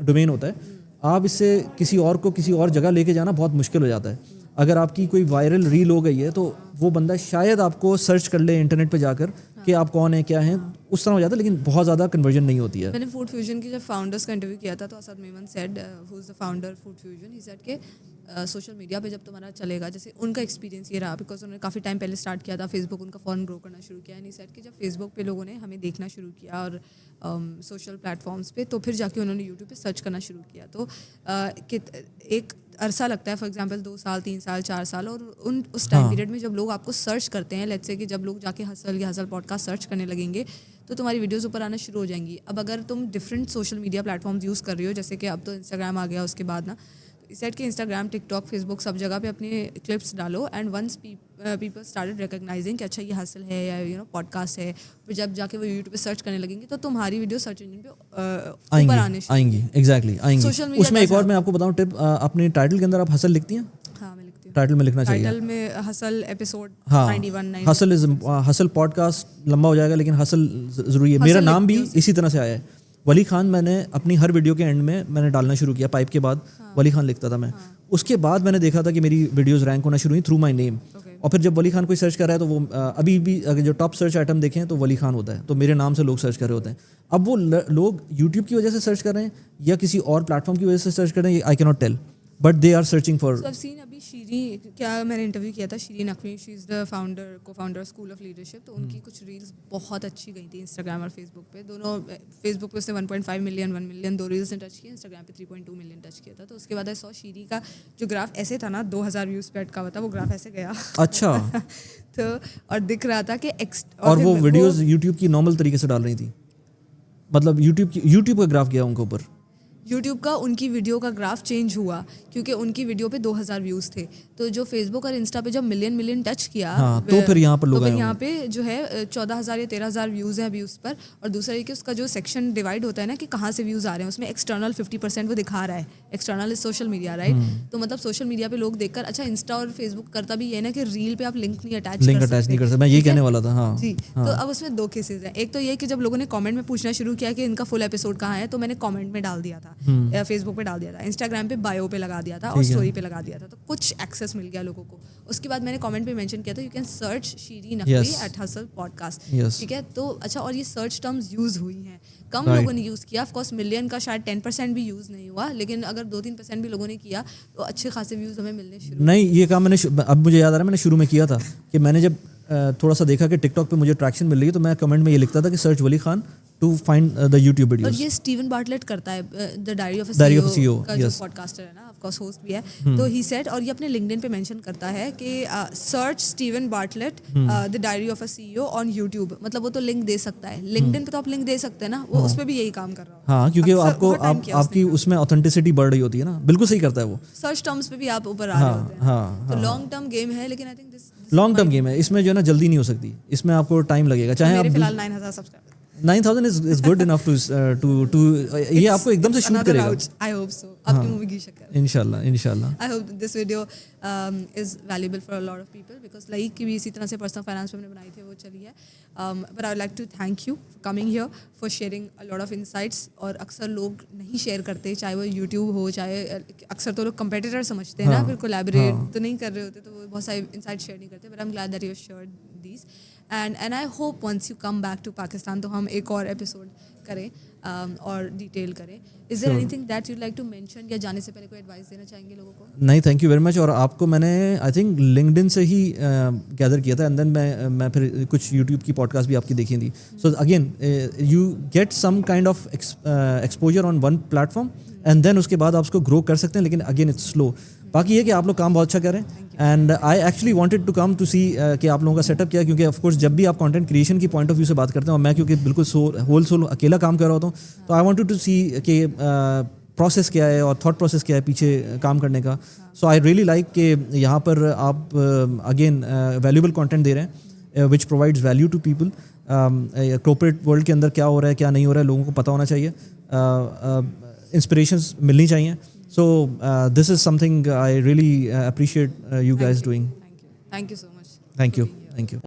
domain ہوتا ہے. آپ اس سے کسی اور جگہ لے کے جانا بہت مشکل ہو جاتا ہے. اگر آپ کی کوئی وائرل ریل ہو گئی ہے تو وہ بندہ شاید آپ کو سرچ کر لے انٹرنیٹ پہ جا کر کہ آپ کون ہیں کیا ہیں, اس طرح ہو جاتا ہے, لیکن بہت زیادہ کنورژن نہیں ہوتی ہے. میں نے فوڈ فیوژن کی جب فاؤنڈرس کا انٹرویو کیا تھا تو Asad Memon said who is the founder Food Fusion, he said کہ سوشل میڈیا پہ جب تمہارا چلے گا, جیسے ان کا ایکسپیرینس یہ رہا بیکاز انہوں نے کافی ٹائم پہلے اسٹارٹ کیا تھا, فیس بک ان کا فوراً گرو کرنا شروع کیا, اینڈ ہی سیڈ کہ جب فیس بک پہ لوگوں نے ہمیں دیکھنا شروع کیا اور سوشل پلیٹ فارمس پہ, تو پھر جا کے انہوں نے یوٹیوب پہ سرچ کرنا شروع کیا. تو ایک عرصہ لگتا ہے, فار ایگزامپل 2 سال 3 سال 4 سال, اور اس ٹائم پیریڈ میں جب لوگ آپ کو سرچ کرتے ہیں, لیٹس سے کہ جب لوگ جا کے ہسل یا ہسل پوڈ کاسٹ سرچ کرنے لگیں گے تو تمہاری ویڈیوز اوپر آنا شروع ہو جائیں گی. اب اگر تم different social media platforms use کر رہی ہو, جیسے کہ اب تو انسٹاگرام آ گیا, اس کے بعد نا سیٹ کہ Instagram, TikTok, Facebook, سب جگہ پہ اپنے کلپس ڈالو, and once people started recognising کہ اچھا یہ حاصل ہے یا پوڈ کاسٹ ہے, پھر جب جا کے وہ یوٹیوب پہ سرچ کرنے لگیں گے تو تمہاری ویڈیو سرچ انجن پہ اوپر آئیں گی. ایگزیکٹلی آئیں گی. اس میں ایک اور میں آپ کو بتاؤں ٹپ, اپنے ٹائٹل کے اندر آپ ہسل لکھتی ہیں؟ ہاں میں لکھتی ہوں, ٹائٹل میں لکھنا چاہیے. ٹائٹل میں hustle episode 91 hustle hustle podcast لمبا ہو جائے گا, لیکن ہسل ضروری ہے. میرا نام بھی اسی طرح سے آیا ہے, ولی خان. میں نے اپنی ہر ویڈیو کے اینڈ میں نے ڈالنا شروع کیا, پائپ کے بعد ولی خان لکھتا تھا میں. اس کے بعد میں نے دیکھا تھا کہ میری ویڈیوز رینک ہونا شروع ہوئی تھرو مائی نیم, اور پھر جب ولی خان کوئی سرچ کر رہا ہے تو وہ ابھی بھی اگر جو ٹاپ سرچ آئٹم دیکھیں تو ولی خان ہوتا ہے, تو میرے نام سے لوگ سرچ کر رہے ہوتے ہیں. اب وہ لوگ یوٹیوب کی وجہ سے سرچ کر رہے ہیں یا کسی اور پلیٹ فارم کی وجہ سے سرچ کر رہے ہیں, آئی کی not tell, but they are searching for. ابھی شیری, کیا میں نے انٹرویو کیا تھا شیرین نقوی, شی از دا کو فاؤنڈر اسکول آف لیڈرشپ, تو ان کی کچھ ریلس بہت اچھی گئی تھی انسٹاگرام اور فیس بک پہ دونوں. فیس بک پہ اس نے 1.5 ملین 1 ملین 2 ریلس نے ٹچ کیا, انسٹاگرام پہ 3.2 ملین ٹچ کیا تھا. تو اس کے بعد سو شیری کا جو گراف ایسے تھا نا 2000 ویوز پہ اٹکا ہوا تھا, وہ گراف ایسے گیا. اچھا. تو اور دکھ رہا تھا کہ اور وہ ویڈیوز یوٹیوب کی نارمل طریقے سے ڈال رہی تھی, مطلب یوٹیوب کا گراف گیا ان کے اوپر. یوٹیوب کا ان کی ویڈیو کا گراف چینج ہوا کیونکہ ان کی ویڈیو پہ 2000 ویوز تھے, تو جو فیس بک اور انسٹا پہ جب ملین ٹچ کیا تو پھر یہاں پر لوگ آئے, یہاں پہ جو ہے 14,000 یا 13,000 ویوز ہیں ابھی اس پر. اور دوسرا یہ کہ اس کا جو سیکشن ڈیوائڈ ہوتا ہے نا کہ کہاں سے ویوز آ رہے ہیں, اس میں ایکسٹرنل 50% وہ دکھا رہا ہے. External is social media, right. تو مطلب سوشل میڈیا پہ لوگ دیکھ کر, اچھا انسٹا اور فیس بک کرتا بھی یہ نا کہ ریل پہ آپ لنک نہیں اٹیچ کر سکتے, میں یہی کہنے والا تھا. ہاں جی. تو اب اس میں 2 کیسز ہیں. ایک تو یہ کہ جب لوگوں نے کامنٹ میں پوچھنا شروع کیا کہ ان کا فل ایپیسوڈ کہاں ہے, تو میں نے کامنٹ میں ڈال دیا تھا, فیس بک پہ ڈال دیا تھا, انسٹاگرام پہ بایو پہ لگا دیا تھا, اور اسٹوری پہ لگا دیا تھا, تو کچھ ایکسیس مل گیا لوگوں کو. اس کے بعد میں نے کامنٹ پہ مینشن کیا تھا, you can search Sherry Naqvi at hustle podcast, ٹھیک ہے. تو اچھا, اور یہ سرچ ٹرمز یوز ہوئی ہیں, کم لوگوں نے یوز کیا. آف کورس ملین کا شاید 10% بھی یوز نہیں ہوا, لیکن اگر 2-3% بھی لوگوں نے کیا تو اچھے خاصے ویوز ہمیں ملنے شروع. نہیں, یہ کام میں نے اب مجھے یاد آ رہا ہے, میں نے شروع میں کیا تھا کہ میں نے جب تھوڑا سا دیکھا کہ ٹک ٹاک پہ مجھے ٹریکشن مل رہی ہے, تو میں کمنٹ میں یہ لکھتا تھا کہ search Wali Khan to find the YouTube videos. اور یہ اسٹیون بارٹلیٹ کرتا ہے, دا ڈائری آف اے سی او کا جو پوڈ کاسٹر ہے نا, آف کورس ہوسٹ بھی ہے. تو ہی سیڈ, اور یہ اپنے لنکڈن پہ مینشن کرتا ہے کہ search Steven Bartlett the diary of a CEO on YouTube. مطلب وہ تو لنک دے سکتا ہے, لنکڈن پہ تو آپ لنک دے سکتے ہیں نا, وہ اس پہ بھی یہی کام کر رہا ہے. ہاں, کیونکہ آپ کو آپ کی اس میں اوتھینٹسٹی بڑھ رہی ہوتی ہے نا. بالکل صحیح کرتا ہے وہ, سرچ ٹرمز پہ بھی آپ اوپر آ رہے ہوتے ہیں. ہاں, تو لانگ ٹرم گیم ہے, لیکن I think this long term game ہے. اس میں جو ہے نا جلدی نہیں ہو سکتی, اس میں آپ کو ٹائم لگے گا. چاہے آپ فی الحال 9,000 subscriber 9,000 is good enough to یہ آپ کو ایک دم سے شوٹ کرے گا. I hope so. آپ کی مووی کی شکل. انشاءاللہ. I hope this video is valuable for a lot of people because like کی بھی اسی طرح سے پرسنل فائنانس پہ ہم نے بنائی تھی, وہ چلی ہے. But I would like to thank you for coming here, for sharing a lot of insights. اور اکثر لوگ نہیں شیئر کرتے, چاہے وہ یوٹیوب ہو, چاہے اکثر تو لوگ کمپیٹیٹر سمجھتے ہیں نا, پھر کولیبریٹ تو نہیں کر رہے ہوتے, تو وہ بہت سارے انسائٹ شیئر نہیں کرتے. But I'm glad that you have shared these. And I hope once you come back to Pakistan تو ہم ایک اور ایپیسوڈ کریں اور ڈیٹیل کریں. Is there anything that you'd like to mention, یا جانے سے پہلے کوئی ایڈوائس دینا چاہیں گے لوگوں کو؟ نہیں, تھینک یو ویری مچ. اور آپ کو میں نے آئی تھنک لنکڈن سے ہی گیدر کیا تھا, اینڈ دین میں پھر کچھ یوٹیوب کی پوڈ کاسٹ بھی آپ کی دیکھی تھی. So again you get some kind of exposure on one platform, and then اس کے بعد آپ اس کو گرو کر سکتے ہیں, لیکن اگین اٹس سلو. باقی یہ کہ آپ لوگ کام بہت اچھا کریں, and I actually wanted to come to see کہ آپ لوگوں کا سیٹ اپ کیا, کیونکہ آف کورس جب بھی آپ کانٹینٹ کریشن کی پوائنٹ آف ویو سے بات کرتے ہیں, اور میں کیونکہ بالکل ہول سول اکیلا کام کر رہا ہوتا ہوں, تو آئی وانٹیڈ ٹو سی کہ پروسیس کیا ہے اور تھاٹ پروسیس کیا ہے پیچھے کام کرنے کا. سو آئی ریئلی لائک کہ یہاں پر آپ اگین ویلیوبل کانٹینٹ دے رہے ہیں which provides value to people. Corporate world کے اندر کیا ہو رہا ہے کیا نہیں ہو رہا ہے لوگوں کو پتہ ہونا چاہیے, انسپریشنز ملنی چاہیے. So this is something I really appreciate you guys doing. Thank you so much. Thank you.